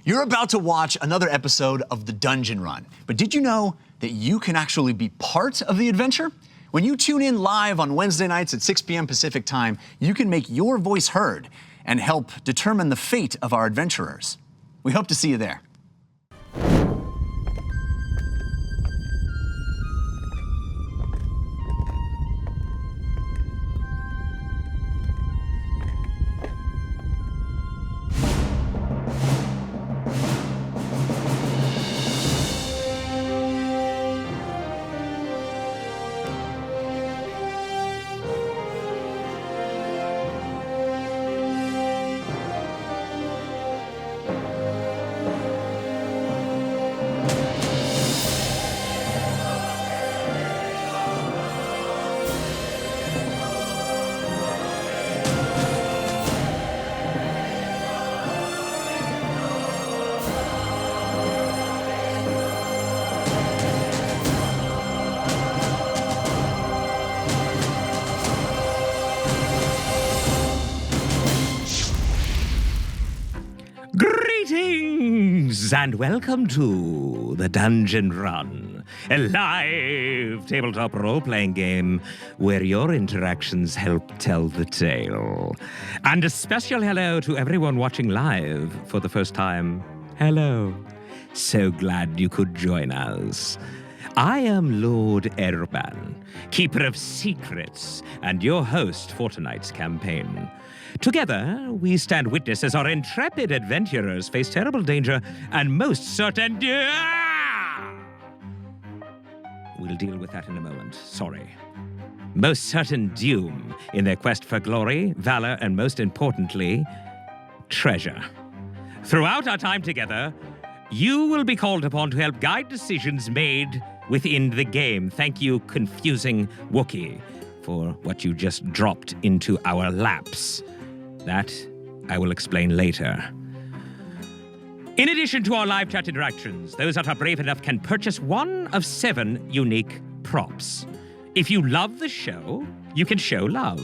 You're about to watch another episode of The Dungeon Run, but did you know that you can actually be part of the adventure? When you tune in live on Wednesday nights at 6 p.m. Pacific time, you can make your voice heard and help determine the fate of our adventurers. We hope to see you there. Greetings and welcome to The Dungeon Run, a live tabletop role-playing game where your interactions help tell the tale. And a special hello to everyone watching live for the first time. Hello. So glad you could join us. I am Lord Erban, Keeper of Secrets, and your host for tonight's campaign. Together, we stand witness as our intrepid adventurers face terrible danger and most certain We'll deal with that in a moment. Sorry. Most certain doom in their quest for glory, valor, and most importantly, treasure. Throughout our time together, you will be called upon to help guide decisions made within the game. Thank you, confusing Wookiee, for what you just dropped into our laps. That I will explain later. In addition to our live chat interactions, those that are brave enough can purchase one of 7 unique props. If you love the show, you can show love.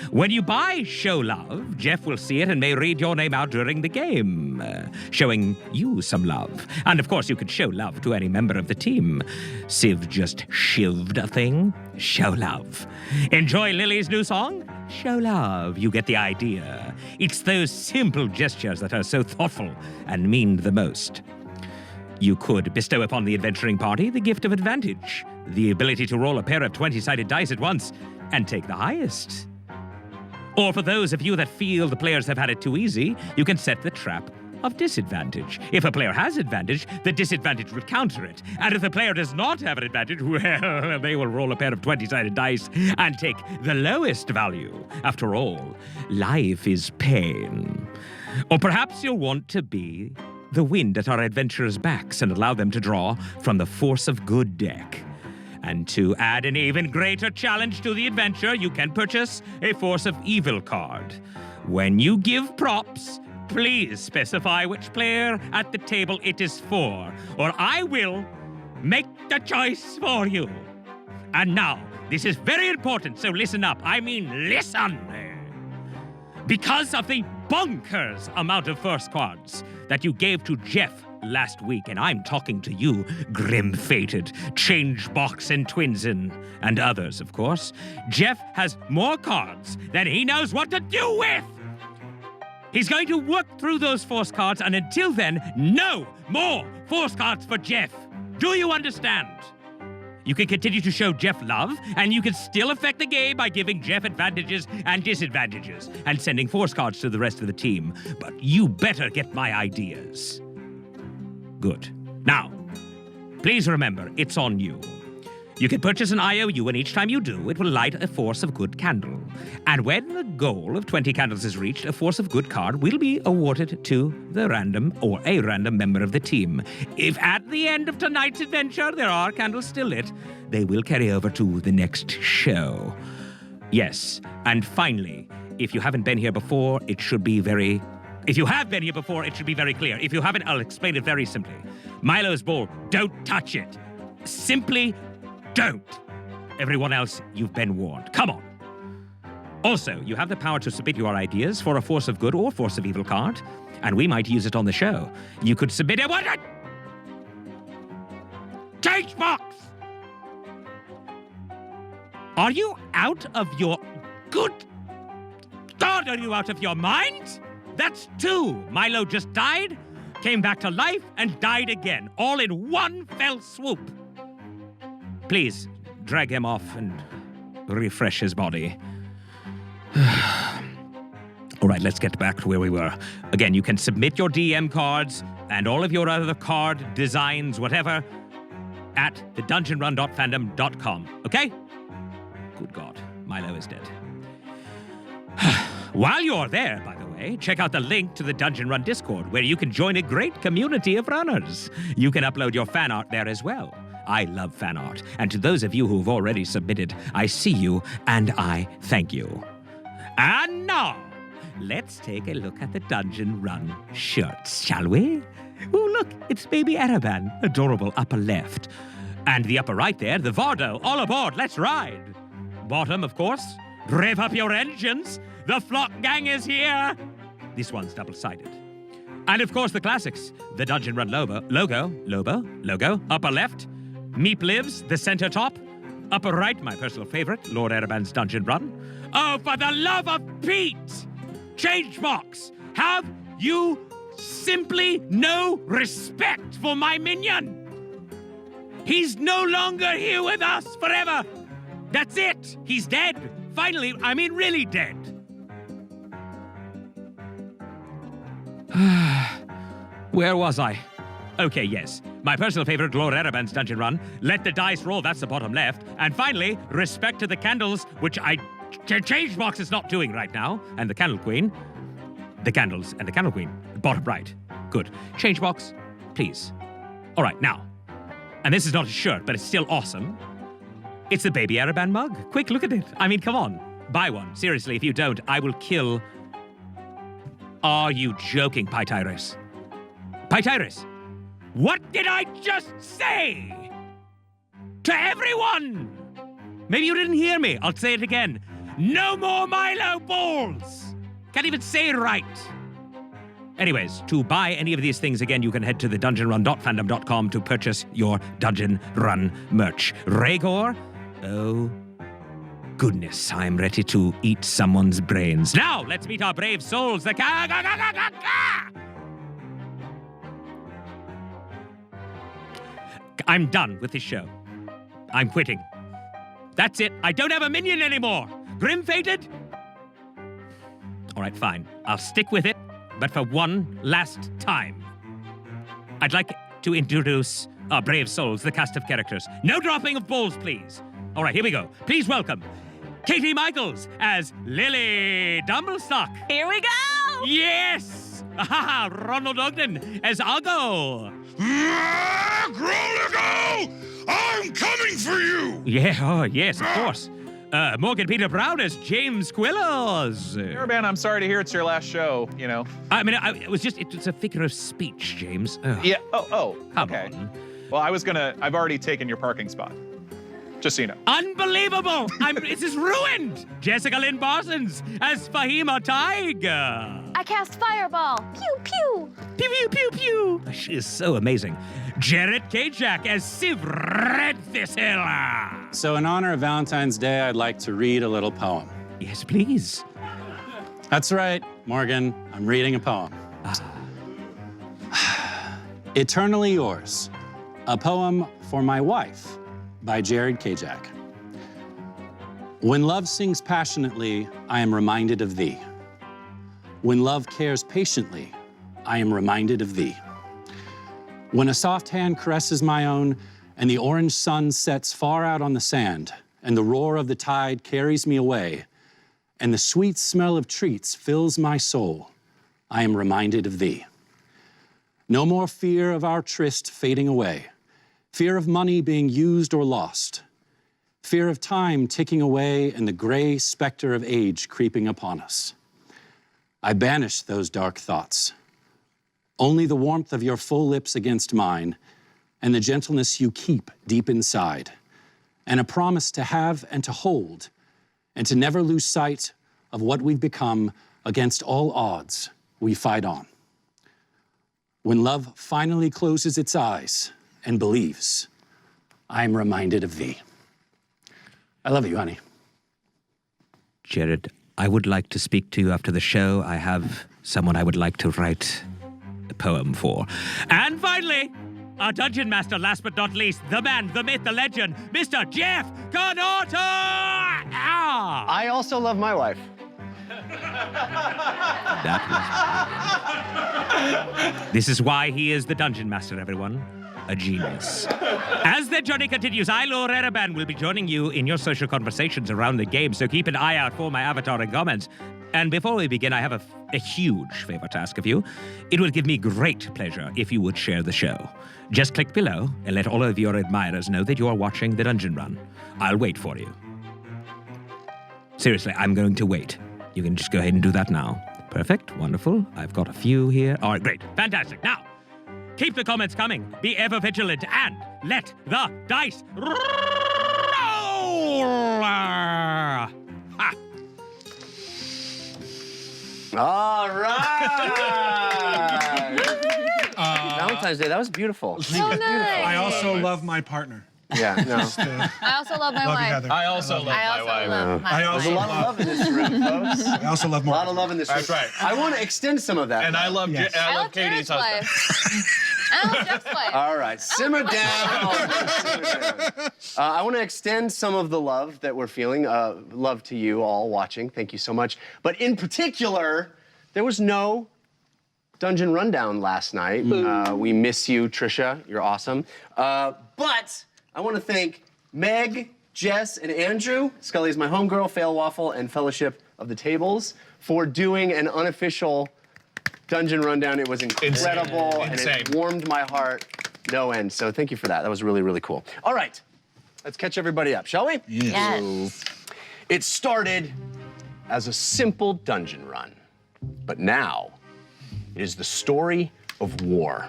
When you buy Show Love, Jeff will see it and may read your name out during the game, showing you some love. And of course, you could show love to any member of the team. Civ just shivved a thing? Show love. Enjoy Lily's new song? Show love. You get the idea. It's those simple gestures that are so thoughtful and mean the most. You could bestow upon the adventuring party the gift of advantage, the ability to roll a pair of 20-sided dice at once and take the highest. Or for those of you that feel the players have had it too easy, you can set the trap of disadvantage. If a player has advantage, the disadvantage will counter it. And if the player does not have an advantage, well, they will roll a pair of 20-sided dice and take the lowest value. After all, life is pain. Or perhaps you'll want to be the wind at our adventurers' backs and allow them to draw from the Force of Good deck. And to add an even greater challenge to the adventure, you can purchase a Force of Evil card. When you give props, please specify which player at the table it is for, or I will make the choice for you. And now, this is very important, so listen up. I mean, listen! Because of the bonkers amount of first cards that you gave to Jeff last week, and I'm talking to you, grim-fated, Changebox and Twinsen, and others, of course, Jeff has more cards than he knows what to do with! He's going to work through those force cards, and until then, no more force cards for Jeff. Do you understand? You can continue to show Jeff love, and you can still affect the game by giving Jeff advantages and disadvantages, and sending force cards to the rest of the team. But you better get my ideas. Good. Now, please remember, it's on you. You can purchase an IOU, and each time you do, it will light a Force of Good candle. And when the goal of 20 candles is reached, a Force of Good card will be awarded to the random or a random member of the team. If at the end of tonight's adventure there are candles still lit, they will carry over to the next show. Yes, and finally, if you haven't been here before, it should be very... If you have been here before, it should be very clear. If you haven't, I'll explain it very simply. Milo's bowl, don't touch it. Simply don't. Everyone else, you've been warned. Come on. Also, you have the power to submit your ideas for a Force of Good or Force of Evil card, and we might use it on the show. You could submit a change box! Are you out of your... Good God, are you out of your mind? That's 2. Milo just died, came back to life, and died again, all in one fell swoop. Please, drag him off and refresh his body. All right, let's get back to where we were. Again, you can submit your DM cards and all of your other card designs, whatever, at thedungeonrun.fandom.com, okay? Good God, Milo is dead. While you're there, by the way, check out the link to the Dungeon Run Discord, where you can join a great community of runners. You can upload your fan art there as well. I love fan art, and to those of you who've already submitted, I see you and I thank you. And now, let's take a look at the Dungeon Run shirts, shall we? Oh, look, it's baby Araban, adorable upper left. And the upper right there, the Vardo, all aboard, let's ride. Bottom, of course, rev up your engines. The Flock Gang is here. This one's double-sided. And of course, the classics, the Dungeon Run logo, upper left, Meep Lives, the center top, upper right, my personal favorite, Lord Araban's Dungeon Run. Oh, for the love of Pete! Changebox, have you simply no respect for my minion? He's no longer here with us forever. That's it. He's dead. Finally, I mean really dead. Where was I? Okay, yes. My personal favorite, Lord Araban's Dungeon Run. Let the dice roll, that's the bottom left. And finally, respect to the candles, which Changebox is not doing right now. And the Candle Queen. The candles and the Candle Queen. Bottom right. Good. Changebox, please. All right, now. And this is not a shirt, but it's still awesome. It's the baby Araban mug. Quick, look at it. I mean, come on. Buy one. Seriously, if you don't, I will kill... Are you joking, Pytyrus? Pytyrus, what did I just say? To everyone! Maybe you didn't hear me. I'll say it again. No more Milo balls! Can't even say it right. Anyways, to buy any of these things, again, you can head to the dungeonrun.fandom.com to purchase your Dungeon Run merch. Rhaegor, oh goodness, I'm ready to eat someone's brains. Now, let's meet our brave souls, the I'm done with this show. I'm quitting. That's it. I don't have a minion anymore. Grim-fated? All right, fine. I'll stick with it, but for one last time. I'd like to introduce our brave souls, the cast of characters. No dropping of balls, please. All right, here we go. Please welcome Katie Michaels as Lily Dumblestock. Here we go! Yes! Ronald Ogden as Uggo. Groligo! I'm coming for you! Yeah, oh, yes, of course. Morgan Peter Brown as James Quillos. Araban, I'm sorry to hear it's your last show, you know. I mean, it's a figure of speech, James. Ugh. Yeah, Come okay. on. Well, I've already taken your parking spot. Just so you know. Unbelievable! This is ruined! Jessica Lynn Parsons as Fahima Tiger. I cast Fireball. Pew, pew. Pew, pew, pew, pew. She is so amazing. Jared Kajak as Civ Redthistle. So in honor of Valentine's Day, I'd like to read a little poem. Yes, please. That's right, Morgan. I'm reading a poem. Eternally Yours, a poem for my wife by Jared Kajak. When love sings passionately, I am reminded of thee. When love cares patiently, I am reminded of thee. When a soft hand caresses my own, and the orange sun sets far out on the sand, and the roar of the tide carries me away, and the sweet smell of treats fills my soul, I am reminded of thee. No more fear of our tryst fading away, fear of money being used or lost, fear of time ticking away and the gray specter of age creeping upon us. I banish those dark thoughts. Only the warmth of your full lips against mine and the gentleness you keep deep inside, and a promise to have and to hold and to never lose sight of what we've become against all odds, we fight on. When love finally closes its eyes and believes, I am reminded of thee. I love you, honey. Jared, I would like to speak to you after the show. I have someone I would like to write a poem for. And finally, our dungeon master, last but not least, the man, the myth, the legend, Mr. Jeff Connaughton! Ah! I also love my wife. This is why he is the dungeon master, everyone. A genius. As the journey continues, I, Lord Ereban, will be joining you in your social conversations around the game, so keep an eye out for my avatar and comments. And before we begin, I have a huge favor to ask of you. It would give me great pleasure if you would share the show. Just click below and let all of your admirers know that you are watching the Dungeon Run. I'll wait for you. Seriously, I'm going to wait. You can just go ahead and do that now. Perfect, wonderful. I've got a few here. All right, great, fantastic. Now, keep the comments coming, be ever vigilant, and let the dice roll! Ha! All right. Valentine's Day, that was beautiful. So nice. I also love my partner. Yeah, no. I also love my Love you, wife. Heather. I also love my wife. love my I wife. There's a lot of love in this room, folks. I also love A more. lot of love in this room. That's right. I want to extend some of that. And I love, Yes. I love Katie's Jared's husband. wife. I love Jeff's wife. All right, simmer down. Simmer down. I want to extend some of the love that we're feeling. Love to you all watching. Thank you so much. But in particular, there was no Dungeon Rundown last night. We miss you, Trisha. You're awesome. But I want to thank Meg, Jess, and Andrew, Scully is my homegirl, Fail Waffle, and Fellowship of the Tables, for doing an unofficial Dungeon Rundown. It was incredible, and Insane. it warmed my heart no end. So thank you for that. That was really, really cool. All right, let's catch everybody up, shall we? Yes. It started as a simple dungeon run, but now it is the story of war.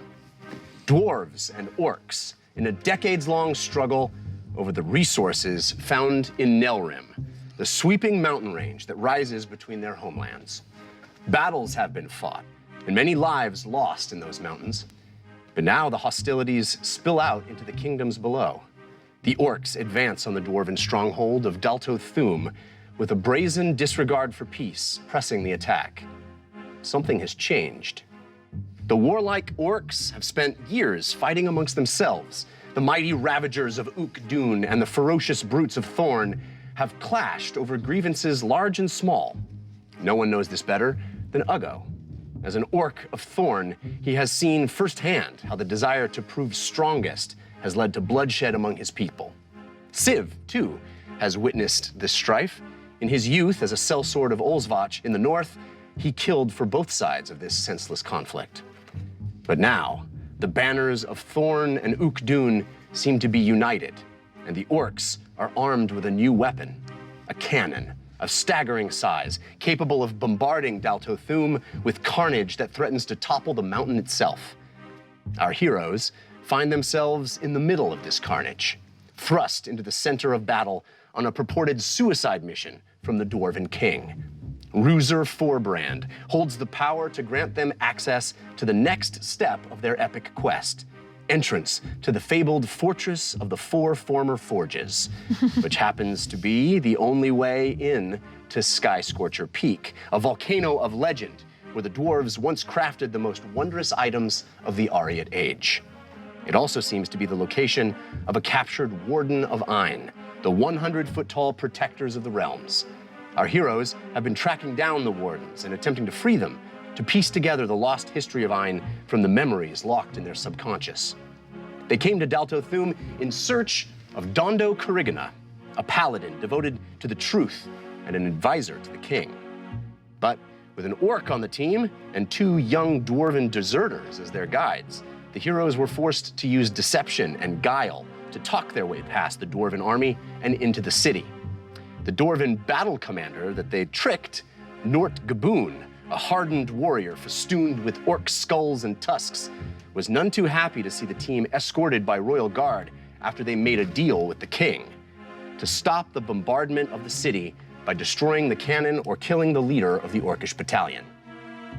Dwarves and orcs in a decades-long struggle over the resources found in Nelrim, the sweeping mountain range that rises between their homelands. Battles have been fought, and many lives lost in those mountains. But now the hostilities spill out into the kingdoms below. The orcs advance on the dwarven stronghold of Dalto Thum with a brazen disregard for peace pressing the attack. Something has changed. The warlike orcs have spent years fighting amongst themselves. The mighty ravagers of Uggo and the ferocious brutes of Thorn have clashed over grievances large and small. No one knows this better than Uggo. As an orc of Thorn, he has seen firsthand how the desire to prove strongest has led to bloodshed among his people. Civ, too, has witnessed this strife. In his youth as a sellsword of Olsvach in the north, he killed for both sides of this senseless conflict. But now, the banners of Thorn and Uggo seem to be united, and the orcs are armed with a new weapon, a cannon of staggering size, capable of bombarding Dalto Thum with carnage that threatens to topple the mountain itself. Our heroes find themselves in the middle of this carnage, thrust into the center of battle on a purported suicide mission from the Dwarven King. Ruser Forbrand holds the power to grant them access to the next step of their epic quest, entrance to the fabled Fortress of the Four Former Forges, which happens to be the only way in to Sky Scorcher Peak, a volcano of legend where the dwarves once crafted the most wondrous items of the Ariat Age. It also seems to be the location of a captured Warden of Ain, the 100-foot-tall protectors of the realms. Our heroes have been tracking down the Wardens and attempting to free them, to piece together the lost history of Ain from the memories locked in their subconscious. They came to Dalto Thum in search of Dondo Carigana, a paladin devoted to the truth and an advisor to the king. But with an orc on the team and 2 young dwarven deserters as their guides, the heroes were forced to use deception and guile to talk their way past the dwarven army and into the city. The dwarven battle commander that they tricked, Nort Gaboon, a hardened warrior festooned with orc skulls and tusks, was none too happy to see the team escorted by royal guard after they made a deal with the king. To stop the bombardment of the city, by destroying the cannon or killing the leader of the Orcish battalion.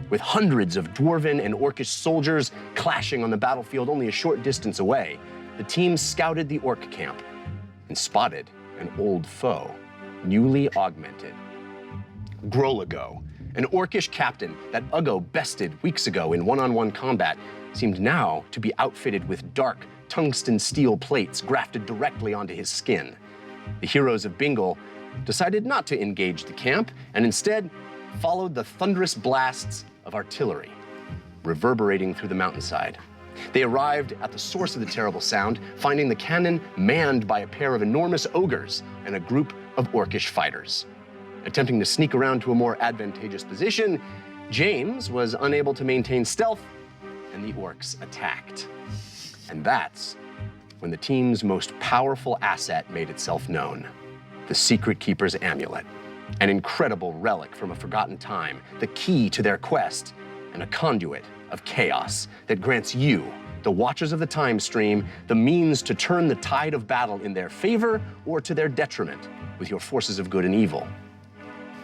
With hundreds of Dwarven and Orcish soldiers clashing on the battlefield only a short distance away, the team scouted the Orc camp and spotted an old foe, newly augmented. Uggo, an Orcish captain that Uggo bested weeks ago in one-on-one combat, seemed now to be outfitted with dark tungsten steel plates grafted directly onto his skin. The Heroes of Bingle decided not to engage the camp and instead followed the thunderous blasts of artillery, reverberating through the mountainside. They arrived at the source of the terrible sound, finding the cannon manned by a pair of enormous ogres and a group of Orcish fighters. Attempting to sneak around to a more advantageous position, James was unable to maintain stealth, and the Orcs attacked. And that's when the team's most powerful asset made itself known, the Secret Keeper's amulet, an incredible relic from a forgotten time, the key to their quest, and a conduit of chaos that grants you, the Watchers of the Time Stream, the means to turn the tide of battle in their favor or to their detriment with your forces of good and evil.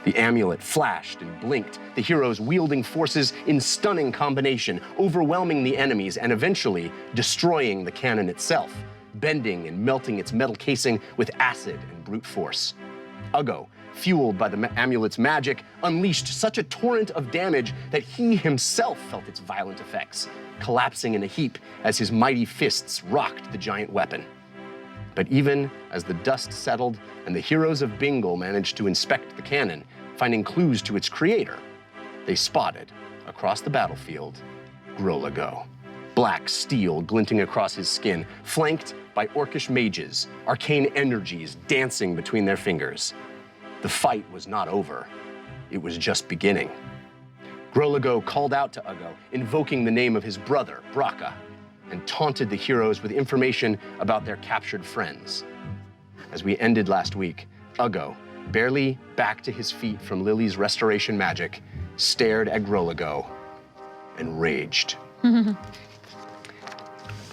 The amulet flashed and blinked, the heroes wielding forces in stunning combination, overwhelming the enemies and eventually destroying the cannon itself, bending and melting its metal casing with acid and brute force. Uggo, fueled by the amulet's magic, unleashed such a torrent of damage that he himself felt its violent effects, collapsing in a heap as his mighty fists rocked the giant weapon. But even as the dust settled and the Heroes of Bingle managed to inspect the cannon, finding clues to its creator, they spotted, across the battlefield, Uggo, black steel glinting across his skin, flanked by Orcish mages, arcane energies dancing between their fingers. The fight was not over. It was just beginning. Uggo called out to Uggo, invoking the name of his brother, Braca, and taunted the heroes with information about their captured friends. As we ended last week, Uggo, barely back to his feet from Lily's restoration magic, stared at Uggo and raged.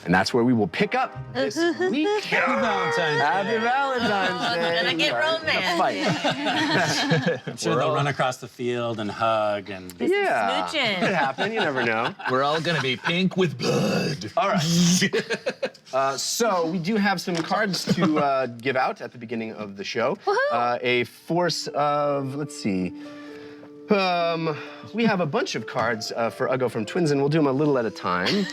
And that's where we will pick up this week. Happy Valentine's Day. Happy Valentine's Day. Gonna get romantic. I'm sure they'll run across the field and hug and Yeah, Smooching. could happen. You never know. We're all gonna be pink with blood. All right. So we do have some cards to give out at the beginning of the show. A force of, let's see. We have a bunch of cards for Uggo from Twins, and we'll do them a little at a time.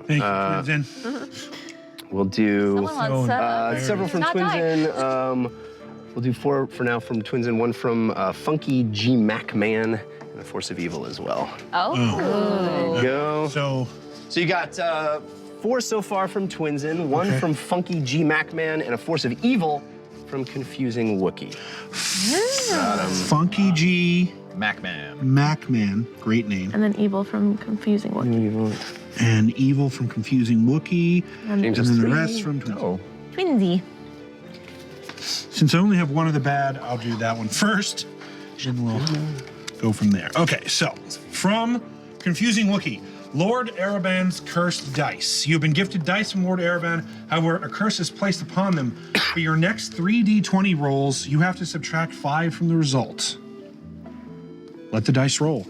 Thank you, Twinsen. We'll do Someone wants several from Not die. Twinsen. We'll do 4 for now from Twinsen, 1 from Funky G Mac Man, and a Force of Evil as well. Oh. There you go. So, So you got 4 so far from Twinsen, 1 Okay. from Funky G Mac Man, and a Force of Evil from Confusing Wookiee. Funky G, Macman. Macman, great name, And then evil from confusing one. and Evil from Confusing Wookiee, James and has then the 3. rest from Twinsen. Oh. Twinsy. Since I only have one of the bad, I'll do that one first, and we'll go from there. Okay, so from Confusing Wookiee, Lord Araban's cursed dice. You've been gifted dice from Lord Araban. However, a curse is placed upon them. For your next 3d20 rolls, you have to subtract 5 from the result. Let the dice roll.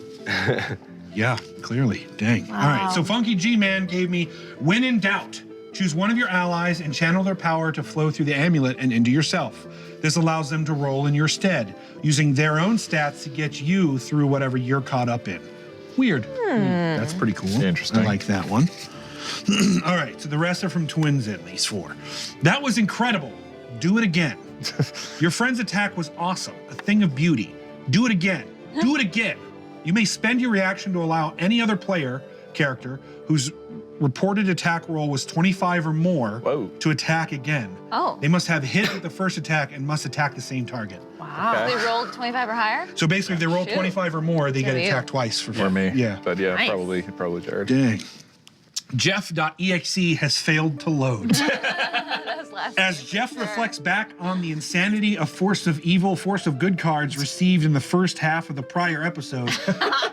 Yeah, clearly. Dang. All right, so Funky G-Man gave me when in doubt, choose one of your allies and channel their power to flow through the amulet and into yourself. This allows them to roll in your stead, using their own stats to get you through whatever you're caught up in. Weird. That's pretty cool. Interesting. I like that one. All right, so the rest are from Twinsen, these 4. That was incredible. Do it again. Your friend's attack was awesome, a thing of beauty. Do it again. Do it again. You may spend your reaction to allow any other player, character, whose reported attack roll was 25 or more to attack again. Oh. They must have hit with the first attack and must attack the same target. Wow. They rolled 25 or higher? So basically, if they roll Shoot. 25 or more, they get Good for you. attacked twice for For me. Yeah. But yeah, Nice. probably Jared. Dang. Jeff.exe has failed to load. That was last As Jeff reflects back on the insanity of Force of Evil, Force of Good cards received in the first half of the prior episode,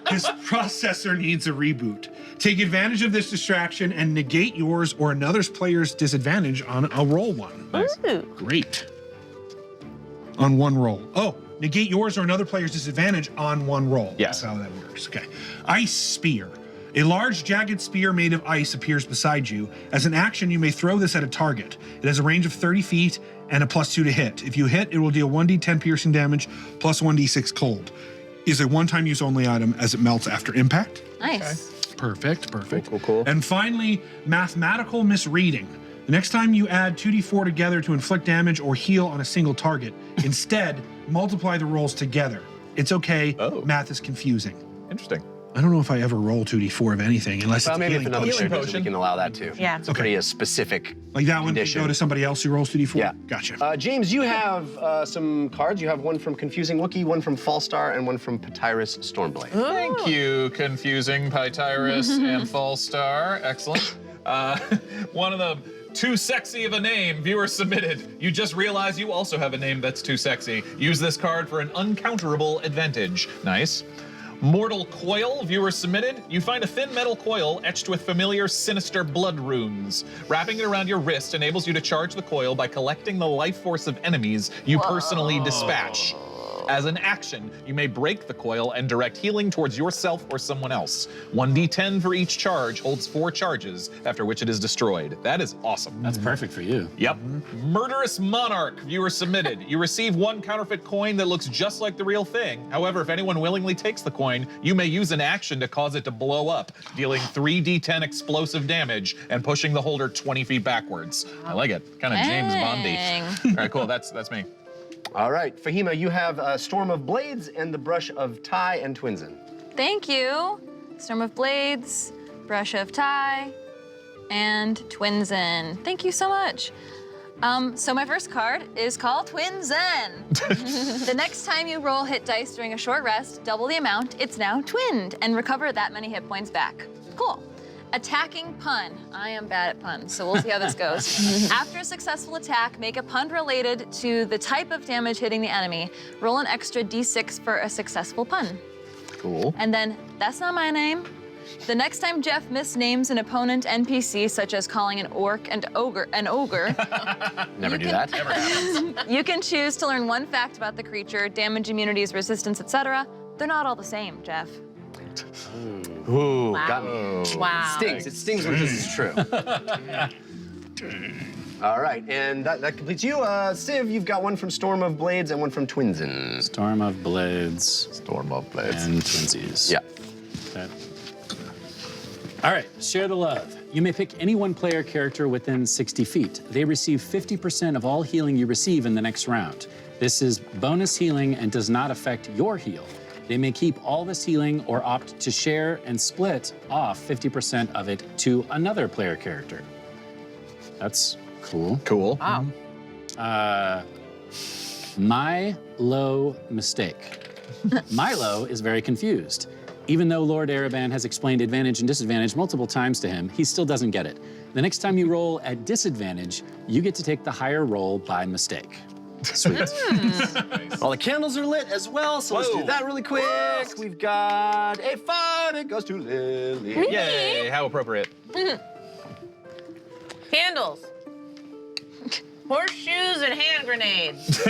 his processor needs a reboot. Take advantage of this distraction and negate yours or another player's disadvantage on a roll one. Ooh. Great. on one roll. Oh, negate yours or another player's disadvantage on one roll. Yes. That's how that works. Okay. Ice Spear. A large jagged spear made of ice appears beside you. As an action, you may throw this at a target. It has a range of 30 feet and a +2 to hit. If you hit, it will deal 1d10 piercing damage plus 1d6 cold. Is a one-time use only item as it melts after impact. Nice. Perfect. Cool. And finally, Mathematical Misreading. The next time you add 2d4 together to inflict damage or heal on a single target, instead, multiply the rolls together. It's okay, math is confusing. Interesting. I don't know if I ever roll 2d4 of anything, unless Well, it's maybe if healing another potion. player does it, we can allow that too. Yeah. It's a pretty specific Like that one can condition. go to somebody else who rolls 2d4? Yeah. Gotcha. James, you have some cards. You have one from Confusing Wookiee, one from Falstar, and one from Patyrus Stormblade. Thank you, Confusing Pytyrus and Falstar. Excellent. One of them, too sexy of a name, viewer submitted. You just realize you also have a name that's too sexy. Use this card for an uncounterable advantage. Nice. Mortal Coil, viewer submitted. You find a thin metal coil etched with familiar sinister blood runes. Wrapping it around your wrist enables you to charge the coil by collecting the life force of enemies you personally dispatch. As an action, you may break the coil and direct healing towards yourself or someone else. 1d10 for each charge holds 4 charges, after which it is destroyed. That is awesome. That's perfect for you. Yep. Murderous Monarch, viewer submitted. You receive 1 counterfeit coin that looks just like the real thing. However, if anyone willingly takes the coin, you may use an action to cause it to blow up, dealing 3d10 explosive damage and pushing the holder 20 feet backwards. I like it. Kind of James Bondy. All right, cool. That's me. All right, Fahima, you have Storm of Blades and the Brush of Ty and Twinsen. Thank you. Storm of Blades, Brush of Ty, and Twinsen. Thank you so much. So my first card is called Twinsen. The next time you roll hit dice during a short rest, double the amount, it's now twinned, and recover that many hit points back. Cool. Attacking pun. I am bad at puns, so we'll see how this goes. After a successful attack, make a pun related to the type of damage hitting the enemy. Roll an extra d6 for a successful pun. Cool. And then, that's not my name. The next time Jeff misnames an opponent NPC, such as calling an orc and ogre an ogre, Never do that. Never happens. you can choose to learn 1 fact about the creature, damage, immunities, resistance, etc. They're not all the same, Jeff. Ooh, got me. Wow. Stings. It stings when this is true. All right, and that completes you. Civ, you've got one from Storm of Blades and one from Twinsen. Storm of Blades. Storm of Blades. And Twinsies. Yeah. Okay. All right, share the love. You may pick any one player character within 60 feet. They receive 50% of all healing you receive in the next round. This is bonus healing and does not affect your heal. They may keep all this healing or opt to share and split off 50% of it to another player character. That's cool. Cool. Wow. Milo mistake. Milo is very confused. Even though Lord Ereban has explained advantage and disadvantage multiple times to him, he still doesn't get it. The next time you roll at disadvantage, you get to take the higher roll by mistake. Sweet. All the candles are lit as well, so let's do that really quick. We've got a 5. It goes to Lily. Yay, how appropriate. Candles. Horseshoes and hand grenades.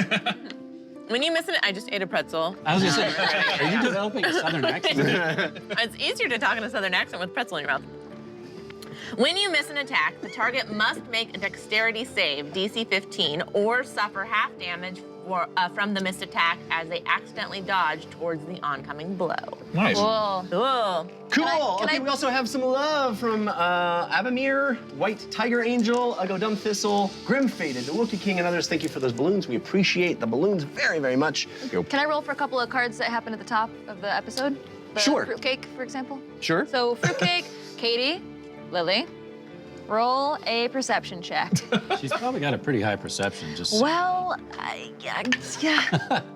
When you miss it, I just ate a pretzel. I was gonna say, are you developing a southern accent? It's easier to talk in a southern accent with pretzel in your mouth. When you miss an attack, the target must make a dexterity save, DC 15, or suffer half damage from the missed attack as they accidentally dodge towards the oncoming blow. Nice. Cool. Cool. Cool. Can I- We also have some love from Avamir, White Tiger Angel, Uggo Dumb Thistle, Grim Faded, the Wookiee King, and others. Thank you for those balloons. We appreciate the balloons very, very much. Can I roll for a couple of cards that happen at the top of the episode? The Sure. Fruitcake, for example. Sure. So fruitcake, Katie, Lily, roll a perception check. She's probably got a pretty high perception. Just Well, yeah.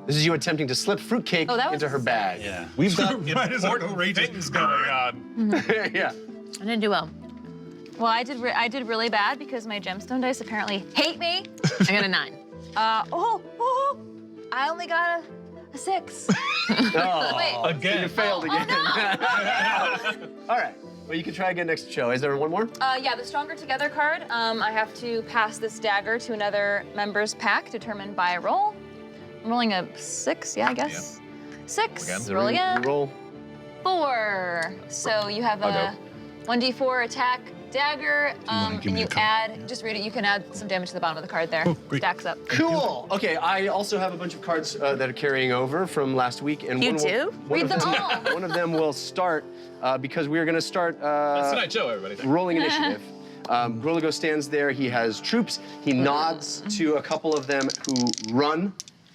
This is you attempting to slip fruitcake Oh, that was into her bag. yeah. We've got Right as I go, important Ray just- things going on. Yeah. I didn't do well. Well, I did really bad because my gemstone dice apparently hate me. I got a 9. I only got a 6. Oh, Wait. Again. you failed again. All right. Well, you can try again next show. Is there one more? Yeah, the Stronger Together card. I have to pass this dagger to another member's pack determined by a roll. I'm rolling a 6, yeah, I guess. 6. Again. Roll again. Roll. 4. So you have a 1d4 attack dagger, wanna give and me you a card? add, just read it, you can add some damage to the bottom of the card there. Oh, great. Stacks up. Cool. Okay, I also have a bunch of cards that are carrying over from last week, and You one do? Read them all. One of them will start because we are going to start That's Tonight Show, everybody. rolling initiative. Groligo stands there. He has troops. He nods to a couple of them who run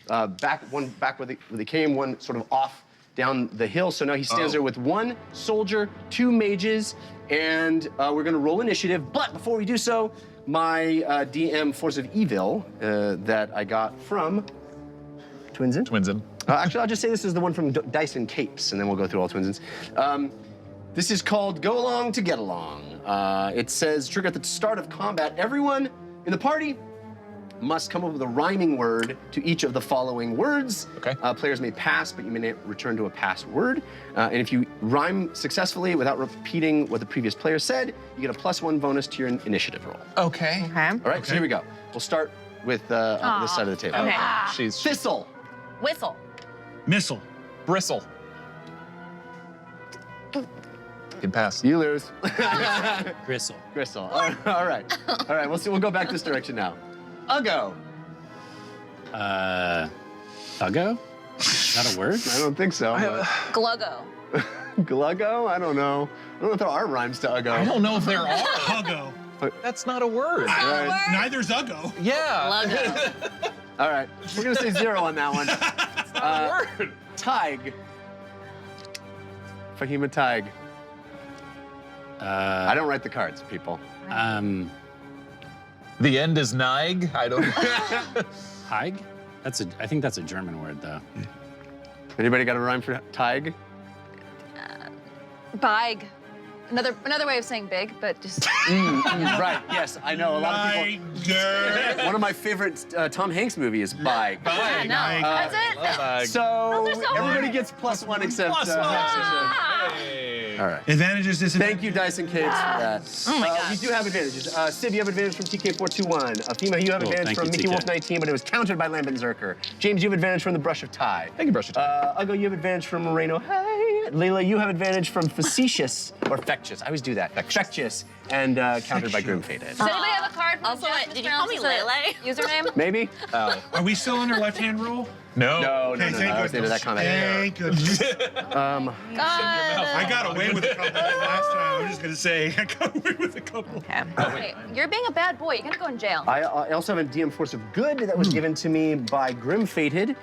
back where they came, one sort of off down the hill. So now he stands there with 1 soldier, 2 mages, and we're going to roll initiative. But before we do so, my DM Force of Evil that I got from Twinsen. Twinsen. Actually, I'll just say this is the one from Dice and Capes, and then we'll go through all Twinsens. This is called Go Along to Get Along. It says, trigger at the start of combat, everyone in the party must come up with a rhyming word to each of the following words. Okay. Players may pass, but you may not return to a passed word. And if you rhyme successfully without repeating what the previous player said, you get a +1 bonus to your initiative roll. Okay. Okay. All right, so here we go. We'll start with on this side of the table. Okay. She's Thistle. Whistle. Missile. bristle. Can pass. You lose. Gristle. Gristle. All right. All right, we'll go back this direction now. Uggo. Uggo? Is that a word? I don't think so. Gluggo. Gluggo? I don't know. I don't know if there are rhymes to Uggo. I don't know if there are. Huggo. That's not a word. Right. Neither's Uggo. Yeah. Gluggo. All right, we're gonna say 0 on that one. It's not a word. Tig. Fahima Tig. I don't write the cards, people. The end is Nig. I don't. Heig? I think that's a German word, though. Anybody got a rhyme for Tig? Big. Another way of saying big, but just. Right, yes, I know. A lot of people. Tiger. One of my favorite Tom Hanks movies is Big. Yeah, no, that's it. Nig. So Those are so everybody hard. gets +1 except. Plus one. Hey. All right. Advantages, disadvantages. Thank you, Dyson Capes, for that. Oh my gosh. We do have advantages. Siv, you have advantage from TK421. Fema, you have Cool, advantage thank from you, Mickey TK. Wolf 19, but it was countered by Lambent Zerker. James, you have advantage from the Brush of Tie. Thank you, Brush of Tie. Uggo, you have advantage from Moreno. Hey. Leila, you have advantage from Facetious, or Fectious. I always do that. Fectious, and countered by Grim Fated. Does anybody have a card? From Also, Jasmine did you call me Reynolds' Lele? Username? Maybe? Are we still under left-hand rule? No. No, Okay, thank I was into that comment. Thank goodness. God. I got away with a couple last time. I was just gonna say, I got away with a couple. Okay. Wait, you're being a bad boy. You're gonna go in jail. I also have a DM Force of Good that was given to me by Grim Fated.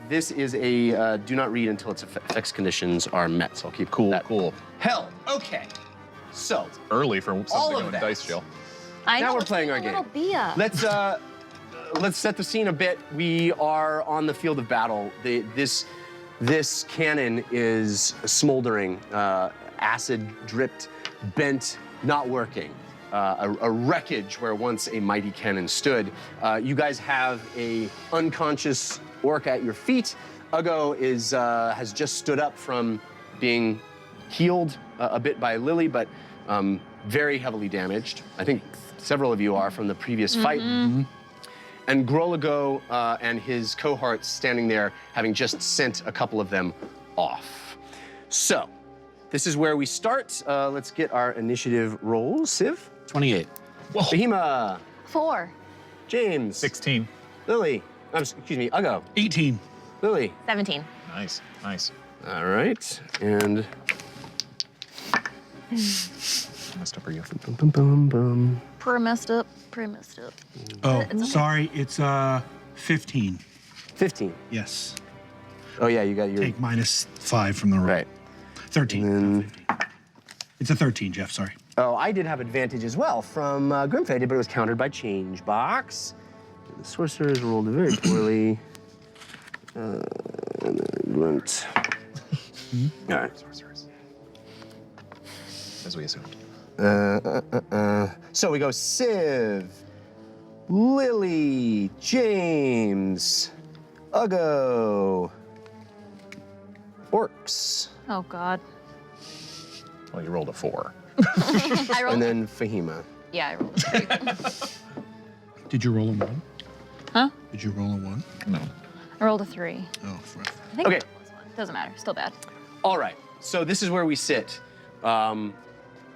This is a do not read until its effects conditions are met, so I'll keep Cool, that. cool. Hell, okay. So, Early for All something of going that. dice jail. I now know, we're it's playing like our a game. little Bia. let's set the scene a bit. We are on the field of battle. This cannon is smoldering, acid dripped, bent, not working. A wreckage where once a mighty cannon stood. You guys have a unconscious orc at your feet. Uggo has just stood up from being healed a bit by Lily, but very heavily damaged. I think several of you are from the previous fight. And Groligo and his cohorts standing there, having just sent a couple of them off. So, this is where we start. Let's get our initiative rolls. Siv? 28. Fahima? 4. James? 16. Lily? Excuse me, Uggo? 18. Lily? 17. Nice, nice. All right, and How messed up are you? bum, bum, bum, bum. Pretty messed up. Pretty messed up. Oh, It's okay. sorry. It's 15. 15. Yes. Oh yeah, you got your, Take -5 from the roll. right. 13. And not 15. It's a 13, Jeff. Sorry. Oh, I did have advantage as well from Grim Fated, but it was countered by Change Box. And the sorcerers rolled very poorly. And then grunt. All right. Sorcerers. As we assumed. So we go Civ, Lily, James, Uggo, Orcs, Oh God. Well, you rolled a 4. I rolled. and then Fahima. Yeah, I rolled a 3. Did you roll a 1? Huh? Did you roll a 1? No. I rolled a 3. Oh, I think Okay. it's a +1. Doesn't matter. Still bad. All right, so this is where we sit.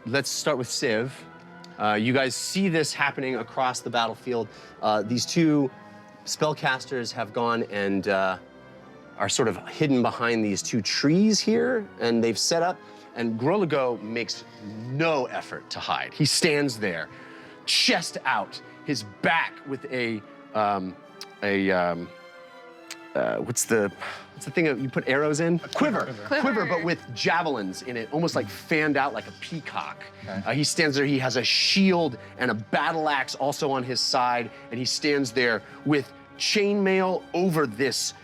Let's start with Civ. You guys see this happening across the battlefield. These two spellcasters have gone and are sort of hidden behind these two trees here, and they've set up, and Groligo makes no effort to hide. He stands there, chest out, his back with what's the thing that you put arrows in? A quiver. Quiver, but with javelins in it, almost like fanned out like a peacock. He stands there, he has a shield and a battle axe also on his side, and he stands there with chainmail over this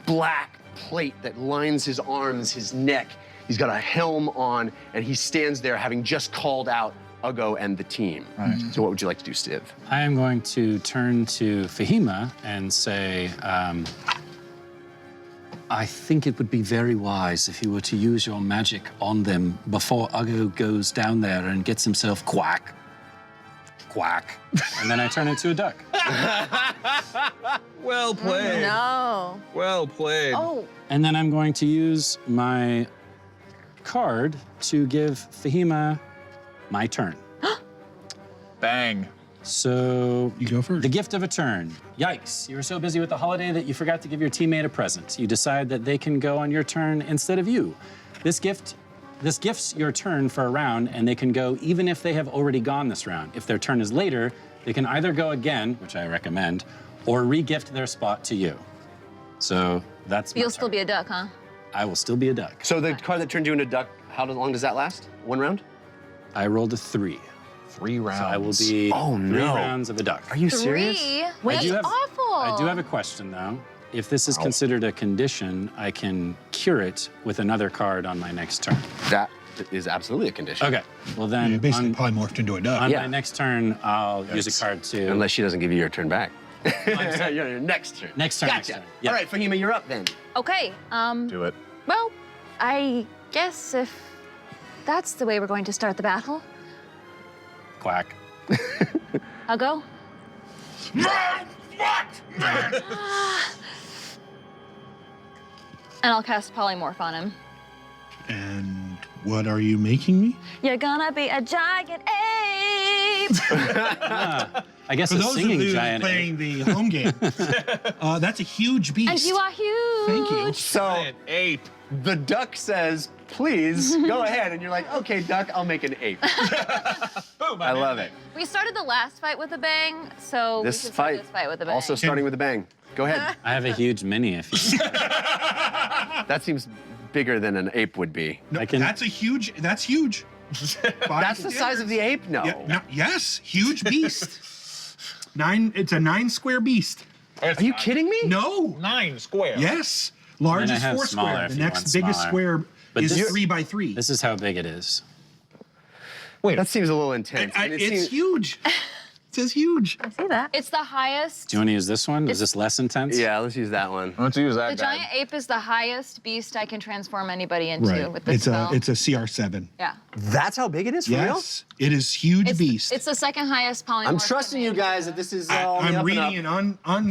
black plate that lines his arms, his neck. He's got a helm on, and he stands there having just called out Uggo and the team. Right. So what would you like to do, Stiv? I am going to turn to Fahima and say, I think it would be very wise if you were to use your magic on them before Uggo goes down there and gets himself quack. Quack. And then I turn into a duck. Well played. No. Well played. Oh. And then I'm going to use my card to give Fahima my turn. Bang. So You go first. the gift of a turn. Yikes, you were so busy with the holiday that you forgot to give your teammate a present. You decide that they can go on your turn instead of you. This gifts your turn for a round, and they can go even if they have already gone this round. If their turn is later, they can either go again, which I recommend, or re-gift their spot to you. So that's my You'll still turn. be a duck, huh? I will still be a duck. So the card that turned you into a duck, how long does that last? 1 round? I rolled a 3. 3 rounds. So I will be Oh, 3 no. rounds of a duck. Are you serious? 3? I Wait, do have- awful. I do have a question, though. If this is considered a condition, I can cure it with another card on my next turn. That is absolutely a condition. Okay. Well, then You basically on, polymorphed into a duck. on Yeah. my next turn, I'll use a card to... Unless she doesn't give you your turn back. your next turn. Next turn, Gotcha. next turn. Yeah. All right, Fahima, you're up then. Okay. Do it. Well, I guess if that's the way we're going to start the battle, Quack. I'll go. What? And I'll cast polymorph on him. And what are you making me? You're gonna be a giant ape. I guess For a those of singing you giant playing the home game, that's a huge beast. And you are huge. Thank you. So Giant ape. the duck says, please, go ahead. And you're like, okay, duck, I'll make an ape. Boom. I love it. We started the last fight with a bang, so This we should fight, start this fight with a bang. also starting with a bang. Go ahead. I have a huge mini if you... That seems bigger than an ape would be. No, I can- that's huge. That's That's the size of the ape? No. Yeah, no, yes, huge beast. It's a 9 square beast. Are you kidding me? No. 9 square. Yes. Large And I is have 4 smaller square. if The you next want biggest smaller. square But is this- 3 by 3. This is how big it is. Wait. That seems a little intense. And it It's seems- huge. It says huge. I see that. It's the highest. Do you want to use this one? Is this less intense? Yeah, let's use that one. Why don't you use that The guy? giant ape is the highest beast I can transform anybody into with this It's spell. a CR7. Yeah. That's how big it is for Yes. It is huge beast. It's the second highest polymorph. I'm trusting you guys that this is all on the I'm up and reading up.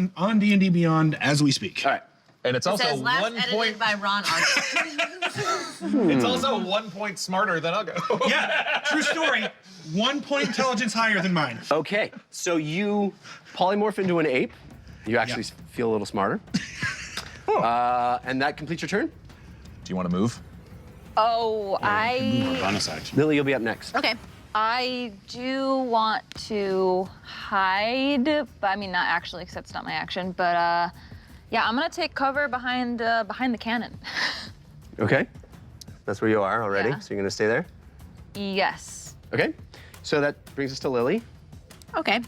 it on D&D Beyond as we speak. All right. And it's It also says last 1 edited point. by Ron Arnold. It's also 1 point smarter than Uggo. Yeah, true story. 1 point intelligence higher than mine. Okay, so you polymorph into an ape. You actually feel a little smarter. And that completes your turn. Do you want to move? Oh, Bonus action. Lily, you'll be up next. Okay. I do want to hide, but I mean not actually, because that's not my action. But yeah, I'm gonna take cover behind the cannon. Okay. That's where you are already, Yeah. so you're gonna stay there? Yes. Okay. So that brings us to Lily. Okay.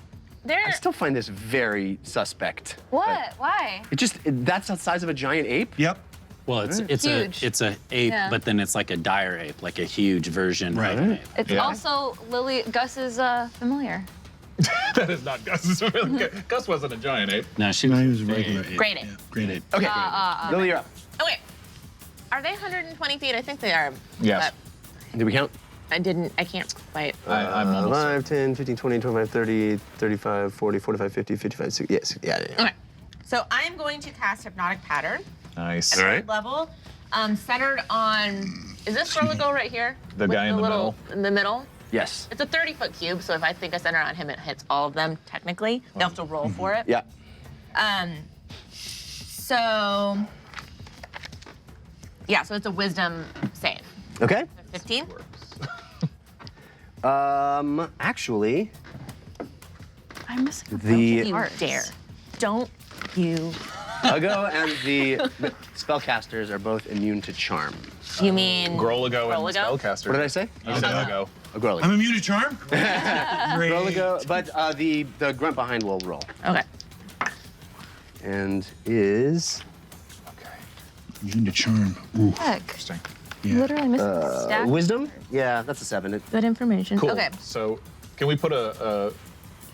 There. I still find this very suspect. What? Why? That's the size of a giant ape? Yep. Well, it's Huge. a ape, Yeah. but then it's like a dire ape, like a huge version Right. of an ape. It's Yeah. also Gus is familiar. That is not Gus. Gus wasn't a giant ape. No, she No, he was a regular ape. Great ape. Yeah, great ape. Okay. Lily, you're up. Okay. Are they 120 feet? I think they are. Yes. Did we count? I didn't. I can't quite. I'm almost. 5, 10, 15, 20, 25, 30, 35, 40, 45, 50, 55, 60. Yes. Yeah. Okay. So I'm going to cast Hypnotic Pattern. Nice. At third level, centered on, is this Uggo right here? The With guy in the middle. In the middle? Yes. It's a 30-foot cube, so if I think I center on him, it hits all of them, technically. They'll have to roll for it. Yeah. So, yeah, so it's a wisdom save. Okay. 15? Actually, I'm missing a the You dare. Don't you. Uggo and the spellcasters are both immune to charm. You mean Groligo and the Groligo? spellcaster. What did I say? You said Uggo. A Groligo. I'm immune to charm. Great. Groligo, but the grunt behind will roll. Okay. And is Immune to charm. Ooh. Heck. Interesting. Yeah. Literally missing a stack. wisdom? Yeah, that's a 7. Good information. Cool. Okay. So, can we put a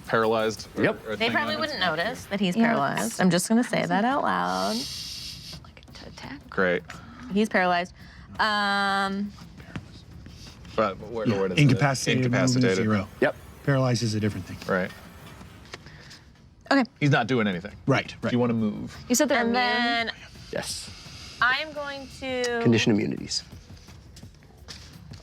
paralyzed? Yep. or They thing probably on it? wouldn't notice that he's Yeah. paralyzed. I'm just gonna say that out loud. Like to attack. Great. He's paralyzed. But where does it? Incapacitated. Incapacitated. 0. Yep. Paralyzed is a different thing. Right. Okay. He's not doing anything. Right. Do Right. you want to move? You said they're And immune? then Yes. I'm going to Condition immunities.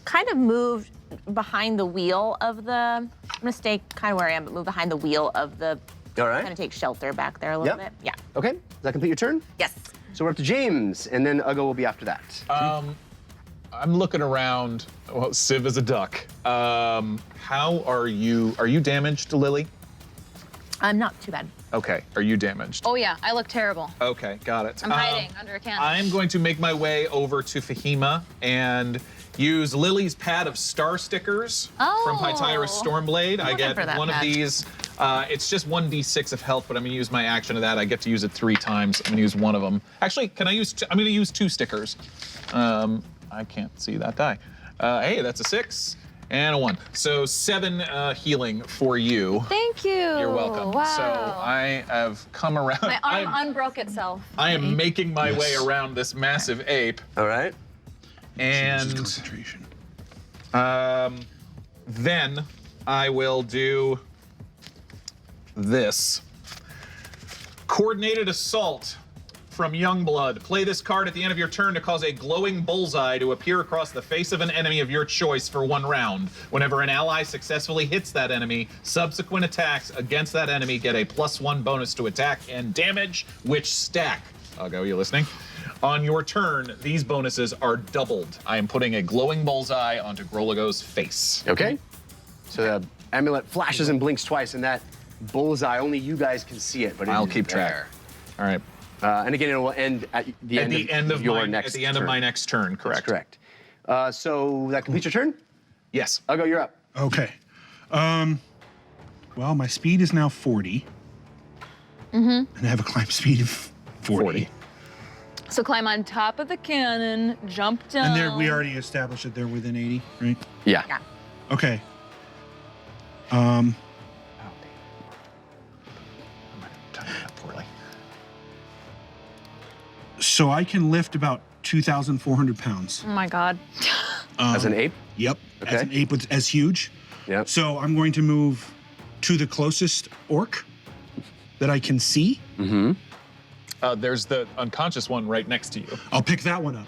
kind of move behind the wheel of the. I'm gonna stay kind of where I am, but move behind the wheel of the. All right. Kind of take shelter back there a little Yep. bit. Yeah. Okay. Does that complete your turn? Yes. So we're up to James, and then Uggo will be after that. I'm looking around. Well, Civ is a duck. How are you? Are you damaged, Lily? I'm not too bad. Okay. Are you damaged? Oh yeah, I look terrible. Okay, got it. I'm hiding under a canopy. I'm going to make my way over to Fahima and use Lily's pad of star stickers from Pytyrus Stormblade. I looking get for that one of pad. these. It's just 1d6 of health, but I'm going to use my action of that. I get to use it 3 times. I'm going to use one of them. Actually, can I use? I'm going to use 2 stickers. I can't see that die. Hey, that's a 6 and a 1. So 7 healing for you. Thank you. You're welcome. Wow. So I have come around. My arm unbroke itself. I am making my way around this massive ape, All right. and Concentration. then I will do this. Coordinated assault from Youngblood. Play this card at the end of your turn to cause a glowing bullseye to appear across the face of an enemy of your choice for 1 round. Whenever an ally successfully hits that enemy, subsequent attacks against that enemy get a +1 bonus to attack and damage, which stack. Uggo, you listening? On your turn, these bonuses are doubled. I am putting a glowing bullseye onto Groligo's face. Okay. So the amulet flashes and blinks twice, and that bullseye, only you guys can see it, but it I'll is keep track. there. All right. And again, it will end at the end of your next At the end of my next turn, correct? Correct. So that completes your turn? Yes. Uggo, you're up. Okay. Well, my speed is now 40. And I have a climb speed of 40. So climb on top of the cannon, jump down. And there, we already established that they're within 80, right? Yeah. Yeah. Okay. Poorly. So I can lift about 2,400 pounds. Oh my God. As an ape? Yep. As Okay. an ape as huge. Yep. So I'm going to move to the closest orc that I can see. There's the unconscious one right next to you. I'll pick that one up.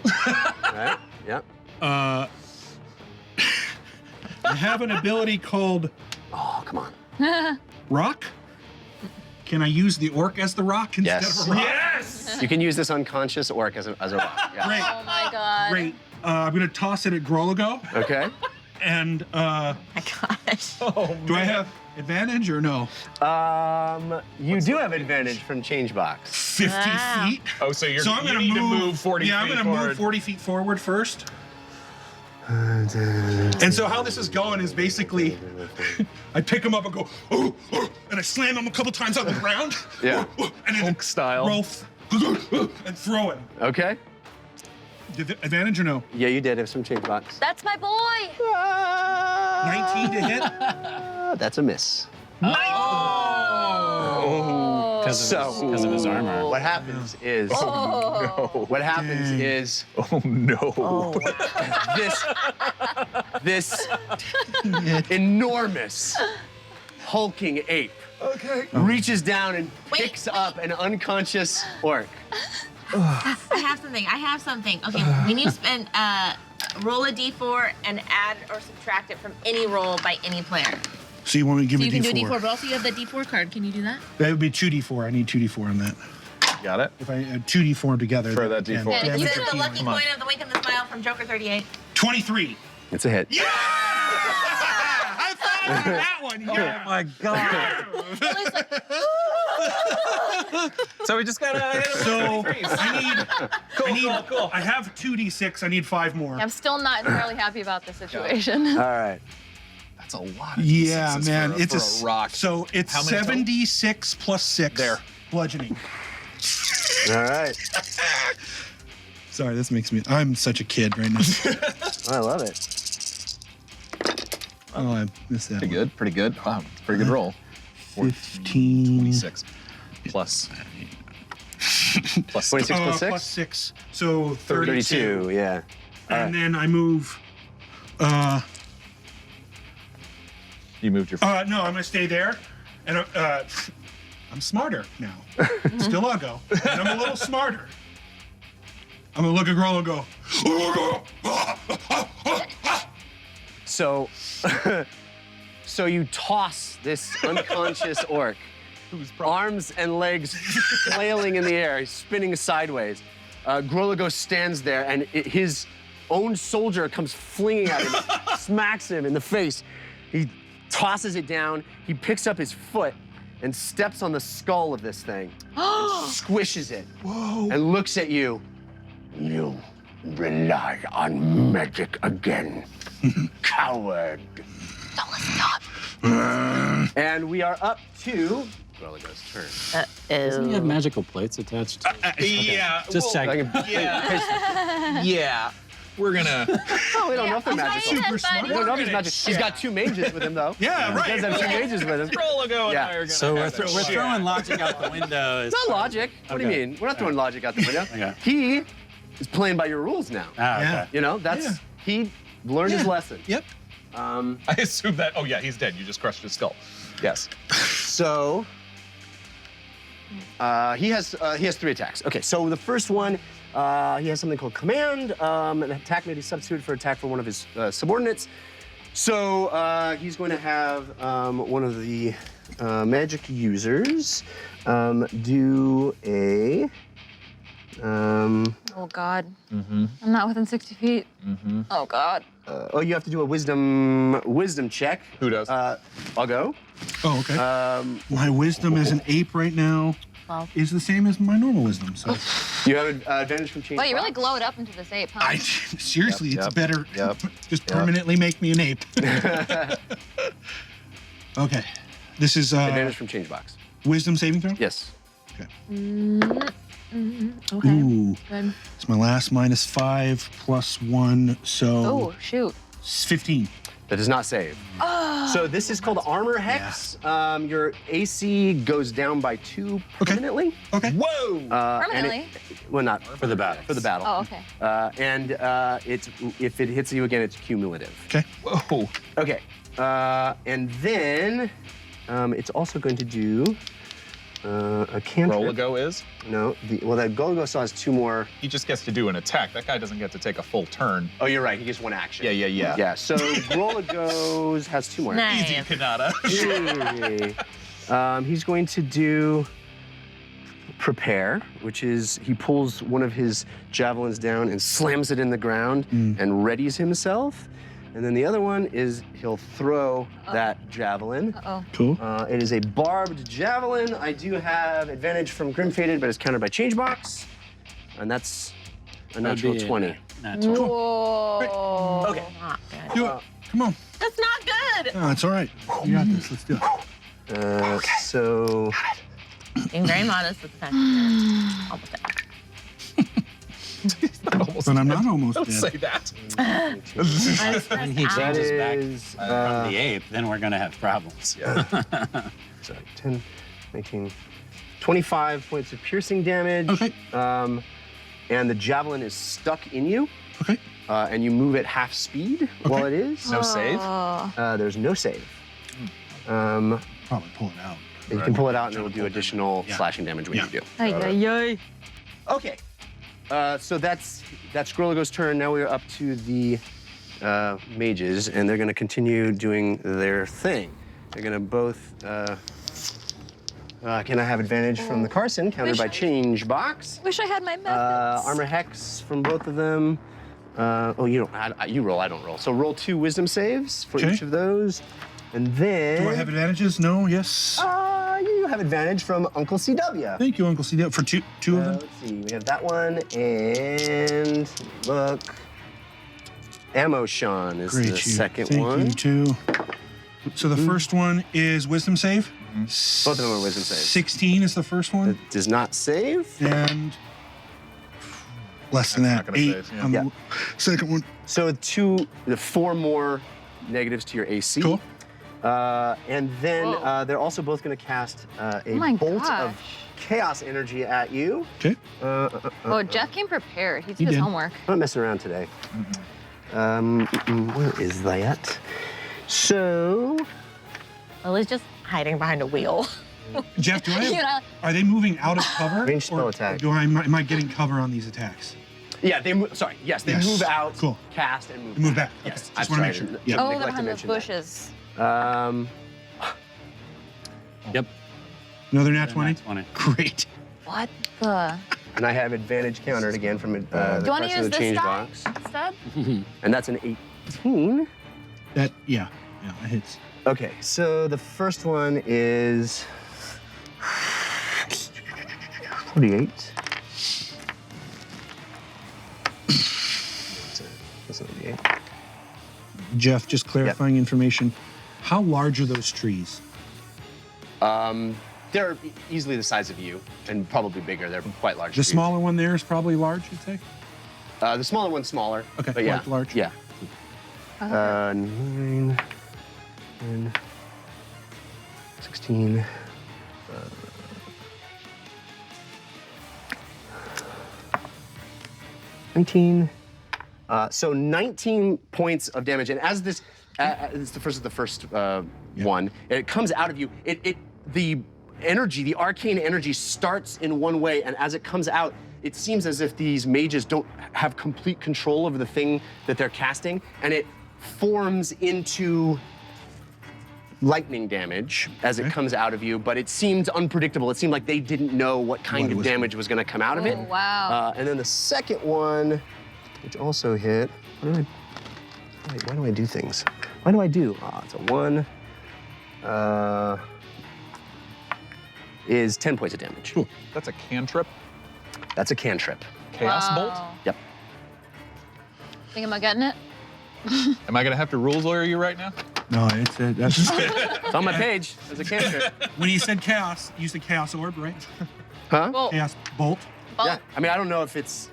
Right? Yep. I have an ability called Oh, come on. Rock. Can I use the orc as the rock instead Yes. of a rock? Yes! You can use this unconscious orc as a rock. Yeah. Great. Oh my God. Great. I'm going to toss it at Groligo. Okay. And My gosh. Oh, do I have advantage or no? You do have advantage from change box. 50 Wow. feet. Oh, so you're, So I'm you going need to move 40 Yeah, I'm feet going to move forward. 40 feet forward first. And so how this is going is basically, I pick him up and go, oh, oh, and I slam him a couple times on the ground. Yeah. And then Hulk style. roll and throw him. Okay. Advantage or no? Yeah, you did have some change box. That's my boy. 19 to hit. That's a miss. Because of his armor. What happens is what happens is Oh, no. this enormous hulking ape reaches down and picks up an unconscious orc. I have something. Okay, we need to spend, roll a d4 and add or subtract it from any roll by any player. So you want me to give So me you D4? can do a d4, but also you have the d4 card. Can you do that? That would be 2D4. I need 2D4 on that. Got it? If I add 2D4 together. For then that I can D4. Yeah, damage this or is the heal lucky it. coin of the wink and the smile from Joker 38. 23. It's a hit. Yeah! I thought of that one. Yeah. Oh my God. So we just gotta hit him So with 23s. cool. I have 2D6. I need 5 more. I'm still not entirely happy about this situation. All right. That's a lot of Yeah, D6s man. for It's a rock. So it's How many 7D6 plus 6. There. Bludgeoning. All right. Sorry, this makes me. I'm such a kid right now. I love it. Oh, I missed that. Pretty one. good, pretty good. Wow, it's a pretty good roll. 15. 26 plus. Plus 26 plus 6? Plus 6. So 32. 32, yeah. And then I move. You moved your. No, I'm gonna stay there, and I'm smarter now. Still Uggo, and I'm a little smarter. I'm gonna look at Grapple and go. So, so you toss this unconscious orc, arms and legs flailing in the air, he's spinning sideways. Groligo stands there, and his own soldier comes flinging at him, smacks him in the face. He tosses it down, he picks up his foot and steps on the skull of this thing, squishes it, and looks at you. You rely on magic again, coward. Don't listen up. And we are up to Groligo's turn. Doesn't he have magical plates attached? Yeah. Just well, checking. Yeah. We're gonna. Oh, we don't know if they're magical. Super smart. We don't know if he's magic. He's got 2 mages with him, though. Yeah, He right. does have 2 mages with him. Rolago and Yeah. I are gonna. So we're have that shit. throwing logic out the window. It's not logic. What do you Okay. mean? We're not throwing logic out the window. Okay. He is playing by your rules now. Ah, okay. Yeah. You know, that's he learned his lesson. Yep. I assume that. Oh yeah, he's dead. You just crushed his skull. Yes. So he has 3 attacks. Okay, so the first one, he has something called command. An attack may be substituted for attack for one of his subordinates. So he's going to have one of the magic users do a. Oh God. I'm not within 60 feet. Oh God. You have to do a wisdom check. Who does? Uggo. Oh, okay. My wisdom as an ape right now is the same as my normal wisdom. So You have advantage from change. Well, you really box. glowed up into this ape, huh? I seriously, Yep, it's yep, better. yep, Just permanently make me an ape. Okay. This is Advantage from change box. wisdom saving throw. Yes. Okay. Okay. Ooh. Good. It's my last -5 plus 1, so Oh shoot. 15. That does not save. So this is called Armor Hex. Your AC goes down by 2 permanently. Okay. Whoa! Permanently. Well, not For the battle. for the battle. Oh, okay. And it's if it hits you again, it's cumulative. Okay. Whoa! Okay. And then it's also going to do a cantrip. Rolago is. No. That Goligo still has 2 more. He just gets to do an attack. That guy doesn't get to take a full turn. Oh, you're right. He gets 1 action. Yeah. Yeah. So Goligo's has 2 more. Nice. Easy, Kanata. He's going to do prepare, which is he pulls one of his javelins down and slams it in the ground and readies himself. And then the other one is he'll throw that javelin. Oh. Cool. It is a barbed javelin. I do have advantage from Grim Fated, but it's countered by change box. And that's a natural 20. Natural. Whoa. Okay. Not good. Do it. Come on. That's not good. No, it's all right. You got this. Let's do it. So Being very modest with the fact that almost dead. Almost But I'm not almost Don't dead. say that. When he that changes back is from the ape, then we're gonna have problems. sorry, 10, 19, 25 points of piercing damage. Okay. And the javelin is stuck in you. Okay. And you move at half speed while it is. No save? Oh. There's no save. Probably pull it out. You can pull it out and it will do additional slashing damage when you do. Ay, ay, ay. Okay. So that's Squirrelago's turn. Now we're up to the mages, and they're going to continue doing their thing. They're going to both. Can I have advantage from the Carson, countered by change box? Wish I had my methods. Armor hex from both of them. Oh, you don't. You roll. I don't roll. So roll 2 wisdom saves for each of those, and then. Do I have advantages? No. Yes. You have advantage from Uncle CW. Thank you, Uncle CW, for two of them. Let's see. We have that one, and look. Ammo Sean is the second one. Thank you, too. So the first one is wisdom save. Both of them are wisdom saves. 16 is the first one. It does not save. And less than that, 8 on the second one. So 4 more negatives to your AC. Cool. And then they're also both going to cast a bolt of chaos energy at you. Okay. Oh, Jeff came prepared. He did his homework. I'm not messing around today. Where is that? So. Lily's just hiding behind a wheel. Jeff, do I have, are they moving out of cover? Ranged spell attack. Am I getting cover on these attacks? Yeah, they move. Sorry, yes, they move out, cast, and move. Move back. Yes, okay. Just want to make sure. Yeah. Oh, they're behind the bushes. Yep. Another nat 20? 20. Great. What the? And I have advantage countered again from the Do you want to use the this change die box. instead? And that's an 18. Yeah, it hits. Okay, so the first one is 48. That's 98. Jeff, just clarifying information. How large are those trees? They're easily the size of you, and probably bigger. They're quite large. The smaller one there is probably large, you'd say? The smaller one's smaller. Okay, but yeah, quite large. Yeah. 9, 10, 16. 19. So 19 points of damage, and as this is the first one, it comes out of you. The energy, the arcane energy, starts in one way, and as it comes out, it seems as if these mages don't have complete control over the thing that they're casting, and it forms into lightning damage as it comes out of you, but it seemed unpredictable. It seemed like they didn't know what kind of damage was going to come out of it. Oh, wow. And then the second one, which also hit. Why do I do things? Why do I do? It's a 1. Is 10 points of damage. Cool. That's a cantrip. That's a cantrip. Chaos Bolt? Yep. Think about getting it? Am I gonna have to rules lawyer you right now? No, that's It's on my page. There's a cantrip. When you said chaos, you said chaos orb, right? Huh? Well, Chaos bolt. Yeah. I mean, I don't know if it's.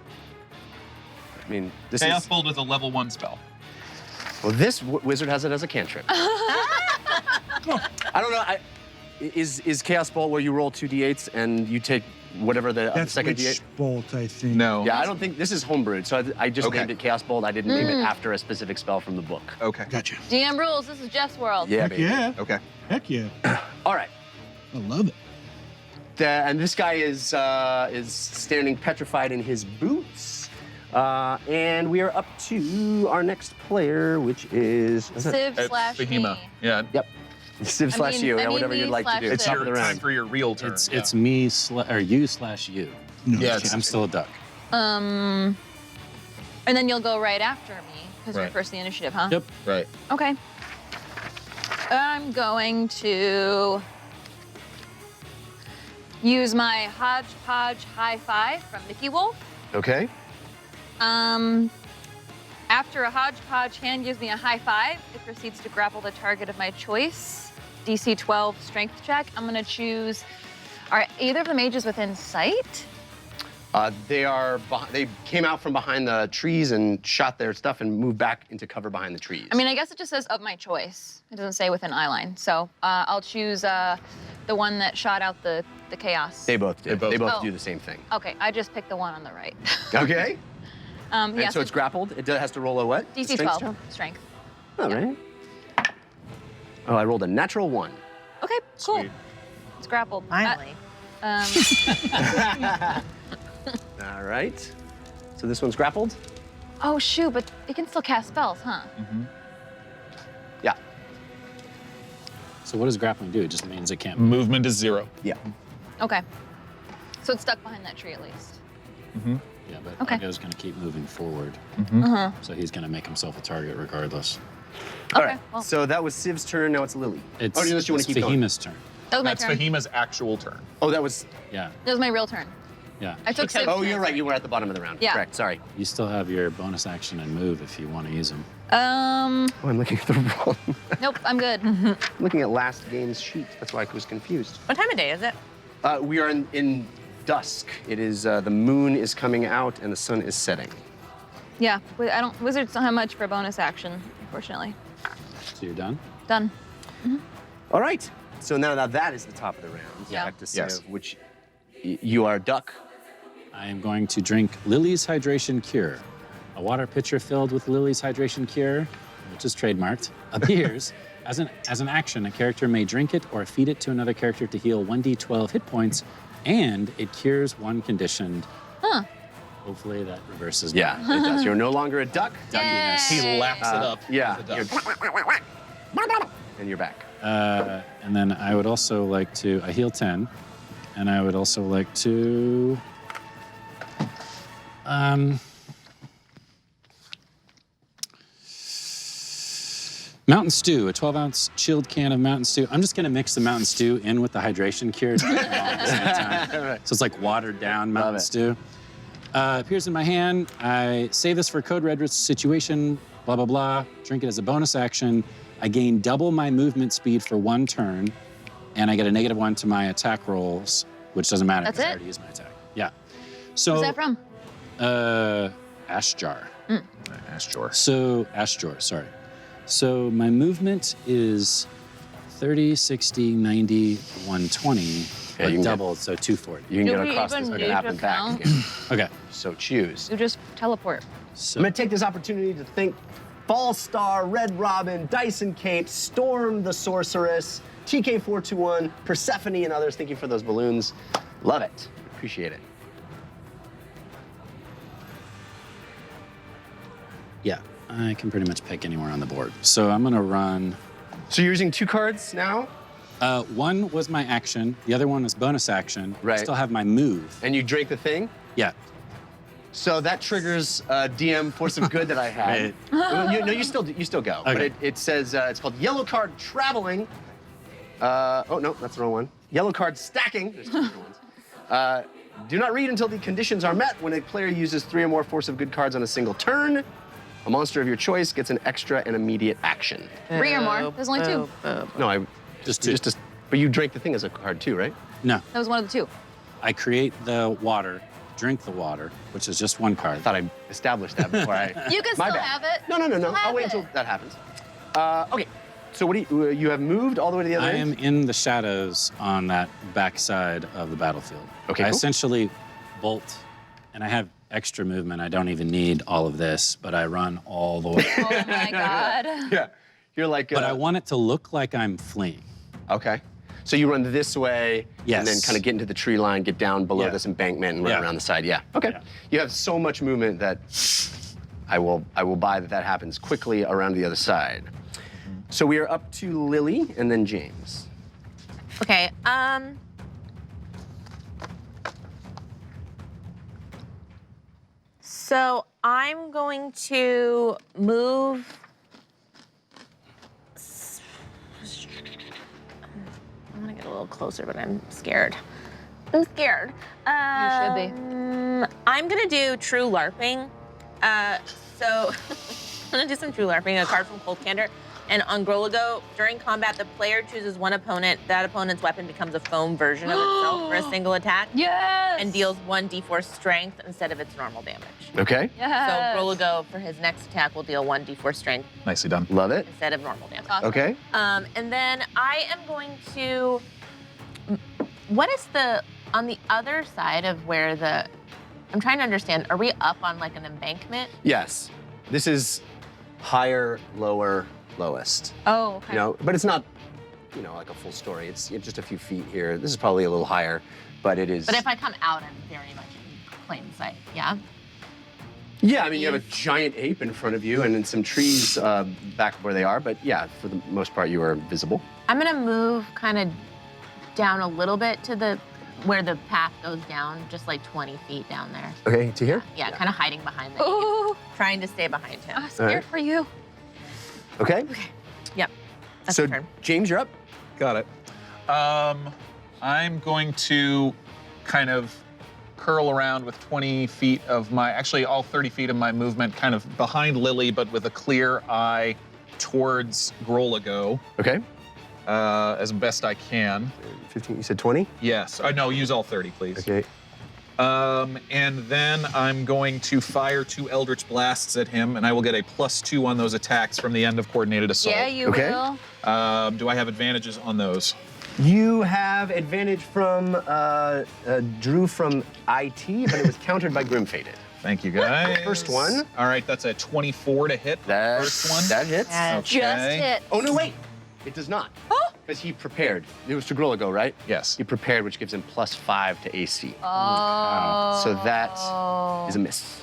I mean, this Chaos is. Bolt is a level 1 spell. Well, this wizard has it as a cantrip. I don't know. Is Chaos Bolt where you roll 2d8s and you take whatever the That's second Witch d8? bolt, I think. No. Yeah, I don't think this is homebrewed, so I just named it Chaos Bolt. I didn't name it after a specific spell from the book. Okay. Gotcha. DM rules, this is Jeff's world. Yeah, Heck baby. yeah. Okay. Heck yeah. All right. I love it. And this guy is standing petrified in his boots. And we are up to our next player, which is Civ It's slash Fahima. me. Yeah. Yep. Civ slash you, whatever you'd like to do. It's Top your of the time round. for your real turn. It's me or you/you. No, Yeah, it's- I'm still a duck. And then you'll go right after me, because you're Right. first in the initiative, huh? Yep. right. Okay. I'm going to use my hodgepodge high five from Mickey Wolf. Okay. After a hodgepodge hand gives me a high five, it proceeds to grapple the target of my choice. DC 12 strength check. I'm gonna choose, are either of the mages within sight? They came out from behind the trees and shot their stuff and moved back into cover behind the trees. I mean, I guess it just says of my choice. It doesn't say within eye line. So I'll choose the one that shot out the chaos. They both did. They both Oh. do the same thing. Okay, I just picked the one on the right. Okay. Yeah, And so it's grappled. It has to roll a what? DC Strength 12 check? strength. All right. Oh, I rolled a natural 1. Okay, cool. Sweet. It's grappled. Finally. All right. So this one's grappled? Oh, shoot, but it can still cast spells, huh? Yeah. So what does grappling do? It just means it can't move. Movement is 0. Yeah. Okay. So it's stuck behind that tree at least. Yeah, but Okay. Uggo's going to keep moving forward. So he's going to make himself a target regardless. All Okay, right. well. So that was Civ's turn. Now it's Lily. It's, unless you want it's to keep going. Fahima's turn. That was my That's turn. Fahima's actual turn. Oh, that was. Yeah, That was my real turn. yeah. I took Civ's Oh, turn. you're right. You were at the bottom of the round. Yeah. Correct. Sorry. You still have your bonus action and move if you want to use them. Oh, I'm looking at the wrong. Nope, I'm good. looking at last game's sheet. That's why I was confused. What time of day is it? We are in dusk. It is the moon is coming out and the sun is setting. Yeah, wizards don't have much for bonus action, unfortunately. So you're done? Done. All right. So now that is the top of the round. Yeah. Back to Civ, Yes. which you are duck. I am going to drink Lily's Hydration Cure. A water pitcher filled with Lily's Hydration Cure, which is trademarked, appears as an action. A character may drink it or feed it to another character to heal 1d12 hit points, and it cures one conditioned. Huh. Hopefully that reverses. Yeah, it does. You're no longer a duck. Duckiness. He laps it up. Yeah. as a duck. And you're back. And then I would also like to, I heal 10, and I would also like to, Mountain Stew, a 12-ounce chilled can of Mountain Stew. I'm just gonna mix the Mountain Stew in with the hydration cure to make it all at the same time. So it's like watered down Mountain it. Stew. Appears in my hand. I save this for code red situation, blah, blah, blah. Drink it as a bonus action. I gain double my movement speed for one turn, and I get a -1 to my attack rolls, which doesn't matter That's because I it? already used my attack. Yeah. So, Where's that from? Ashjar. Ashjor. So, Ashjar, sorry. So my movement is 30, 60, 90, 120, Yeah, but you can doubled, so 240. You can Do get we across even this need map to and back count? again. Okay. So choose. You just teleport. So I'm going to take this opportunity to thank Fallstar, Red Robin, Dyson Kate, Storm the Sorceress, TK421, Persephone, and others. Thank you for those balloons. Love it. Appreciate it. yeah, I can pretty much pick anywhere on the board. So I'm gonna run. So you're using 2 cards now? One was my action, the other one was bonus action. Right. I still have my move. And you drank the thing? Yeah. So that triggers DM Force of Good that I had. Right. Well, you still go. But Okay. it says it's called Yellow Card Traveling. Oh no, that's the wrong one. Yellow Card Stacking. There's 2 different ones. Do not read until the conditions are met. When a player uses 3 or more Force of Good cards on a single turn, a monster of your choice gets an extra and immediate action. 3 or more. There's only 2. No, I Just 2. but you drank the thing as a card too, right? No, That was one of the 2. I create the water, drink the water, which is just 1 card. I thought I established that before I. You can My still bad. have it. No. Still I'll have wait it. until that happens. Okay. So what do you have moved all the way to the other I end? am in the shadows on that backside of the battlefield. Okay, I cool. essentially bolt, and I have extra movement. I don't even need all of this, but I run all the way. Oh my god. Yeah. You're like. But I want it to look like I'm fleeing. Okay. So you run this way, and then Yes. kind of get into the tree line, get down below Yeah. this embankment, and run Yeah. around the side. Yeah. Okay. Yeah. You have so much movement that I will buy that happens quickly around the other side. So we are up to Lily and then James. Okay. So I'm going to move. I'm gonna get a little closer, but I'm scared. I'm scared. should be. I'm gonna do True LARPing. So I'm gonna do some True LARPing, a card from Cold Candor. And on Groligo, during combat, the player chooses one opponent. That opponent's weapon becomes a foam version of itself for a single attack. Yes. And deals 1d4 strength instead of its normal damage. Okay. Yes. So Groligo, for his next attack, will deal 1d4 strength Nicely done. Love it. instead of normal damage. Awesome. Okay. And then I am going to. What is on the other side of where the? I'm trying to understand. Are we up on like an embankment? Yes. This is higher, lower, lowest. Oh, okay. You know, but it's not you know, like a full story. It's just a few feet here. This is probably a little higher, but it is. But if I come out, I'm very much in plain sight. Yeah. Yeah, I mean, you have a giant ape in front of you and then some trees back where they are, but yeah, for the most part, you are visible. I'm gonna move kind of down a little bit to where the path goes down, just like 20 feet down there. Okay, to here? Yeah, kind of hiding behind the Ooh, trying to stay behind him. I'm scared Alright. for you. Okay. Yep. That's So, my turn. James, you're up. Got it. I'm going to kind of curl around with 20 feet of my, actually all 30 feet of my movement kind of behind Lily, but with a clear eye towards Grolago Okay. as best I can. 15, you said 20? Yes. No, use all 30, please. Okay. And then I'm going to fire 2 Eldritch Blasts at him, and I will get a +2 on those attacks from the end of Coordinated Assault. Yeah, you Okay. will. Do I have advantages on those? You have advantage from, drew from IT, but it was countered by Grim Fated. Thank you, guys. First one. All right, that's a 24 to hit. First one. That hits. Yeah. Just Okay. hit. Oh, no, wait. It does not. Because he prepared. It was to Grolago, right? Yes. He prepared, which gives him +5 to AC. Oh. So that is a miss.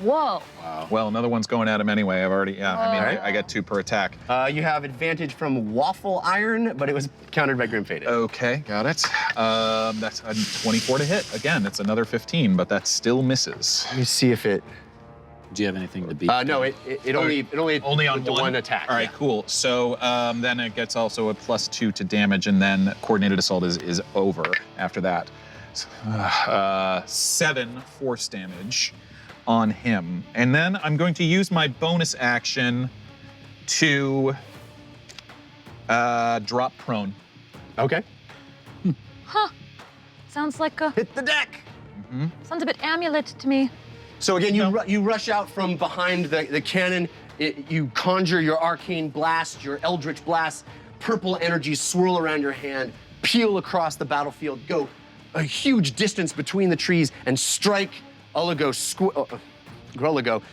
Whoa. Well, another one's going at him anyway. I've already, I mean, Alright. I get 2 per attack. You have advantage from Waffle Iron, but it was countered by Grim Fated. Okay, got it. That's a 24 to hit. Again, it's another 15, but that still misses. Let me see if it. Do you have anything to beat? No, it only Only on the one attack. All right, yeah. cool. So then it gets also a +2 to damage, and then Coordinated Assault is over after that. 7 force damage on him. And then I'm going to use my bonus action to drop prone. Okay. Huh. Sounds like a, Hit the deck. sounds a bit amulet to me. So again, you rush out from behind the cannon. You conjure your arcane blast, your eldritch blast. Purple energies swirl around your hand, peel across the battlefield, go a huge distance between the trees, and strike Grolago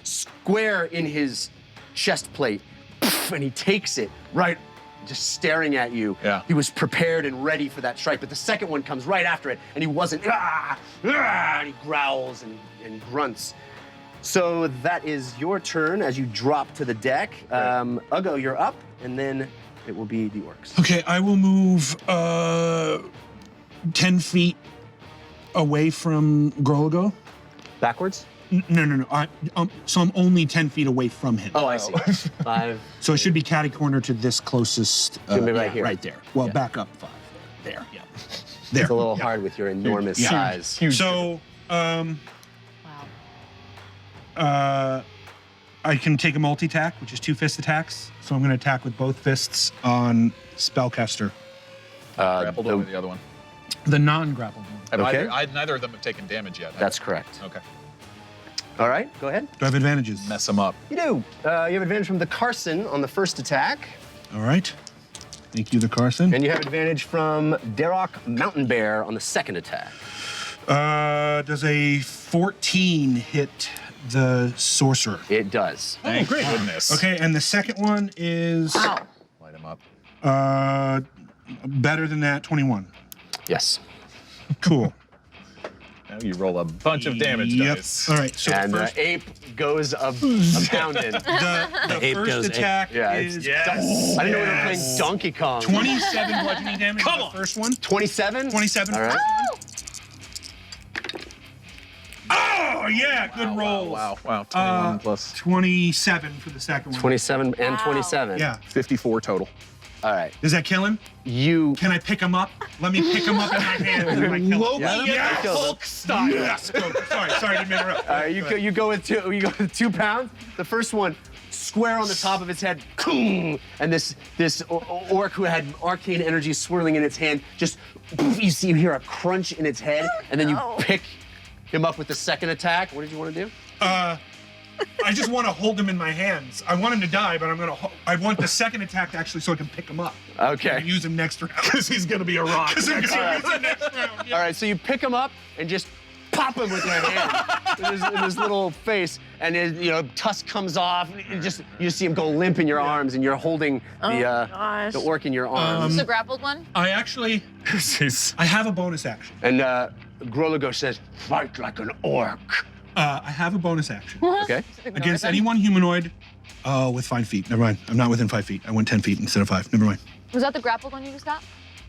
square in his chest plate. And he takes it right, just staring at you. Yeah. He was prepared and ready for that strike, but the second one comes right after it, and he wasn't. And he growls and grunts. So that is your turn as you drop to the deck. Uggo, you're up, and then it will be the orcs. Okay, I will move 10 feet away from Grolago. Backwards? No. So I'm only 10 feet away from him. Oh, I see. 5. So it should be catty corner to this closest. Should be right here. Right there. Well, Yeah. back up 5. There. Yeah. There. It's a little hard with your enormous Yeah. size. So, Wow. I can take a multi-attack, which is 2 fist attacks. So I'm going to attack with both fists on Spellcaster, Grappled over the other one. the non-grappled one. And Okay. neither of them have taken damage yet. That's correct. Okay. All right, go ahead. Do I have advantages? Mess them up. You do. You have advantage from the Carson on the first attack, All right. Thank you, the Carson. and you have advantage from Darok Mountain Bear on the second attack. Does a 14 hit the sorcerer? It does. Thank goodness. Okay, and the second one is Wow. Light him up. better than that, 21. Yes. Cool. Now you roll a bunch of damage Yep. dice. All right, so And the the first, ape goes a pounding. the ape first goes ape. attack Yeah, is I didn't know we were playing Donkey Kong. 27 bludgeoning damage. Come on on. the first one. 27? 27. All right. Oh yeah, good roll. Wow. 21 plus 27 for the second one. 27 and 27. Yeah. 54 total. All right. Does that kill him? You. Can I pick him up? Let me pick him up in my hand. and I kill him. Yeah, Yes! kill him. Hulk style. Yes. Go. Sorry, didn't mean to interrupt. All right, you go with 2. You go with 2 pounds. The first one, square on the top of its head, and this orc who had arcane energy swirling in its hand, just you hear a crunch in its head, and then you pick him up with the second attack. What did you want to do? I just want to hold him in my hands. I want him to die, but I want the second attack actually so I can pick him up. Okay. And use him next round. Because he's going to be a rock. Because I'm going to use him next round. Yeah. All right, so you pick him up and just pop him with your hand in his little face, and his, tusk comes off. And you see him go limp in your arms, and you're holding the orc in your arms. Is this a grappled one? I actually, I have a bonus action. And Groligo says, "Fight like an orc." I have a bonus action. Okay. Against anyone humanoid with 5 feet. Never mind. I'm not within 5 feet. I went 10 feet instead of 5. Never mind. Was that the grappled one you just got?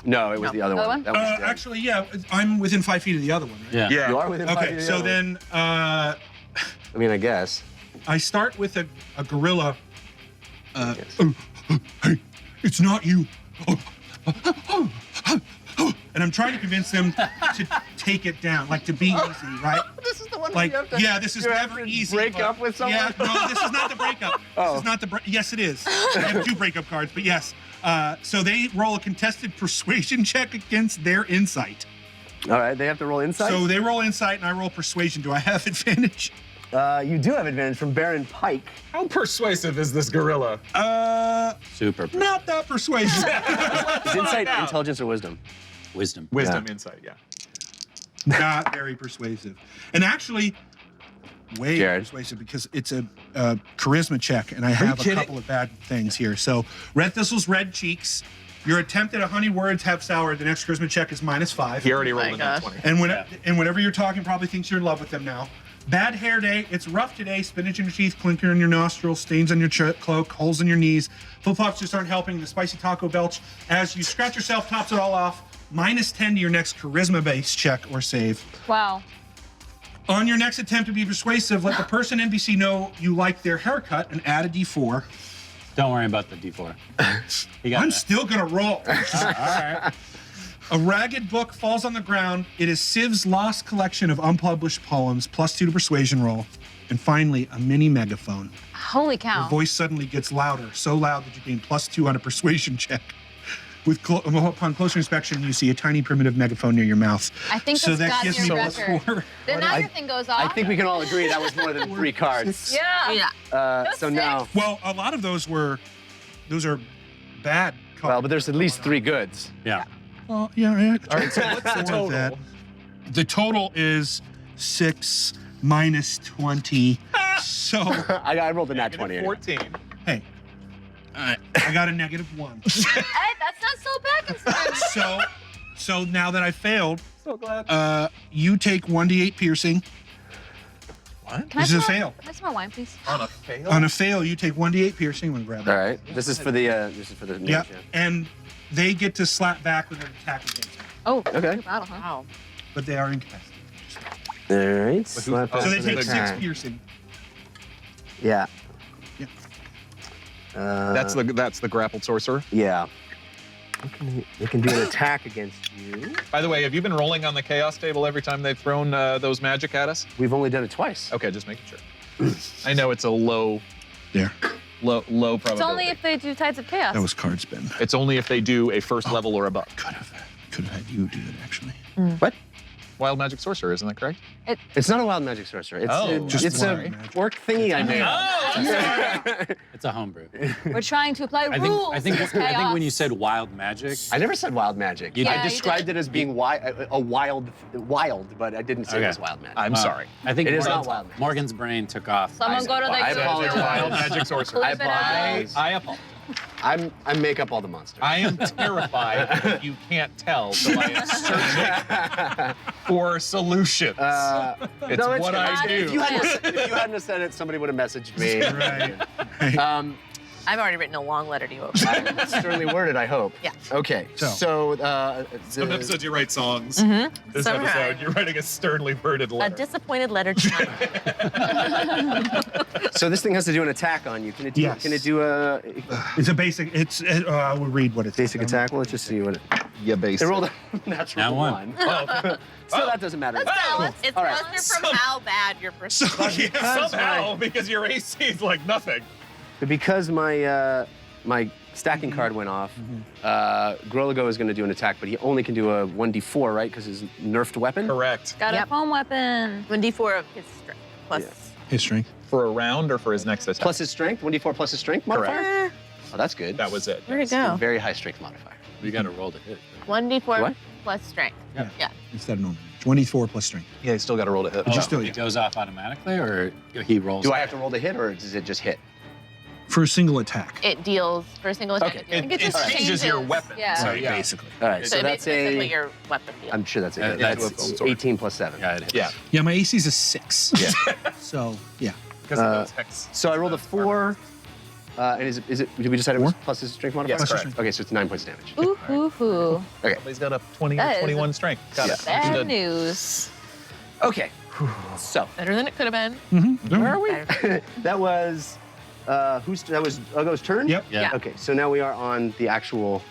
No, it was the other The other one. one? That was Actually, yeah, I'm within 5 feet of the other one, right? Yeah. You are within 5 feet Okay, of the so other one. then I mean, I guess. I start with a gorilla. Yes. Hey, it's not you. And I'm trying to convince them to take it down, like to be easy, right? This is the one Like, where you have to, yeah, this is you have never to easy. break but- up with someone? Yeah, no, this is not the breakup. This is not the yes, it is. I have 2 breakup cards, but yes. So they roll a contested persuasion check against their insight. All right, they have to roll insight? So they roll insight and I roll persuasion. Do I have advantage? You do have advantage from Baron Pike. How persuasive is this gorilla? Super. Not that persuasive. Is insight intelligence or wisdom? Wisdom. Wisdom, insight, yeah. Not very persuasive. And actually, way Jared. persuasive because it's a charisma check, and I have a kidding? couple of bad things here. So, red thistles, red cheeks. Your attempt at 100 words have soured. The next charisma check is -5. He already rolled my a nat gosh. 20. And whenever you're talking, probably thinks you're in love with them now. Bad hair day. It's rough today. Spinach in your teeth, clinker in your nostrils, stains on your cloak, holes in your knees. Flip-flops just aren't helping. The spicy taco belch. As you scratch yourself, tops it all off. -10 to your next charisma-based check or save. Wow. On your next attempt to be persuasive, let the person NPC know you like their haircut and add a D4. Don't worry about the D4. You got I'm that. still gonna roll. All right. A ragged book falls on the ground. It is Civ's lost collection of unpublished poems, +2 to persuasion roll. And finally, a mini megaphone. Holy cow. Your voice suddenly gets louder, so loud that you gain +2 on a persuasion check. Upon closer inspection, you see a tiny primitive megaphone near your mouth. I think so that's that got gives your me record. +4. Then now your thing goes off. I think we can all agree that was more than 3 cards. Yeah. So now, Well, a lot of those are bad cards. well, but there's at least 3 goods. Yeah. Well, yeah. All right, so what's the total? The total is 6 minus 20. So, I rolled a nat 20. Negative 14. hey, I got a -1. Hey, that's not so bad considering. So now that I failed, So glad. you take 1d8 piercing. What? Can I This is a smell- fail. Can I smell wine, please? On a fail? On a fail, you take 1d8 piercing. I'm gonna grab that. All right. This is for the Yeah, and they get to slap back with an attack against you, Oh, Okay. battle, huh? Wow. but they are incapacitated. All right. Slap Oh, So they us take with 6 attack. piercing. Yeah. Yeah. That's the grappled sorcerer. Yeah. They can do an attack against you. By the way, have you been rolling on the chaos table every time they've thrown those magic at us? We've only done it twice. Okay, just making sure. I know it's a low There. probability. It's only if they do Tides of Chaos. That was card spin. It's only if they do a first level or above. Could have had you do it actually. What? Wild magic sorcerer, isn't that correct? It's not a wild magic sorcerer. It's, Oh, just it's wild a magic. orc thingy I made. It's a homebrew. We're trying to apply rules. I think to chaos. when you said wild magic, I never said wild magic. You did. I Yeah, you described did. it as being a wild, but I didn't say it Okay. was wild magic. I'm sorry. I think It is Morgan's- not wild magic. Morgan's brain took off. Someone go to the I exorcist. apologize. Wild magic sorcerer. Clip it out. I apologize. I make up all the monsters. I am terrified that you can't tell, so I am searching for solutions. it's no, it's what good. I If you do. hadn't have said it, somebody would have messaged me. Right. I've already written a long letter to you. Sternly worded, I hope. Yeah. Okay. So- Some episodes you write songs. This Sometimes. episode you're writing a sternly worded A letter. disappointed letter to my so this thing has to do an attack on you. Can it do? Yes. Can it do a It's a basic. I will read what it's. basic attack? Well, let's just see what it. Yeah, They rolled a natural Now one. one. Oh, So that doesn't matter. It's All right. cluster from how bad your persuasion. somehow, because your AC is like nothing. But because my my stacking card went off, Groligo is going to do an attack, but he only can do a 1d4, right? Because his nerfed weapon. Correct. Got a Yep. foam weapon. 1d4 of his strength plus. Yeah. His strength. For a round or for his next attack? Plus his strength. 1d4 plus his strength modifier. Correct. Oh, that's good. That was it. Where'd it go? Very high strength modifier. You got to roll to hit. 1d4 What? plus strength. Yeah. Yeah. Instead of normal. 24 plus strength. Yeah, you still got to roll to hit. You still, It goes off automatically, or he rolls? Do I have to roll to hit, or does it just hit? for a single attack. It deals for a single attack. Okay. It deals. It changes your weapon. Yeah. So, Right, yeah. basically. All right, so So that's basically a. your weapon deal. I'm sure that's a hit. Yeah, That's 18 plus 7. Yeah, it hits. Yeah. Yeah, my AC is a 6. Yeah. So, yeah. Because of those hex. So I rolled a 4. And is it? Did we decide it was plus his strength modifier? Yes, Plus correct. Okay, so it's 9 points damage. Ooh, hoo, hoo. Okay. He's got a 20 That is 21 strength. Got it. Bad Understood. news. Okay. So Better than it could have been. Where are we? that was that was Uggo's turn? Yep. Yeah. Okay, so now we are on the actual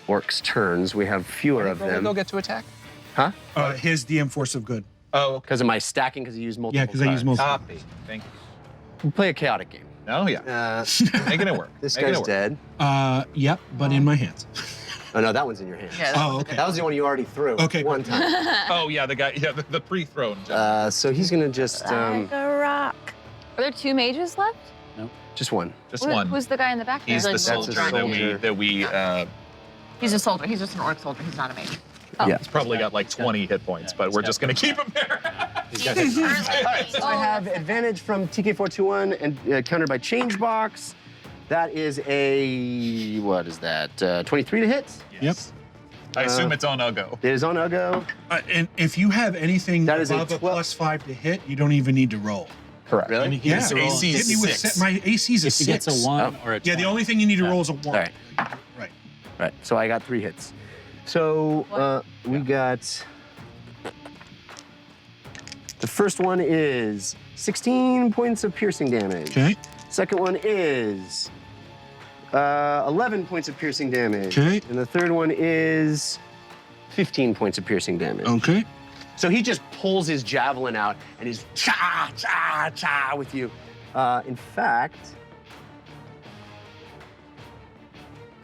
orcs' turns. We have fewer of them. Go get to attack. Huh? His DM Force of Good. Oh, okay. Because of my stacking, because he used multiple Yeah, because I use multiple. Copy. Thank you. We'll play a chaotic game. Oh, yeah. Making it work. This Making it guy's work. dead. Yep, but in my hands. Oh, no, that one's in your hand. Yeah, Oh, okay. That was the one you already threw. Okay. One time. Oh, yeah, the guy, yeah, the pre-thrown. So he's going to just, like a rock. Are there 2 mages left? just one. Just one. Who's the guy in the back there? He's the That's a soldier soldier. that we He's a soldier. He's just an orc soldier. He's not a mage. Oh. Yeah. he's probably got like 20 hit points, but we're just gonna keep him there. So I have advantage from TK421 and countered by change box. That is a, what is that? 23 to hit? Yep. I assume it's on Uggo. It is on Uggo. And if you have anything That is a above a 12. +5 to hit, you don't even need to roll. Correct. Really? Yeah. has to roll. AC Hit is me with 6. my AC is a If he 6. gets a 1 or a 12. Yeah, the only thing you need to roll is a 1. All right. Right. Right. So I got 3 hits. So we got. The first one is 16 points of piercing damage. Okay. Second one is 11 points of piercing damage. Okay. And the third one is 15 points of piercing damage. Okay. So he just pulls his javelin out and he's cha, cha, cha with you. In fact,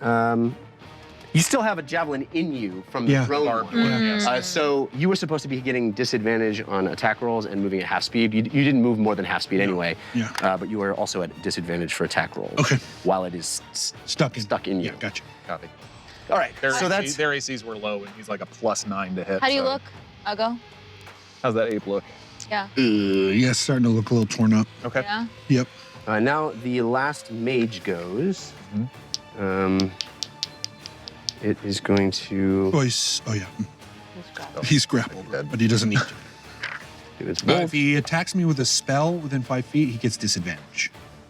you still have a javelin in you from the Yeah. drone Barb. one. Yes. So you were supposed to be getting disadvantage on attack rolls and moving at half speed. You didn't move more than half speed anyway. Yeah. But you were also at disadvantage for attack rolls. Okay. While it is Stuck in. stuck in you. Yeah, gotcha. Copy. All right. Their, So that's their ACs were low, and he's like a +9 to hit. How do you so- look, Uggo? How's that ape look? Yeah. Yeah, it's starting to look a little torn up. Okay. Yeah. Yep. now the last mage goes. It is going to Oh, yeah. He's grappled, but he doesn't need to. do its But wolf. if he attacks me with a spell within 5 feet, he gets disadvantage.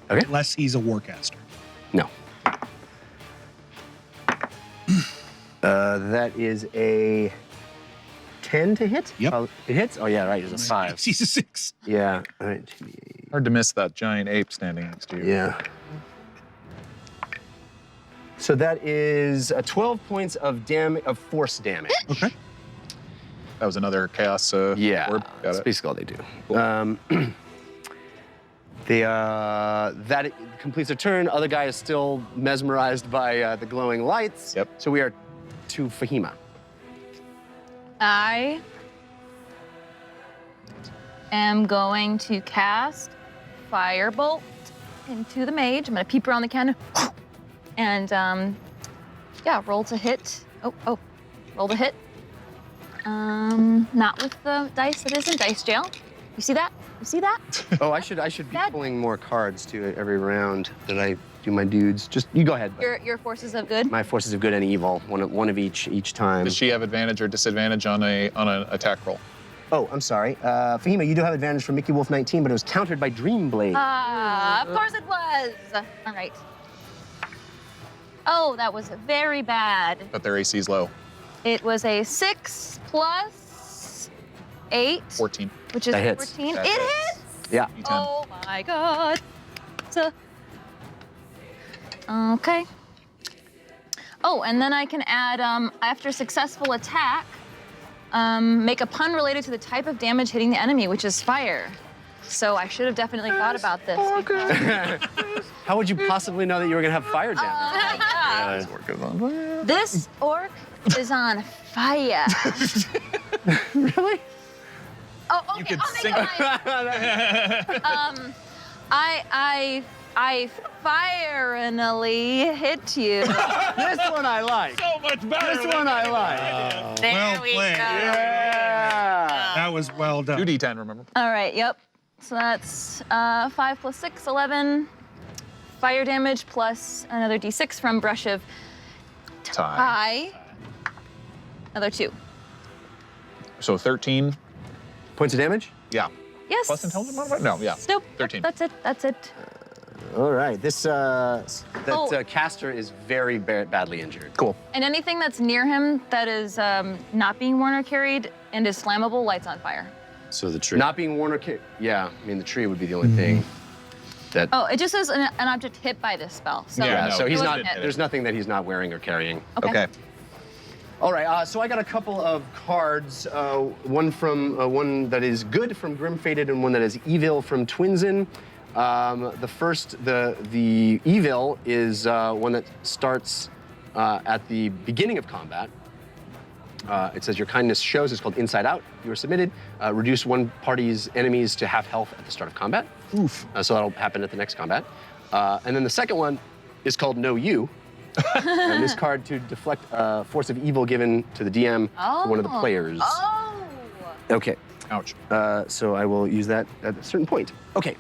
Okay. Unless he's a warcaster. No. That is a 10 to hit? Yep. Oh, it hits? Oh, yeah, right. It's a 5. He's a 6. Yeah. All right. 2d8. Hard to miss that giant ape standing next to you. Yeah. So that is 12 points of force damage. Okay. That was another chaos Yeah. orb. Got That's it. basically all they do. That completes their turn. Other guy is still mesmerized by the glowing lights. Yep. So we are to Fahima. I am going to cast Firebolt into the mage. I'm gonna peep around the cannon. And yeah, roll to hit. Oh, roll to hit. Not with the dice that is in dice jail. You see that? You see that? Oh, I should be Dad. pulling more cards to every round that I do my dudes. Just you go ahead. bud. Your forces of good. My forces of good and evil, one of each time. Does she have advantage or disadvantage on an attack roll? Oh, I'm sorry. Fahima, you do have advantage from Mickey Wolf 19, but it was countered by Dreamblade. Of course it was. All right. Oh, that was very bad. But their AC's low. It was a 6 plus 8, 14. which is That hits. 14. That It hits. hits. Yeah. D10. Oh my god. Okay. Oh, and then I can add, after successful attack, make a pun related to the type of damage hitting the enemy, which is fire. So I should have definitely thought about this. How would you possibly know that you were gonna have fire damage? This orc is on fire. Really? Oh, okay. You could I'll make sing. mine. I finally hit you. This one I like. So much much better. This one I like. There well we played. go. Yeah. That was well done. 2d10, remember? All right, yep. So that's 5 plus 6, 11. Fire damage plus another d6 from Brush of Tie. Tie. Another 2. So 13. Points of damage? Yeah. Yes. Plus intelligence modifier? No, yeah. Nope. 13. That's it. That's it. All right. This caster is very badly injured. Cool. And anything that's near him that is not being worn or carried and is flammable lights on fire. So the tree. Not being worn or yeah, I mean the tree would be the only thing that. Oh, it just says an object hit by this spell. So Yeah, Yeah, so he's it not. wasn't hit. There's nothing that he's not wearing or carrying. Okay. All right. So I got a couple of cards. One from one that is good from Grim Fated, and one that is evil from Twinsen. The first, the evil is one that starts at the beginning of combat. It says your kindness shows. It's called Inside Out. You are submitted. Reduce one party's enemies to half health at the start of combat. Oof. So that'll happen at the next combat. And then the second one is called Know You. And this card to deflect force of evil given to the DM to one of the players. Oh. Okay. Ouch. So I will use that at a certain point. Okay.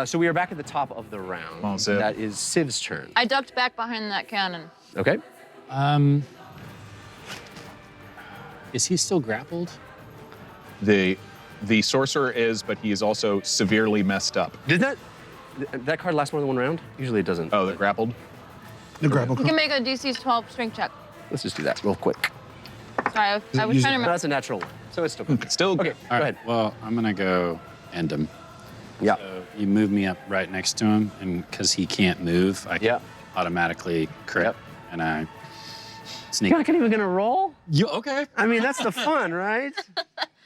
So we are back at the top of the round. Come on, Civ. That is Civ's turn. I ducked back behind that cannon. Okay. Is he still grappled? The sorcerer is, but he is also severely messed up. Did that card last more than one round? Usually it doesn't. Oh, the grappled? The grapple. You can make a DC 12 strength check. Let's just do that real quick. Sorry, I was trying to No, remember. that's a natural one, so it's still good. Still Okay, All go right. ahead. Well, I'm gonna go end him. Yeah. So you move me up right next to him, and because he can't move, I can Yeah. automatically crit, Yep. and I sneak. You're not even gonna roll? You okay? I mean, that's the fun, right?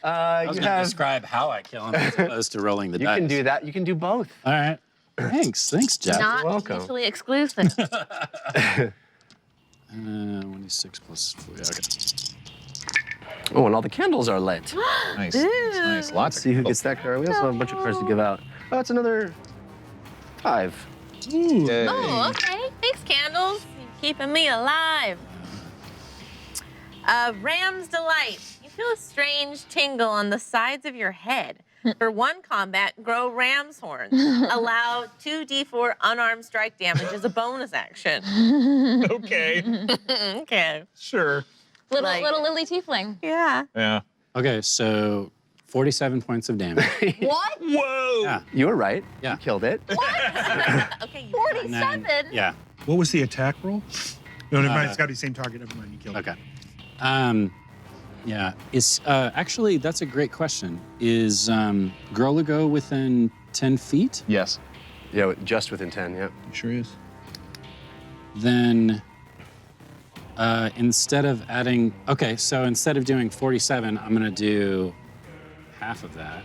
I was You gonna have. describe how I kill him as opposed to rolling the You dice. can do that. You can do both. All right. Thanks, Jeff. Not welcome. mutually exclusive. 1d6 plus 4. Okay. Oh, and all the candles are lit. nice. That's nice. Lots Let's of see who people. gets that card. We also have a bunch of cards to give out. Oh, that's another 5. Yay. Oh, okay. Thanks, candles. Keeping me alive. Ram's Delight. You feel a strange tingle on the sides of your head. For one combat, grow ram's horns. Allow 2d4 unarmed strike damage as a bonus action. Okay. Okay. Sure. Little Lily Tiefling. Yeah. Yeah. Okay, so 47 points of damage. What? Whoa. Yeah. You were right. Yeah. You killed it. Okay. You 47? Yeah. What was the attack roll? No, never mind. It's got to be the same target. Never mind. You killed it. Okay. Yeah. Is actually that's a great question. Is Groligo within 10 feet? Yes. Yeah, just within 10, yeah. It sure is. Then instead of adding, okay, so instead of doing 47, I'm gonna do half of that.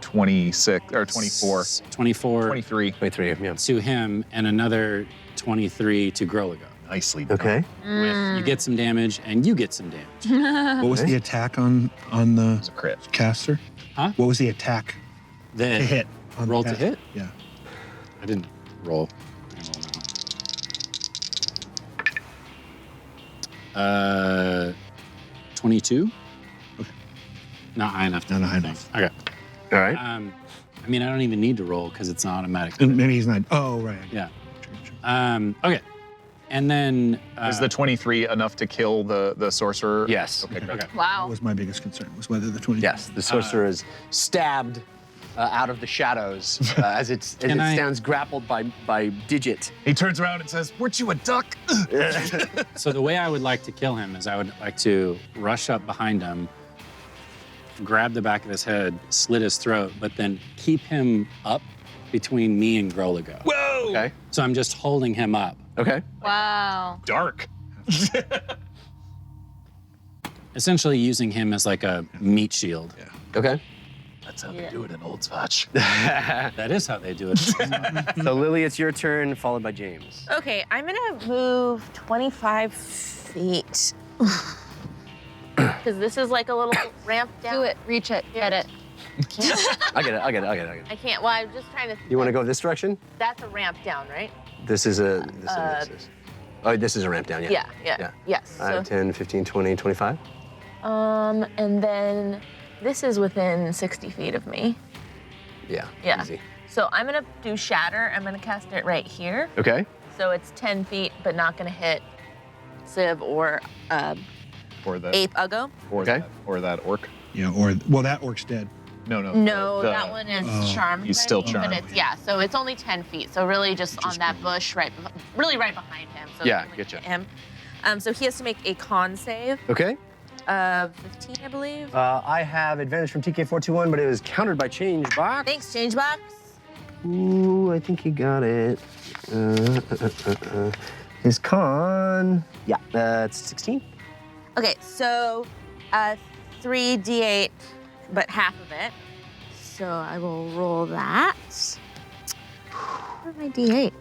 26 or 24. 24 23. 23, yeah. to him and another 23 to Groligo. Nicely done. Okay. With you get some damage and you get some damage. What was the attack on It's a the crit. caster? Huh? What was the attack The to hit? On the roll to caster? hit? Yeah. I didn't roll. I roll now. 22. Okay. Not high enough. Not high enough. Okay. All right. I mean, I don't even need to roll because it's an automatic. And maybe he's not. Oh, right. Yeah. True, true. Okay. And then Is the 23 enough to kill the sorcerer? Yes. Okay, great. okay. That Wow. was my biggest concern, was whether the 20. Yes, the sorcerer is stabbed out of the shadows as it stands grappled by Digit. He turns around and says, "Weren't you a duck?" So the way I would like to kill him is I would like to rush up behind him, grab the back of his head, slit his throat, but then keep him up between me and Groligo. Whoa! Okay. So I'm just holding him up. Okay. Wow. Dark. Essentially using him as like a meat shield. Okay. That's how they do it in Old Scotch. That is how they do it. So Lily, it's your turn, followed by James. Okay, I'm gonna move 25 feet. Because this is like a little ramp down. Do it. Reach it. Get it. I get it. I can't. Well, I'm just trying to. You want to go this direction? That's a ramp down, right? This is a. Oh, this is a ramp down, yeah. Yeah. Yes. 5, 10, 15, 20, 25. And then this is within 60 feet of me. Yeah, Yeah. easy. So I'm gonna do Shatter. I'm gonna cast it right here. Okay. So it's 10 feet, but not gonna hit Civ or Or the Ape Uggo. or Okay. that, or that orc. Yeah, or, well, that orc's dead. No. No, the- that one is charmed. He's still But charmed. it's, yeah, so it's only 10 feet. So really just on that bush, really right behind him. So Yeah, it wouldn't getcha. hit him. So he has to make a con save Okay. of 15, I believe. I have advantage from TK421, but it was countered by change box. Thanks, change box. Ooh, I think he got it. His con. Yeah, that's 16. Okay, so 3d8, but half of it. So I will roll that. Where are my d8s?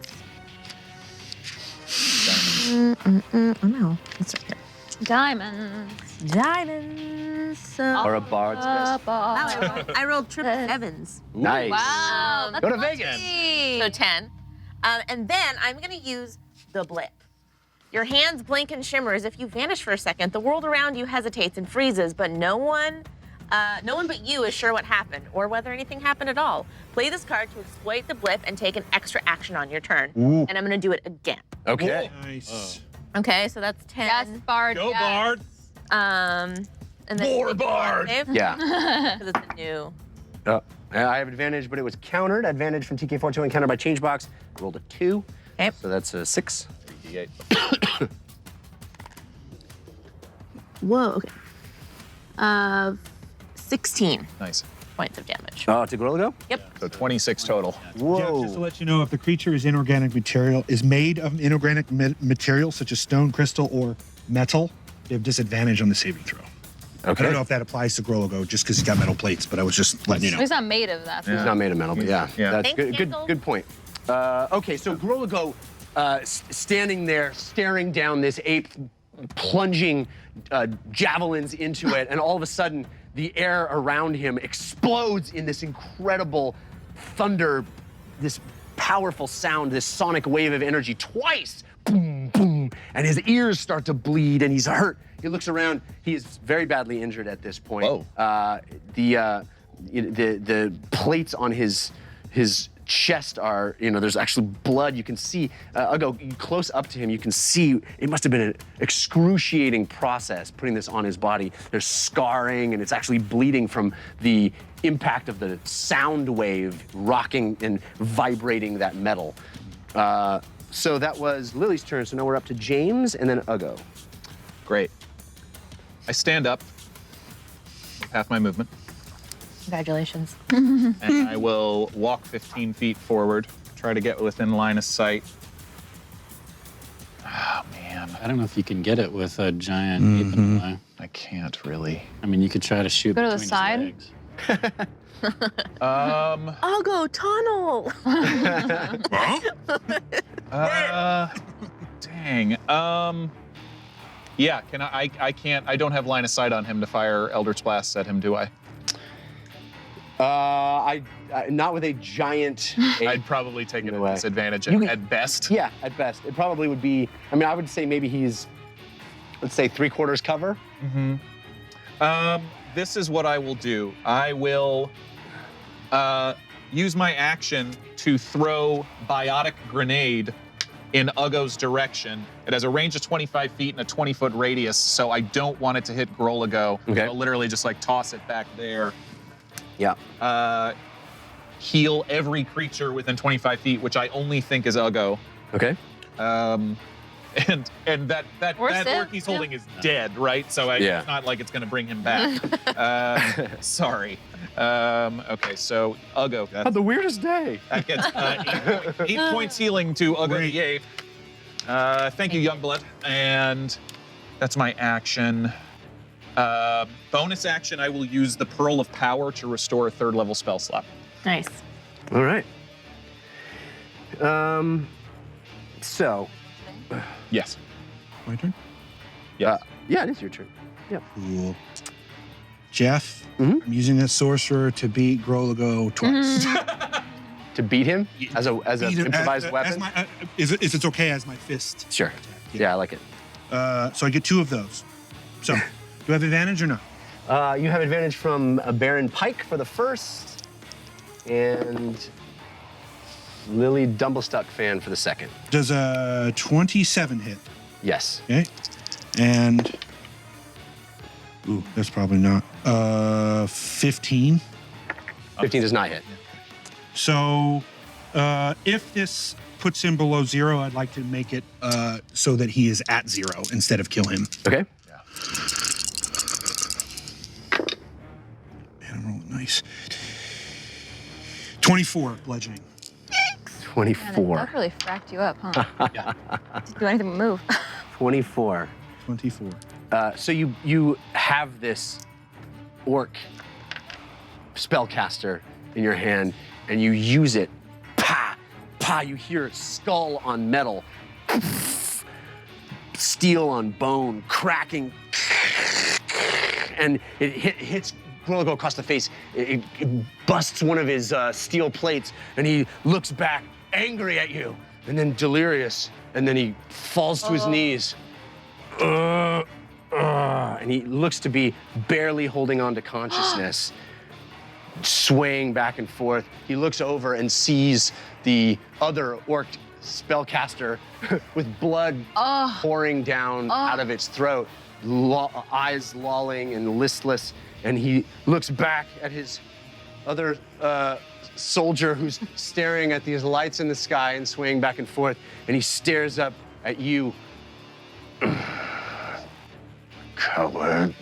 Oh no, it's right here. Diamonds. Diamonds. So Or a bard's best. I rolled triple sevens. Nice. Wow. That's Go to lucky. Vegas. So 10. And then I'm gonna use the blip. Your hands blink and shimmer as if you vanish for a second. The world around you hesitates and freezes, but no one but you is sure what happened or whether anything happened at all. Play this card to exploit the blip and take an extra action on your turn. Ooh. And I'm gonna do it again. Okay. Nice. Okay, so that's 10. Yes, Bard. Go, yes. Bard. And then More Bard. Yeah. Because it's a new. I have advantage, but it was countered. Advantage from TK421 countered by change box. Rolled a 2. Okay. So that's a 6. 3d8. Whoa. Okay. 16 Nice. points of damage. To Gorilla go? Yep. So 26 total. Whoa. Just to let you know, if the creature is inorganic material, is made of inorganic material such as stone, crystal, or metal, they have disadvantage on the saving throw. I don't know if that applies to Grologo just because he's got metal plates, but I was just letting you know. He's not made of that. He's not made of metal, but yeah. Yeah. That's Thanks, good, Kendall. good point. Okay, so Grologo standing there, staring down this ape, plunging javelins into it, and all of a sudden, the air around him explodes in this incredible thunder, this powerful sound, this sonic wave of energy twice. Boom, boom, and his ears start to bleed, and he's hurt. He looks around. He is very badly injured at this point. Whoa. The plates on his chest are, there's actually blood. You can see, Uggo, close up to him, you can see it must have been an excruciating process putting this on his body. There's scarring, and it's actually bleeding from the impact of the sound wave rocking and vibrating that metal. So that was Lily's turn, so now we're up to James and then Uggo. Great. I stand up with half my movement, Congratulations. and I will walk 15 feet forward, try to get within line of sight. Oh, man. I don't know if you can get it with a giant ape in the way. I can't really. I mean, you could try to shoot Go to the between his side? legs. Uggo, tunnel. Dang. Yeah, can I can't, I don't have line of sight on him to fire Eldritch Blasts at him, do I? Not with a giant ape. I'd probably take it No way. at disadvantage You can- at best. Yeah, at best. It probably would be, I would say maybe he's, let's say 3/4 cover. This is what I will do. I will use my action to throw Biotic Grenade in Uggo's direction. It has a range of 25 feet and a 20-foot radius, so I don't want it to hit Grologo. Okay. I'll literally just toss it back there. Yeah. Heal every creature within 25 feet, which I only think is Uggo. Okay. And that Or orc Civ, he's yeah. holding is dead, right? So Yeah. it's not like it's gonna bring him back. Sorry. Okay, so Uggo. Had the weirdest day. That gets 8 points healing to Uggo the Ape. Thank you, Youngblood. And that's my action. Bonus action, I will use the Pearl of Power to restore a 3rd level spell slot. Nice. All right. So, Yes. My turn? Yes. yeah, it is your turn. Yeah. Cool. Jeff, Mhm. I'm using a sorcerer to beat Grologo twice. To beat him as a Beat him improvised weapon. Is it okay as my fist? Sure. Yeah, I like it. So I get 2 of those. So, do I have advantage or no? You have advantage from Baron Pike for the first, and Lily Dumblestuck fan for the second. Does a 27 hit? Yes. Okay. And, ooh, that's probably not. 15. 15 does not hit. So, if this puts him below 0, I'd like to make it so that he is at 0 instead of kill him. Okay. Man, I'm rolling nice. 24 bludgeoning. 24. That really fracked you up, huh? Yeah. Didn't do anything but move. 24. 24. So you have this orc spellcaster in your hand, and you use it. Pa, pa. You hear skull on metal, steel on bone, cracking, and it hits Groligo across the face. It busts one of his steel plates, and he looks back, angry at you, and then delirious, and then he falls to his knees. And he looks to be barely holding on to consciousness, swaying back and forth. He looks over and sees the other orc spellcaster with blood pouring down out of its throat, eyes lolling and listless. And he looks back at his other soldier who's staring at these lights in the sky and swaying back and forth. And he stares up at you. Coward.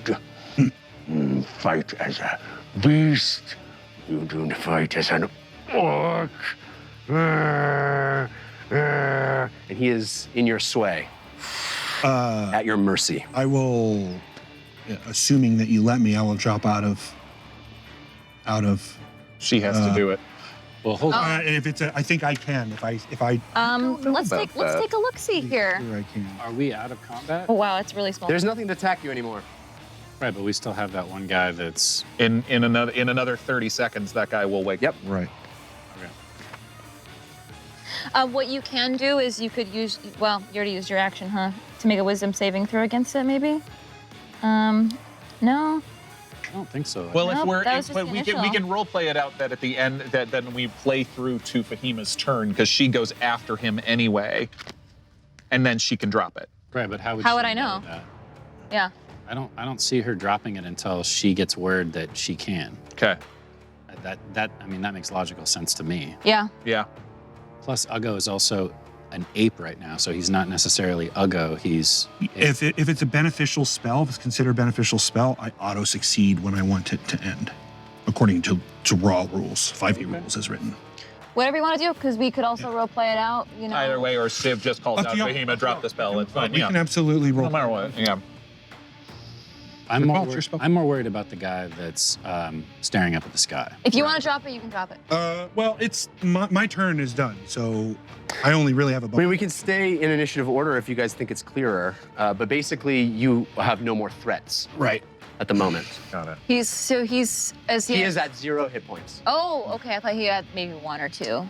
Fight as a beast. You don't fight as an orc. And he is in your sway, at your mercy. I will, assuming that you let me, I will drop out of. She has to do it. Well, hold on. And if it's I think I can. If I Let's take a look see here. sure I can. Are we out of combat? Oh wow, it's really small. There's nothing to attack you anymore. Right, but we still have that one guy that's. In another 30 seconds, that guy will wake up. Right. What you can do is you could use, well, you already used your action, huh? To make a wisdom saving throw against it, maybe? No? I don't think so. Well, Nope, that was just but the we initial. can role play it out that at the end that then we play through to Fahima's turn because she goes after him anyway, and then she can drop it. Right, but how would How she would I know? that? Yeah. I don't see her dropping it until she gets word that she can. Okay. That makes logical sense to me. Yeah. Yeah. Plus, Uggo is also an ape right now, so he's not necessarily Uggo. He's If it's a beneficial spell, if it's considered a beneficial spell, I auto succeed when I want it to end, according to raw rules, 5e rules as written. Whatever you want to do, because we could also role play it out, you know. Either way, or Civ just calls out Fahima, drop the spell. It's fine. We Yeah. can absolutely roll. No matter what. Yeah. I'm Good more, call, wor- sure spell. I'm more worried about the guy that's staring up at the sky. If you want to drop it, you can drop it. Well, it's my turn is done, so I only really have a I mean, bonus. we can stay in initiative order if you guys think it's clearer, but basically you have no more threats Right. at the moment. Got it. He He is at 0 hit points. Oh, okay. I thought he had maybe 1 or 2.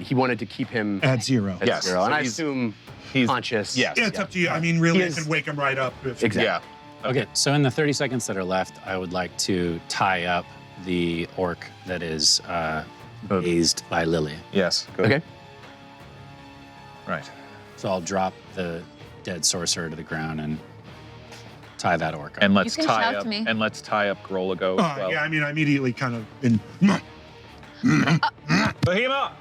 He wanted to keep him At 0. at Yes, 0, and so I he's- assume he's conscious. yes. Yeah, it's up to you. I mean, really, He I is- can wake him right up. If, Exactly. Yeah. Okay, so in the 30 seconds that are left, I would like to tie up the orc that is dazed by Lily. Yes. Good. Okay. Right. So I'll drop the dead sorcerer to the ground and tie that orc up. And let's can tie shout up. to me. And let's tie up Groligo as well. Yeah, I mean, I immediately kind of been. Fahima.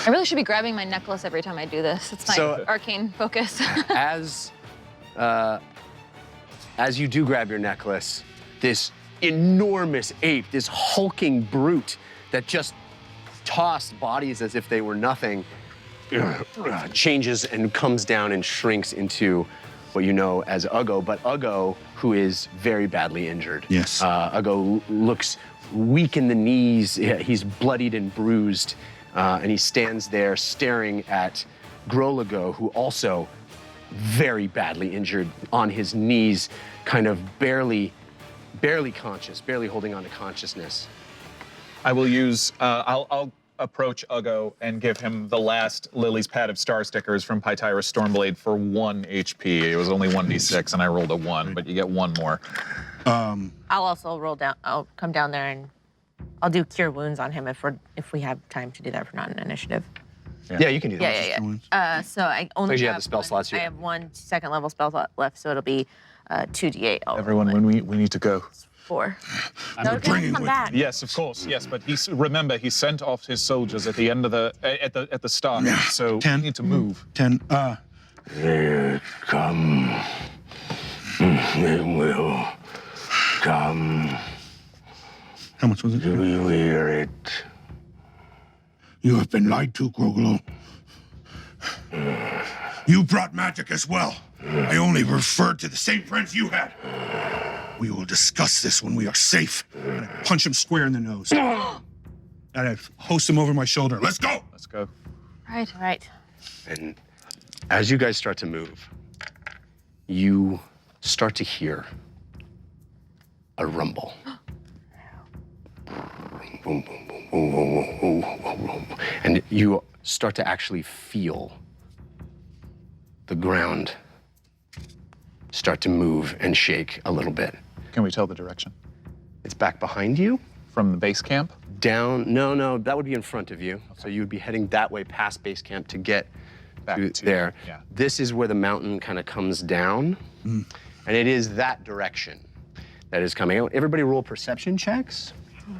I really should be grabbing my necklace every time I do this. It's my So- arcane focus. As you do grab your necklace, this enormous ape, this hulking brute that just tossed bodies as if they were nothing, changes and comes down and shrinks into what you know as Uggo, but Uggo, who is very badly injured. Yes. Uggo looks weak in the knees. He's bloodied and bruised, and he stands there staring at Groligo, who also very badly injured on his knees, kind of barely conscious, barely holding on to consciousness. I will use. I'll approach Uggo and give him the last Lily's Pad of Star stickers from Pytyrus Stormblade for 1 HP. It was only 1d6 and I rolled a 1, but you get 1 more. I'll also roll down. I'll come down there and I'll do Cure Wounds on him if we have time to do that for not an initiative. Yeah, you can do that. Yeah. So I only you have the spell slots I here. have 1 second-level spell slot left, so it'll be 2d8. Everyone, when we need to go. 4. I'm bringing come with back. Yes, of course. Yes, but remember he sent off his soldiers at the end of the at the start. So 10. we need to move. 10. They come. They will come. How much was it? Do you hear it? You have been lied to, Grogolo. You brought magic as well. I only referred to the same friends you had. We will discuss this when we are safe. And I punch him square in the nose. And I hoist him over my shoulder. Let's go! Let's go. Right. All right. And as you guys start to move, you start to hear a rumble. Boom, boom, boom, boom, boom, boom, boom, boom, boom. And you start to actually feel the ground start to move and shake a little bit. Can we tell the direction? It's back behind you. From the base camp? Down, no, that would be in front of you. So you would be heading that way past base camp to get Back to there. yeah. This is where the mountain kind of comes down. And it is that direction that is coming out. Everybody roll perception checks.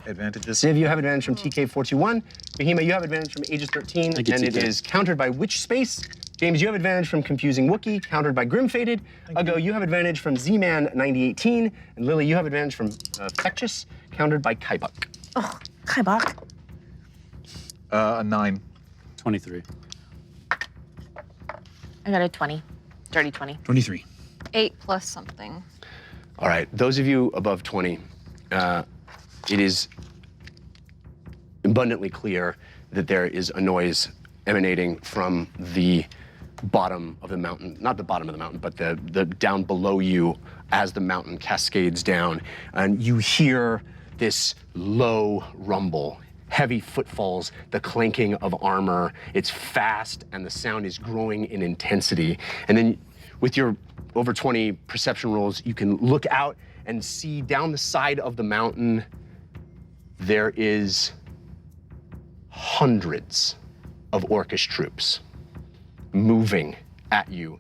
Advantages. Civ, you have advantage from TK41. Bahima, you have advantage from Aegis 13. Thank you, And it TK. is countered by which space? James, you have advantage from Confusing Wookiee, countered by Grim Faded. Uggo, you have advantage from Z-Man 9018. And Lily, you have advantage from Fectus, countered by Kaibuk. Oh, Kaibok. A 9. 23. I got a 20. Dirty 20. 23. 8 plus something. All right, those of you above 20, it is abundantly clear that there is a noise emanating from the bottom of the mountain, not the bottom of the mountain, but the down below you as the mountain cascades down. And you hear this low rumble, heavy footfalls, the clanking of armor. It's fast and the sound is growing in intensity. And then with your over 20 perception rolls, you can look out and see down the side of the mountain, there is hundreds of Orcish troops moving at you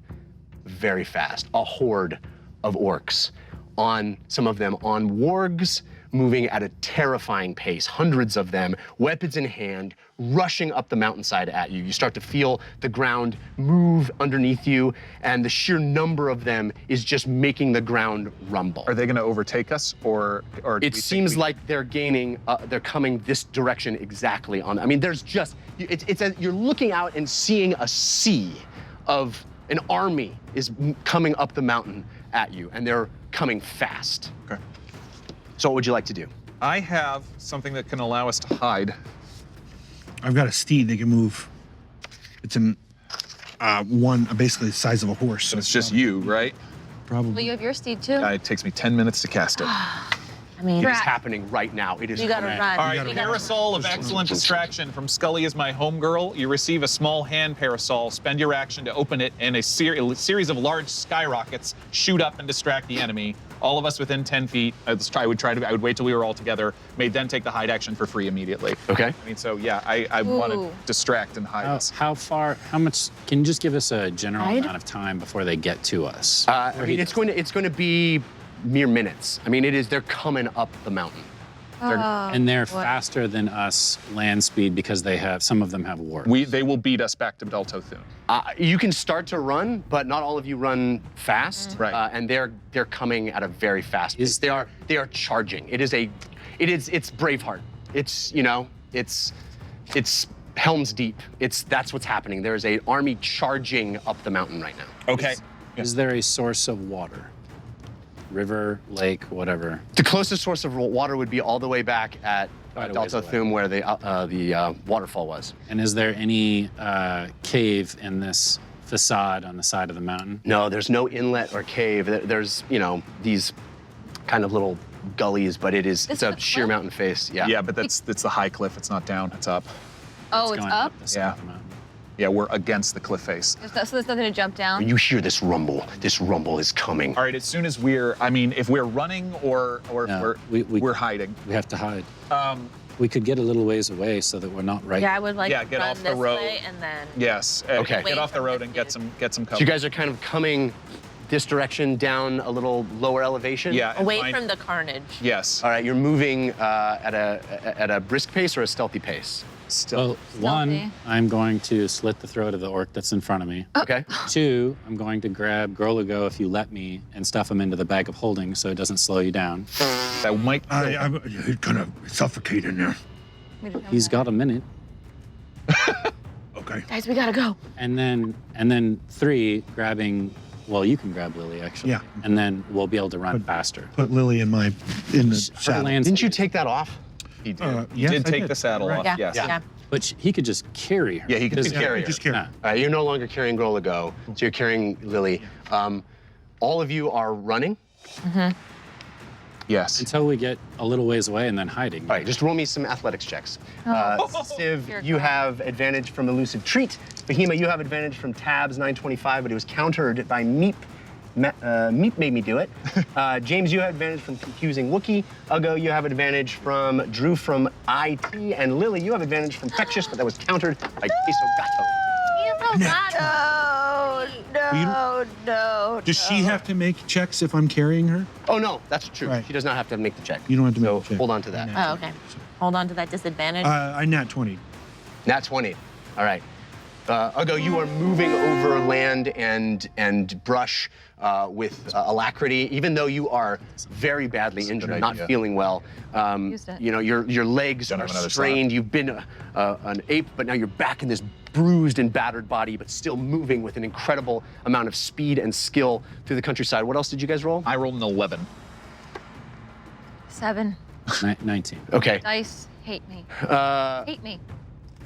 very fast. A horde of orcs, on some of them on wargs, moving at a terrifying pace, hundreds of them, weapons in hand, rushing up the mountainside at you. You start to feel the ground move underneath you, and the sheer number of them is just making the ground rumble. Are they going to overtake us, or do we It think seems we- like they're gaining, they're coming this direction exactly on. I mean, there's just, you're looking out and seeing a sea of an army is coming up the mountain at you, and they're coming fast. Okay. So what would you like to do? I have something that can allow us to hide. I've got a steed that can move. It's an basically the size of a horse. So it's just you, right? Well, Probably. you have your steed too. It takes me 10 minutes to cast it. I mean, It is happening right now. It is you gotta coming. run. All right, You gotta parasol of excellent distraction from Scully is my homegirl. You receive a small hand parasol. Spend your action to open it, and a series of large skyrockets shoot up and distract the enemy. All of us within 10 feet. I would wait till we were all together. May then take the hide action for free immediately. Okay. I mean, so yeah, I want to Ooh. distract and hide us. How much, can you just give us a general Hide? amount of time before they get to us? I mean, it's going to be mere minutes. I mean, they're coming up the mountain. And they're faster than us land speed because some of them have warp. They will beat us back to Deltothune. You can start to run, but not all of you run fast. Right. And they're coming at a very fast pace. They are charging. It's Braveheart. It's Helm's Deep. That's what's happening. There is an army charging up the mountain right now. Okay. Is there a source of water? River, lake, whatever. The closest source of water would be all the way back at Quite a ways Deltothune, where the waterfall was. And is there any cave in this facade on the side of the mountain? No, there's no inlet or cave. There's these kind of little gullies, but it's a the sheer cliff? mountain face. Yeah. Yeah, but it's the high cliff. It's not down. It's up. Oh, it's going up? the side of the mountain. Yeah, we're against the cliff face. So there's nothing to jump down. You hear this rumble is coming. All right, as soon as if we're running or if No, we're hiding. We have to hide. We could get a little ways away so that we're not right. Yeah, I would like get run off the this road. way and then. Yes. Okay. Get off the Away road from and this get some cover. So you guys are kind of coming this direction down a little lower elevation? Yeah. and Away find- from the carnage. Yes. All right, you're moving at a brisk pace or a stealthy pace? Well, one, Stealthy. I'm going to slit the throat of the orc that's in front of me. Okay. Two, I'm going to grab Uggo if you let me and stuff him into the bag of holding so it doesn't slow you down. That might. I'm gonna suffocate in there. He's got a minute. Okay. Guys, we gotta go. And then three, grabbing. Well, you can grab Lily actually. Yeah. And then we'll be able to run faster. Put Lily in the Her saddle. lands- Didn't you take that off? He did. Yes, did I take did. the saddle Right. off. Yeah. Yes. Yeah. But he could just carry her. Yeah, he could This- just carry her. Just carry. Yeah. All right, you're no longer carrying Uggo, so you're carrying Lily. All of you are running. Yes. Until we get a little ways away and then hiding. All right, just roll me some athletics checks. Civ, Dear you God. have advantage from Elusive Treat. Fahima, you have advantage from Tabs 925, but it was countered by Meep. Meep made me do it. James, you have advantage from Confusing Wookiee. Uggo, you have advantage from Drew from IT. And Lily, you have advantage from Infectious, but that was countered by Queso Gato. No. Does she have to make checks if I'm carrying her? Oh, no, that's true. Right. She does not have to make the check. You don't have to So make a check. hold on to that. Nat Oh, okay. Hold on to that disadvantage. I nat 20. Nat 20. All right. Uggo, you are moving over land and brush with alacrity, even though you are very badly injured, not idea. feeling well. Used it. You know, your legs Don't are have another strained. You've been an ape, but now you're back in this bruised and battered body, but still moving with an incredible amount of speed and skill through the countryside. What else did you guys roll? I rolled an 11. 7. 19. Okay. Dice hate me. Hate me.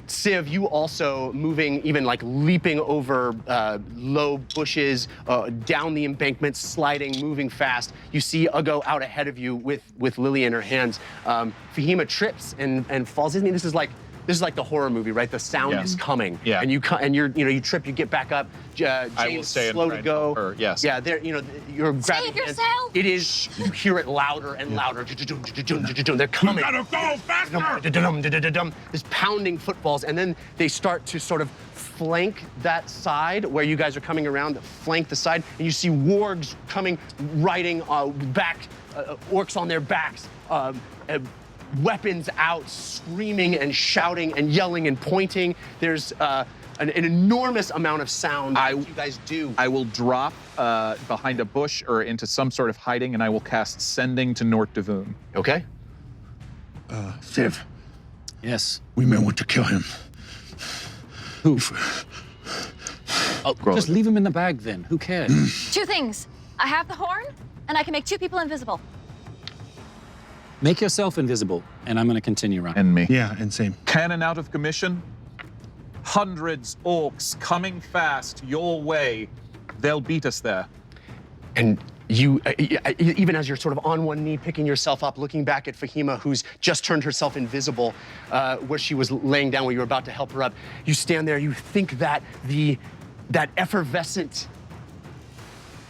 Civ, you also moving, even like leaping over low bushes, down the embankment, sliding, moving fast. You see Uggo out ahead of you with Lily in her hands. Fahima trips and falls. Isn't it? This is like the horror movie, right? The sound Yeah. is coming. Yeah. And you trip, you get back up. James, I will stay and slow try to and go. help her, yes. Yeah, you're grabbing hands. yourself! It is, you hear it louder and louder. They're coming. Gotta go faster! There's pounding footfalls, and then they start to sort of flank that side where you guys are coming around, flank the side, and you see wargs coming, riding back, orcs on their backs, weapons out, screaming and shouting and yelling and pointing. There's an enormous amount of sound that you guys do. I will drop behind a bush or into some sort of hiding, and I will cast Sending to Nort Devon. Okay? Civ, Yes. we may want to kill him. Who? Oh, just leave him in the bag then. Who cares? 2 things. I have the horn, and I can make 2 people invisible. Make yourself invisible, and I'm going to continue running. And me. Yeah, and same. Cannon out of commission. Hundreds orcs coming fast your way. They'll beat us there. And you, even as you're sort of on one knee, picking yourself up, looking back at Fahima, who's just turned herself invisible, where she was laying down, where you were about to help her up, you stand there, you think that that effervescent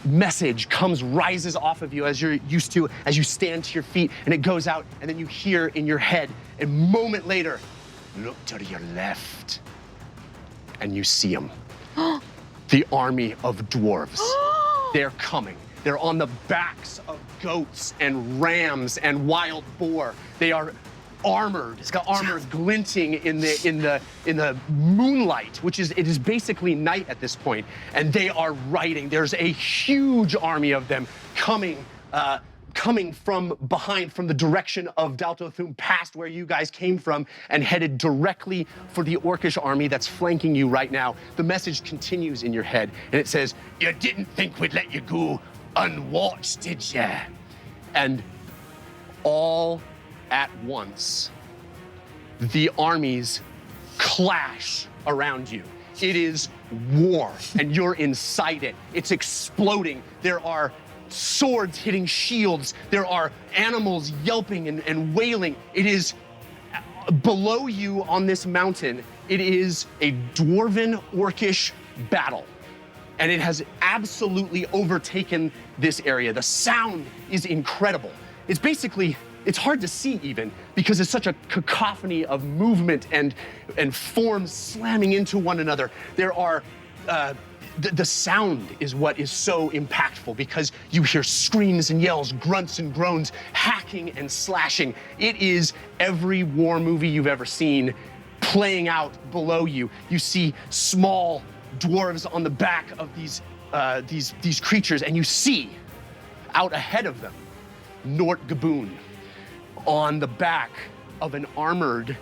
message rises off of you as you're used to, as you stand to your feet, and it goes out, and then you hear in your head, a moment later, look to your left, and you see them. The army of dwarves. They're coming. They're on the backs of goats and rams and wild boar. They are armored. It's got armor glinting in the moonlight, it is basically night at this point. And they are riding. There's a huge army of them coming from behind, from the direction of Daltothum, past where you guys came from, and headed directly for the Orcish army that's flanking you right now. The message continues in your head, and it says, "You didn't think we'd let you go unwatched, did ya?" And all at once, the armies clash around you. It is war, and you're inside it. It's exploding. There are swords hitting shields. There are animals yelping and wailing. It is below you on this mountain It is a dwarven orcish battle. And it has absolutely overtaken this area. The sound is incredible. It's basically, it's hard to see even because it's such a cacophony of movement and forms slamming into one another. There are, the sound is what is so impactful because you hear screams and yells, grunts and groans, hacking and slashing. It is every war movie you've ever seen playing out below you. You see small dwarves on the back of these creatures, and you see out ahead of them Nort Gaboon on the back of an armored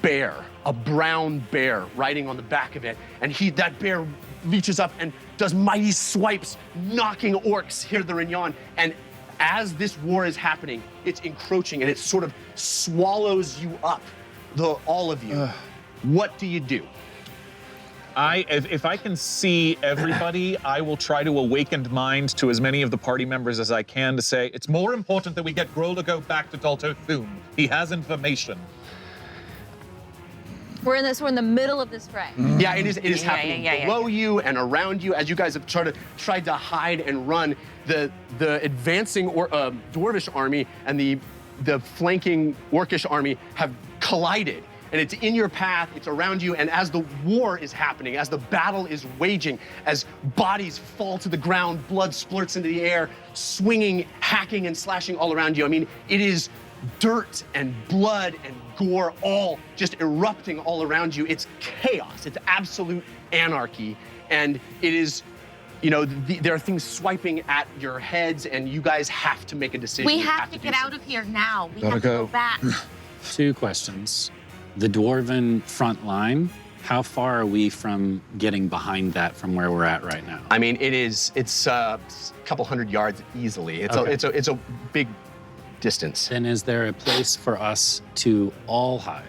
bear, a brown bear riding on the back of it, and that bear reaches up and does mighty swipes, knocking orcs hither and yon. And as this war is happening, it's encroaching and it sort of swallows you up, all of you. What do you do? If I can see everybody, I will try to awaken mind to as many of the party members as I can to say, it's more important that we get Grolago back to Dalto Thum. He has information. We're in the middle of this fray. Yeah, it is happening below you and around you as you guys have tried to hide and run. The advancing dwarvish army and the flanking orcish army have collided. And it's in your path, it's around you, and as the war is happening, as the battle is waging, as bodies fall to the ground, blood splurts into the air, swinging, hacking, and slashing all around you. I mean, it is dirt and blood and gore all just erupting all around you. It's chaos, it's absolute anarchy, and it is, there are things swiping at your heads, and you guys have to make a decision. We have to get out of here now. We have to go back. 2 questions. The dwarven front line, how far are we from getting behind that from where we're at right now? I mean, it's a couple hundred yards easily. It's a big distance. Then is there a place for us to all hide?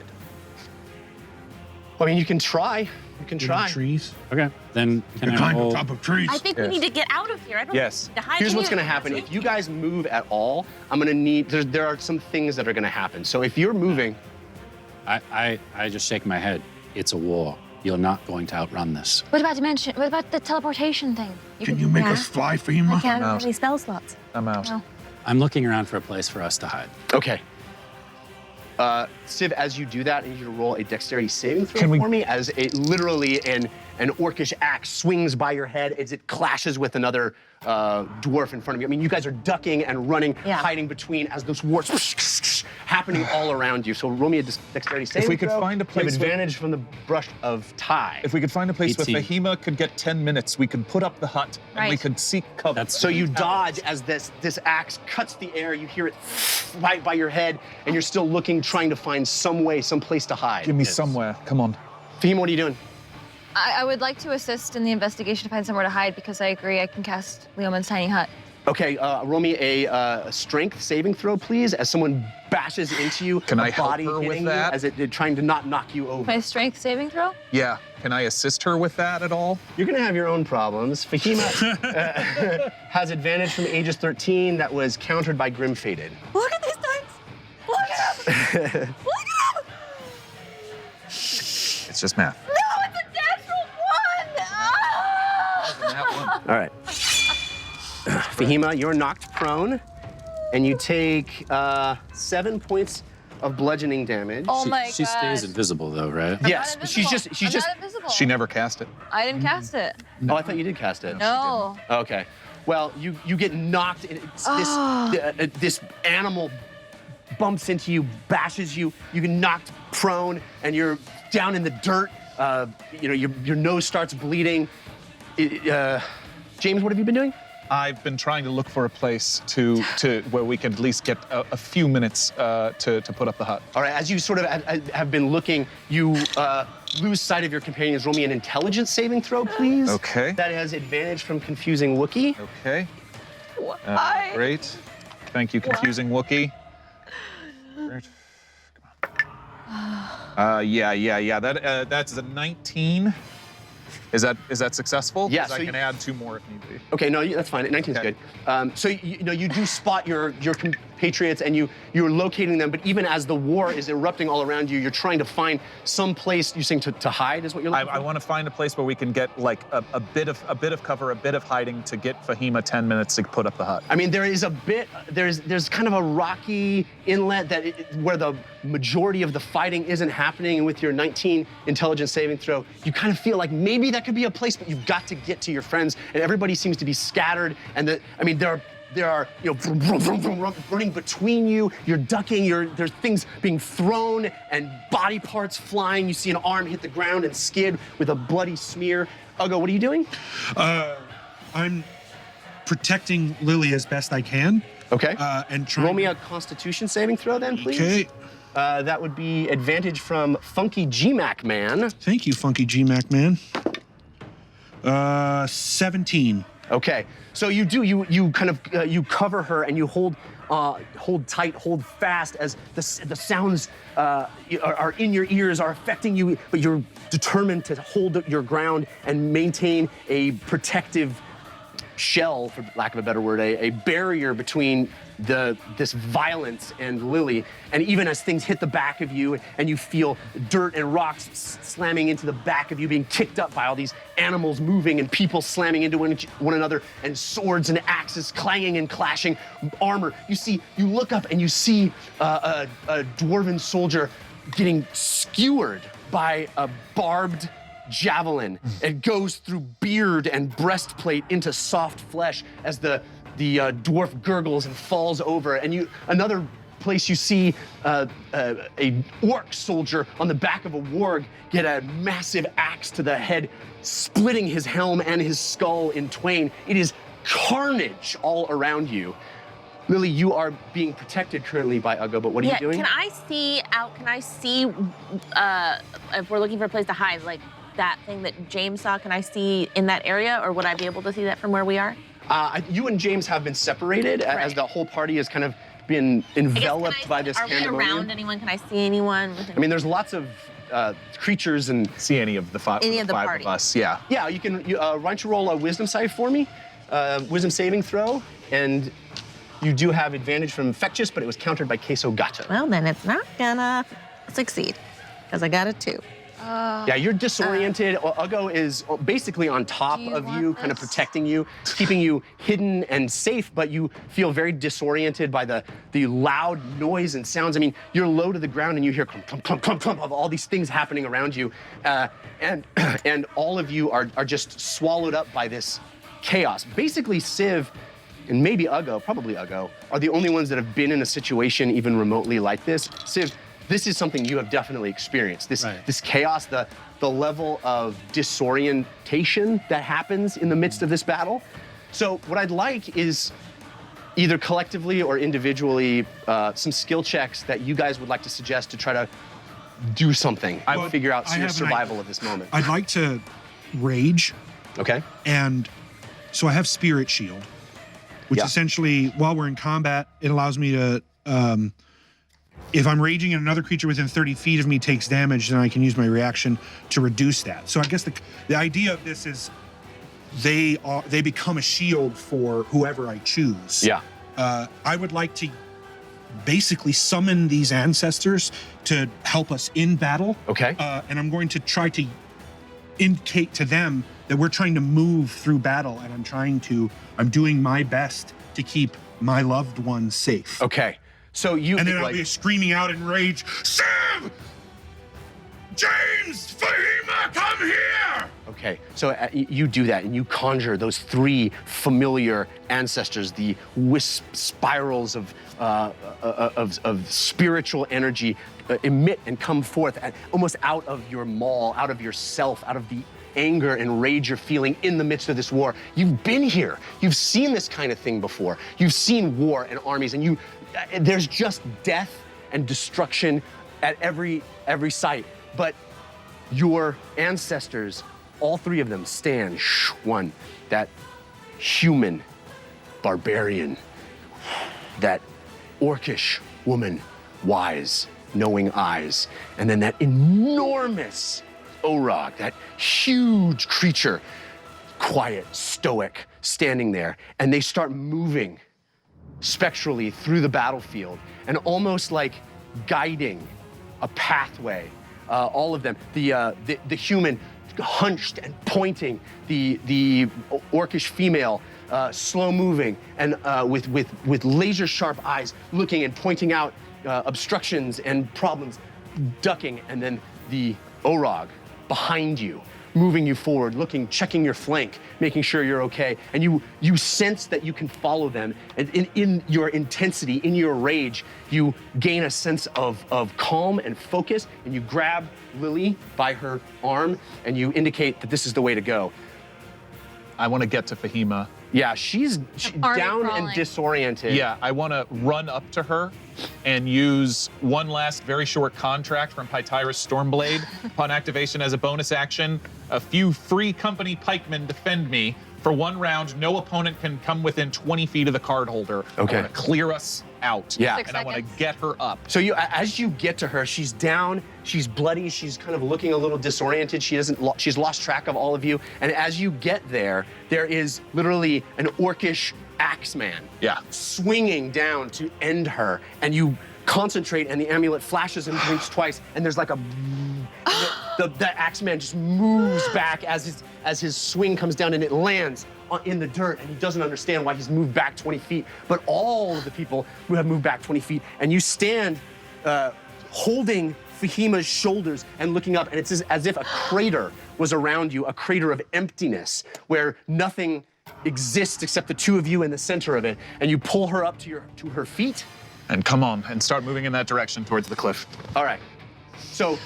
I mean, you can try. You can try. Trees. Okay, then can I Climb on roll? top of trees. I think we need to get out of here. I don't Yes. need to hide. Here's what's gonna happen. If you guys move at all, I'm gonna need, there are some things that are gonna happen. So if you're moving, I just shake my head. It's a war. You're not going to outrun this. What about dimension? What about the teleportation thing? Can you make us fly, Fema? I can't have any spell slots. I'm out. No. I'm looking around for a place for us to hide. okay. Civ, as you do that, I need you to roll a dexterity saving throw Can we- for me as literally an orcish axe swings by your head as it clashes with another dwarf in front of you. I mean, you guys are ducking and running, hiding between as those wars happening all around you. So roll me a dexterity saving we could throw. find a You have place with- advantage from the brush of tie. If we could find a place where 18. Fahima could get 10 minutes, we could put up the hut and we Right. could seek cover. That's- So you dodge as this axe cuts the air. You hear it right by your head, and you're still looking, trying to find some place to hide. Give me somewhere. Come on. Fahima, what are you doing? I would like to assist in the investigation to find somewhere to hide because I agree I can cast Leoman's tiny hut. Okay, roll me a strength saving throw, please, as someone bashes into you. Can a I help body her with hitting that? You as it trying to not knock you over. My strength saving throw? Yeah. Can I assist her with that at all? You're gonna have your own problems. Fahima has advantage from ages 13 that was countered by Grim Fated. Look at these dice! Look at them! Look at them! It's just math. No, it's a natural one! Ah! All right. Fahima, you're knocked prone, and you take 7 points of bludgeoning damage. Oh my god. She stays invisible though, right? Yes, but she's just I'm not invisible. She never cast it. I didn't cast it. Oh, I thought you did cast it. No. Okay. Well, you get knocked. And it's this animal bumps into you, bashes you. You get knocked prone, and you're down in the dirt. Your nose starts bleeding. James, what have you been doing? I've been trying to look for a place to where we can at least get a few minutes to put up the hut. All right. As you sort of have been looking, you lose sight of your companions. Roll me an intelligence saving throw, please. Okay. That has advantage from confusing Wookiee. Okay. Why? Great. Thank you, confusing Wookiee. Great. Come on. Yeah. That's a 19. Is that successful? Yeah, 'Cause I can add 2 more if need be. Okay, no, that's fine. 19's Okay. good. So you do spot your compatriots, and you're locating them. But even as the war is erupting all around you, you're trying to find some place. You're saying to hide is what you're looking for? I want to find a place where we can get like a bit of cover, a bit of hiding to get Fahima 10 minutes to put up the hut. I mean, there is a bit. There's kind of a rocky inlet where the majority of the fighting isn't happening. And with your 19 intelligence saving throw, you kind of feel like maybe that could be a place, but you've got to get to your friends, and everybody seems to be scattered. And there are vroom, vroom, vroom, vroom, running between you. You're ducking. There's things being thrown and body parts flying. You see an arm hit the ground and skid with a bloody smear. Uggo, what are you doing? I'm protecting Lily as best I can. Okay. And trying. Roll me a Constitution saving throw then, please. Okay. That would be advantage from Funky GMAC Man. Thank you, Funky GMAC Man. 17. Okay, so you do, you kind of, you cover her and you hold tight, hold fast as the sounds are in your ears, are affecting you, but you're determined to hold your ground and maintain a protective shell, for lack of a better word, a barrier between this violence and Lily. And even as things hit the back of you and you feel dirt and rocks slamming into the back of you, being kicked up by all these animals moving and people slamming into one another, and swords and axes clanging and clashing, armor. You look up and you see a dwarven soldier getting skewered by a barbed javelin. It goes through beard and breastplate into soft flesh as the dwarf gurgles and falls over. And another place you see a orc soldier on the back of a warg get a massive axe to the head, splitting his helm and his skull in twain. It is carnage all around you. Lily, you are being protected currently by Uggo, but what are you doing? Can I see if we're looking for a place to hide, like that thing that James saw, can I see in that area, or would I be able to see that from where we are? You and James have been separated as the whole party has kind of been enveloped by this pandemonium. Are we around anyone? Can I see anyone? I mean, there's lots of creatures and... See any of the five of us, yeah. Yeah, why don't you roll a wisdom save for me? Wisdom saving throw, and you do have advantage from infectious, but it was countered by queso gato. Well, then it's not gonna succeed, because I got a 2. Yeah, you're disoriented. Uggo is basically on top of you, kind of protecting you, keeping you hidden and safe, but you feel very disoriented by the loud noise and sounds. I mean, you're low to the ground and you hear clump, clump, clump, clump, clump of all these things happening around you. And all of you are just swallowed up by this chaos. Basically, Civ and maybe Uggo, probably Uggo, are the only ones that have been in a situation even remotely like this. Civ, this is something you have definitely experienced. This chaos, the level of disorientation that happens in the midst of this battle. So what I'd like is either collectively or individually some skill checks that you guys would like to suggest to try to do something. Figure out your survival of this moment. I'd like to rage. Okay. And so I have Spirit Shield, which essentially, while we're in combat, it allows me to, if I'm raging and another creature within 30 feet of me takes damage, then I can use my reaction to reduce that. So I guess the idea of this is they become a shield for whoever I choose. Yeah. I would like to basically summon these ancestors to help us in battle. Okay. And I'm going to try to indicate to them that we're trying to move through battle, and I'm doing my best to keep my loved ones safe. Okay. So and then I'll be screaming out in rage, Sam! James! Fahima, come here! Okay, so you do that and you conjure those 3 familiar ancestors, the wisp spirals of spiritual energy emit and come forth almost out of your maw, out of yourself, out of the anger and rage you're feeling in the midst of this war. You've been here. You've seen this kind of thing before. You've seen war and armies, and there's just death and destruction at every site. But your ancestors, all 3 of them stand, one, that human barbarian, that orcish woman, wise, knowing eyes, and then that enormous Orog, that huge creature, quiet, stoic, standing there, and they start moving spectrally through the battlefield and almost like guiding a pathway. All of them, the human hunched and pointing, the orcish female slow moving and with laser sharp eyes looking and pointing out obstructions and problems, ducking, and then the Orog behind you, moving you forward, looking, checking your flank, making sure you're okay. And you sense that you can follow them. And in your intensity, in your rage, you gain a sense of calm and focus, and you grab Lily by her arm, and you indicate that this is the way to go. I want to get to Fahima. Yeah, she's already down crawling. and disoriented. Yeah, I want to run up to her and use one last very short contract from Pytyrus Stormblade. Upon activation as a bonus action, a few free company pikemen defend me. For 1 round, no opponent can come within 20 feet of the card holder. Okay. I want to clear us out. Yeah. 6 And I want to seconds. get her up. So as you get to her, she's down, she's bloody, she's kind of looking a little disoriented. She's lost track of all of you. And as you get there, there is literally an orcish axeman swinging down to end her. And you concentrate, and the amulet flashes and blinks twice, and there's like a the axeman just moves back as his swing comes down, and it lands in the dirt, and he doesn't understand why he's moved back 20 feet. But all of the people who have moved back 20 feet, and you stand holding Fahima's shoulders and looking up, and it's as if a crater was around you, a crater of emptiness where nothing exists except the two of you in the center of it. And you pull her up to her feet. And come on, and start moving in that direction towards the cliff. All right. So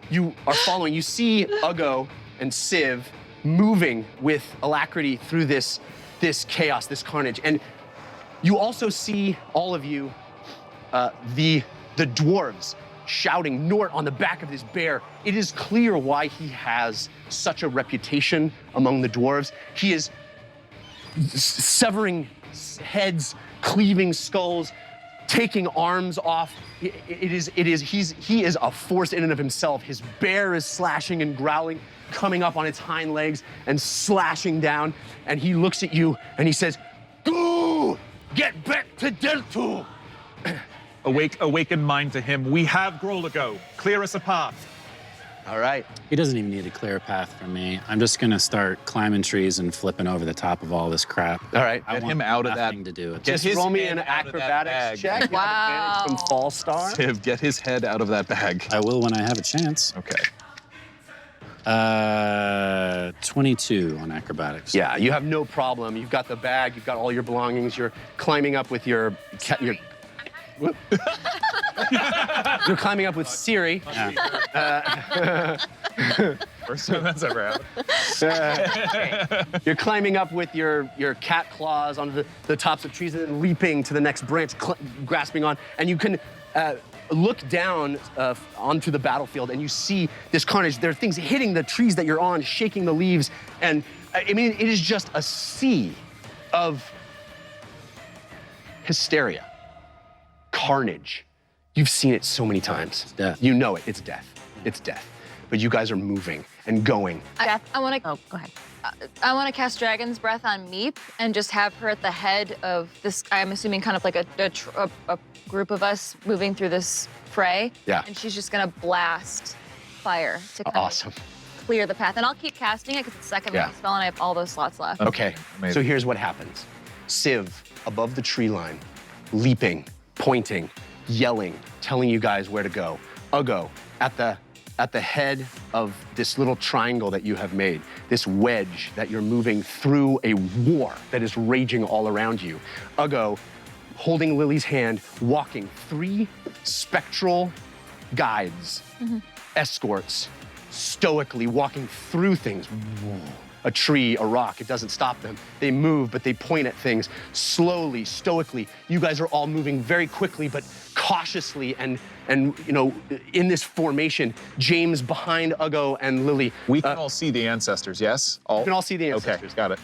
you are following. You see Uggo and Civ moving with alacrity through this chaos, this carnage. And you also see, all of you, the dwarves shouting Nort on the back of this bear. It is clear why he has such a reputation among the dwarves. He is severing heads, cleaving skulls, taking arms off. He is a force in and of himself. His bear is slashing and growling, coming up on its hind legs and slashing down. And he looks at you and he says, "Go! Get back to Deltu!" Awaken mind to him. We have Grolago. Clear us a path. All right. He doesn't even need to clear a path for me. I'm just gonna start climbing trees and flipping over the top of all this crap. All right. I Get want him out of that- nothing to do with Get this. Just his roll me head an out of that acrobatics bag. check. You have advantage from Fall Star. Civ, get his head out of that bag. I will when I have a chance. Okay. 22 on acrobatics. Yeah, you have no problem. You've got the bag. You've got all your belongings. You're climbing up with your whoop. You're climbing up with Siri. First time that's ever happened. You're climbing up with your cat claws on the tops of trees and then leaping to the next branch, grasping on. And you can look down onto the battlefield and you see this carnage. There are things hitting the trees that you're on, shaking the leaves. And I mean, it is just a sea of hysteria, carnage. You've seen it so many times. It's death. You know it. It's death. It's death. But you guys are moving and going. I want to. Oh, go ahead. I want to cast Dragon's Breath on Meep and just have her at the head of this. I'm assuming kind of like a group of us moving through this fray. Yeah. And she's just gonna blast fire to kind Awesome. of clear the path. And I'll keep casting it because it's the second Yeah. level spell and I have all those slots left. Okay, Amazing. so here's what happens. Civ, above the tree line, leaping, pointing, yelling, telling you guys where to go. Uggo, at the head of this little triangle that you have made, this wedge that you're moving through a war that is raging all around you. Uggo, holding Lily's hand, walking 3 spectral guides, escorts, stoically walking through things. A tree, a rock, it doesn't stop them. They move, but they point at things slowly, stoically. You guys are all moving very quickly, but cautiously, and you know, in this formation, James behind Uggo and Lily. We can all see the ancestors, yes? You can all see the ancestors. Okay, got it.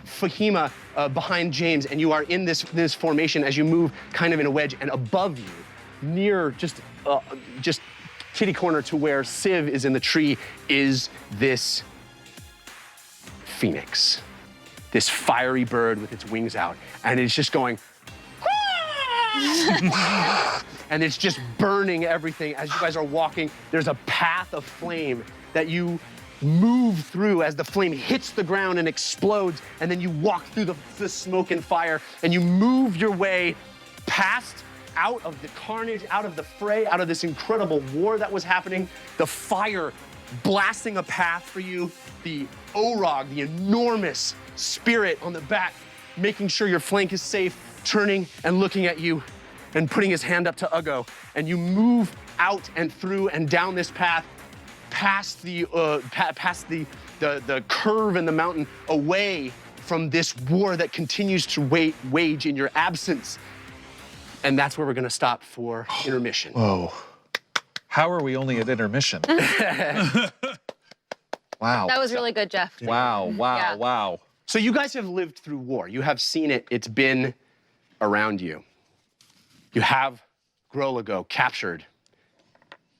Fahima behind James, and you are in this formation as you move kind of in a wedge, and above you, near just kitty corner to where Civ is in the tree, is this phoenix, this fiery bird with its wings out, and it's just going, and it's just burning everything. As you guys are walking, there's a path of flame that you move through as the flame hits the ground and explodes, and then you walk through the smoke and fire, and you move your way past, out of the carnage, out of the fray, out of this incredible war that was happening, the fire blasting a path for you, the Orog, the enormous spirit on the back, making sure your flank is safe, turning and looking at you and putting his hand up to Uggo. And you move out and through and down this path, past the curve in the mountain, away from this war that continues to wage in your absence. And that's where we're gonna stop for intermission. Whoa. How are we only at intermission? Wow. That was really good, Jeff. Wow, Yeah. wow. So you guys have lived through war. You have seen it. It's been around you. You have Groligo captured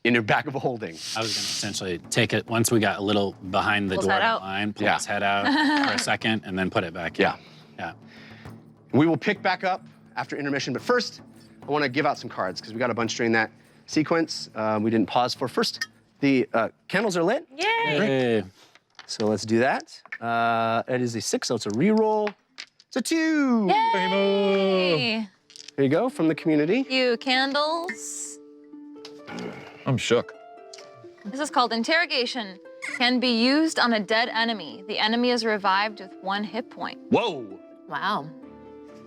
in your bag of holding. I was going to essentially take it once we got a little behind the Pull his door head out. line, pull his head out for a second, and then put it back in. Yeah. Yeah. We will pick back up after intermission, but first, I want to give out some cards because we got a bunch during that sequence we didn't pause for. First, the candles are lit. Yay! Hey. So let's do that. It is a 6, so it's a reroll. It's a 2. Yay! There you go, from the community. You candles. I'm shook. This is called interrogation. Can be used on a dead enemy. The enemy is revived with 1 hit point. Whoa, Wow.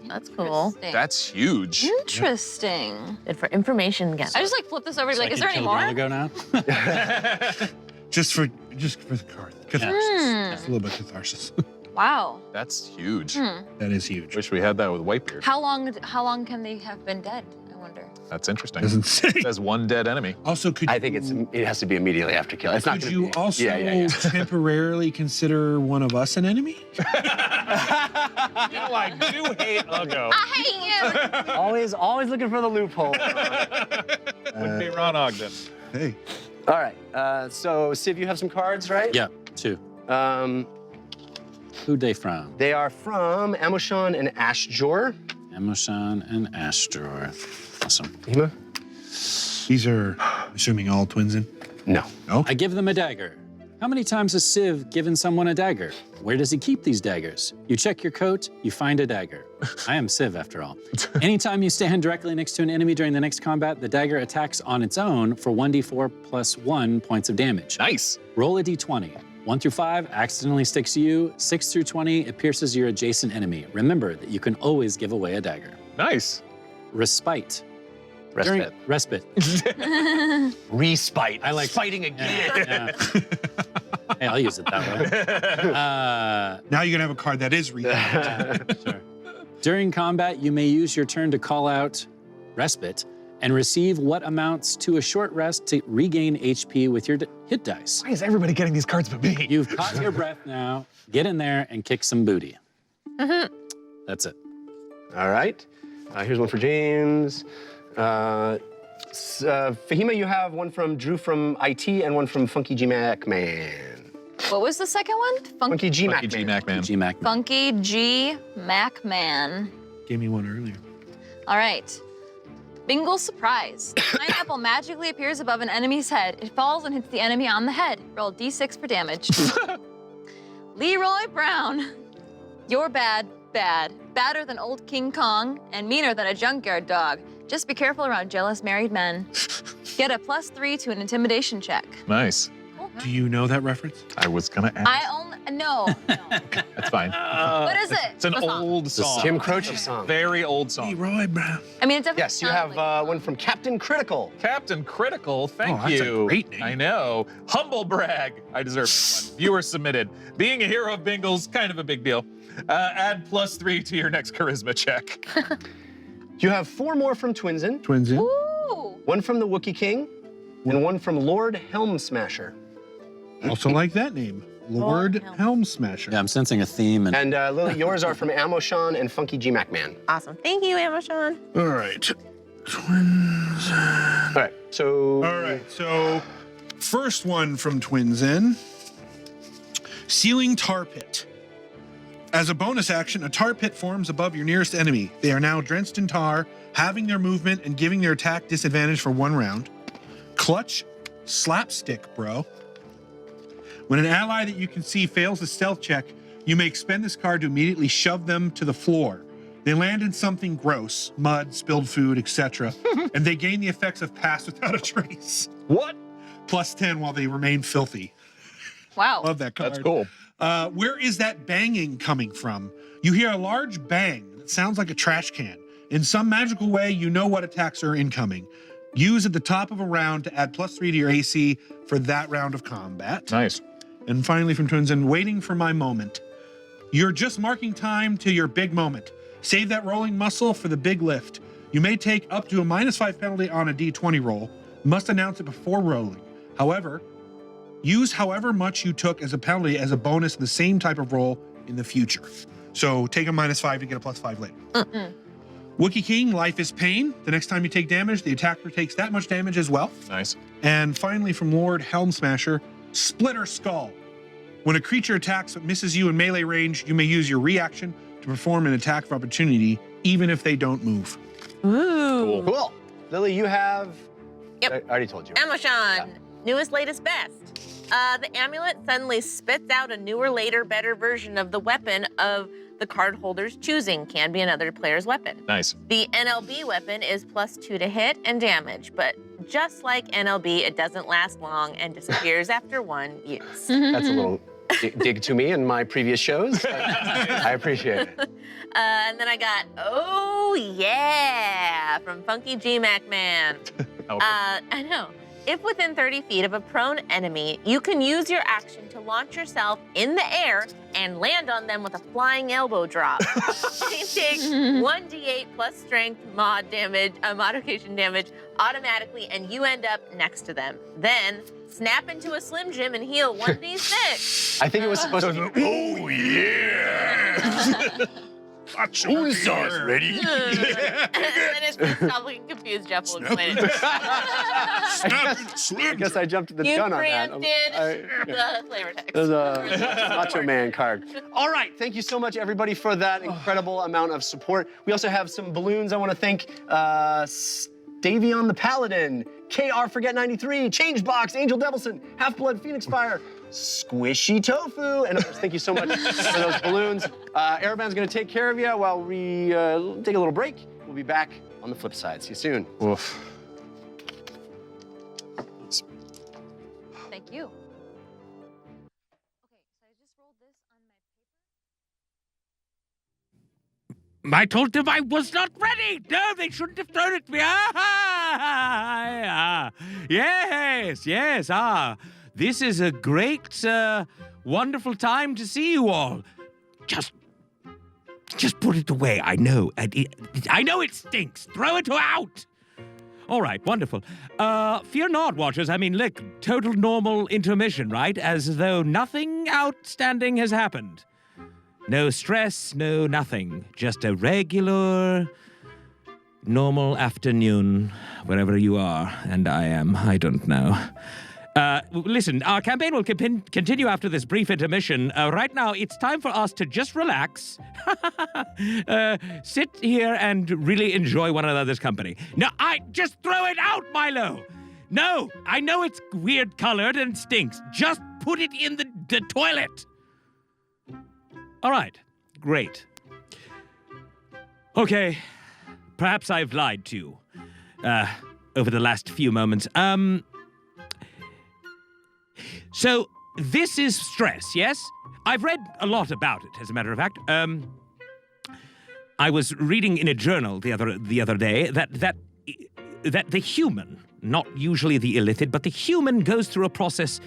That's cool. Interesting. that's huge. Interesting. Good for information gathering. I just like flip this over. So Like, I is can there any kill more? Groligo now? Just for the card. Catharsis. Just a little bit of catharsis. Wow. That's huge. That is huge. Wish we had that with Whitebeard. How long can they have been dead? I wonder. That's interesting. Doesn't say. It says 1 dead enemy. Also, could I think it has to be immediately after kill. It's not could gonna you be, also Yeah. temporarily consider one of us an enemy? I do hate Uggo. I hate you. always looking for the loophole. Would be Ron Ogden. Hey. All right, so Civ, you have some cards, right? Yeah, 2. Who they from? They are from Amoshan and Ashjor. Amoshan and Astor. Awesome. Hema? These are, I'm assuming, all twins in? No. I give them a dagger. How many times has Civ given someone a dagger? Where does he keep these daggers? You check your coat, you find a dagger. I am Civ, after all. Anytime you stand directly next to an enemy during the next combat, the dagger attacks on its own for 1d4 plus 1 points of damage. Nice. Roll a d20. 1 through 5 accidentally sticks to you. 6 through 20, it pierces your adjacent enemy. Remember that you can always give away a dagger. Nice. Respite. Respite. Respite. Respite. I like fighting again. Yeah. Hey, I'll use it that way. Now you're gonna have a card that is reading. Sure. During combat, you may use your turn to call out respite and receive what amounts to a short rest to regain HP with your hit dice. Why is everybody getting these cards but me? You've caught your breath now. Get in there and kick some booty. That's it. All right. Here's one for James. Fahima, you have one from Drew from IT and one from Funky G Mac Man. What was the second one? Funky G Mac Funky G Man. Mac Man. G-Mac. Funky G Mac Man. Gave me one earlier. All right. Bingle surprise. Pineapple magically appears above an enemy's head. It falls and hits the enemy on the head. Roll d6 for damage. Leroy Brown. You're bad. Badder than old King Kong and meaner than a junkyard dog. Just be careful around jealous married men. Get a +3 to an intimidation check. Nice. Do you know that reference? I was gonna ask. I only, no. That's fine. What is it? It's an What song? old song. Tim Croce song. Very old song. Leroy Brown. I mean, it definitely Yes, you sounds have like- one from Captain Critical. Captain Critical, thank Oh, that's a you. great name. I know. Humble brag. I deserve this one. Viewer submitted. Being a hero of Bingle's kind of a big deal. Add +3 to your next charisma check. You have 4 more from Twinsen, Twins in. Ooh. one from the Wookiee King, and one from Lord Helm Smasher. Also like that name. Lord Helm Smasher. Yeah, I'm sensing a theme. And And Lily, yours are from Amoshan and Funky G Mac Man. Awesome. Thank you, Amoshan. All right. Twins. All right, so. All right, so first one from Twins in. Ceiling Tar Pit. As a bonus action, a tar pit forms above your nearest enemy. They are now drenched in tar, having their movement and giving their attack disadvantage for 1 round. Clutch slapstick, bro. When an ally that you can see fails a stealth check, you may expend this card to immediately shove them to the floor. They land in something gross, mud, spilled food, etc., and they gain the effects of pass without a trace. What? +10 while they remain filthy. Wow. Love that card. That's cool. Where is that banging coming from? You hear a large bang that sounds like a trash can. In some magical way, you know what attacks are incoming. Use at the top of a round to add +3 to your AC for that round of combat. Nice. And finally from Twinsen, waiting for my moment. You're just marking time to your big moment. Save that rolling muscle for the big lift. You may take up to a -5 penalty on a D20 roll. Must announce it before rolling. However, use however much you took as a penalty as a bonus in the same type of roll in the future. So take a -5 to get a +5 later. Wookiee King, life is pain. The next time you take damage, the attacker takes that much damage as well. Nice. And finally from Lord Helm Smasher, Splitter Skull. When a creature attacks but misses you in melee range, you may use your reaction to perform an attack of opportunity, even if they don't move. Ooh. Cool. Lily, you have... Yep. I already told you. Amazon, newest, latest, best. The amulet suddenly spits out a newer, later, better version of the weapon of the card holder's choosing. Can be another player's weapon. Nice. The NLB weapon is +2 to hit and damage, but just like NLB, it doesn't last long and disappears after 1 use. That's a little dig to me in my previous shows. I appreciate it. And then I got, oh yeah, from Funky G-Mac Man. I know. If within 30 feet of a prone enemy, you can use your action to launch yourself in the air and land on them with a flying elbow drop. You take 1d8 plus strength modification damage automatically, and you end up next to them. Then snap into a Slim Jim and heal 1d6. I think it was supposed to be, oh yeah! Who's ready? And then it's probably confused. Jeff will explain it. I guess I jumped the You gun on that. preempted the flavor text. There's a Macho Man card. All right, thank you so much, everybody, for that incredible amount of support. We also have some balloons. I want to thank Davion the Paladin, KR Forget 93, Changebox, Angel Devilson, Half-Blood Phoenix Fire, Squishy Tofu, and of course, thank you so much for those balloons. Araban's gonna take care of you while we take a little break. We'll be back on the flip side. See you soon. Oof. Thank you. I told them I was not ready. No, they shouldn't have thrown it at me. Yes. This is a great, wonderful time to see you all. Just put it away. I know. I know it stinks. Throw it out. All right, wonderful. Fear not, Watchers. I mean, look, total normal intermission, right? As though nothing outstanding has happened. No stress, no nothing. Just a regular, normal afternoon, wherever you are, and I am. I don't know. Listen, our campaign will continue after this brief intermission. Right now, it's time for us to just relax, sit here and really enjoy one another's company. No, just throw it out, Milo! No, I know it's weird colored and stinks. Just put it in the toilet. All right, great. Okay, perhaps I've lied to you over the last few moments. So, this is stress, yes? I've read a lot about it, as a matter of fact. I was reading in a journal the other day that the human, not usually the illithid, but the human goes through a process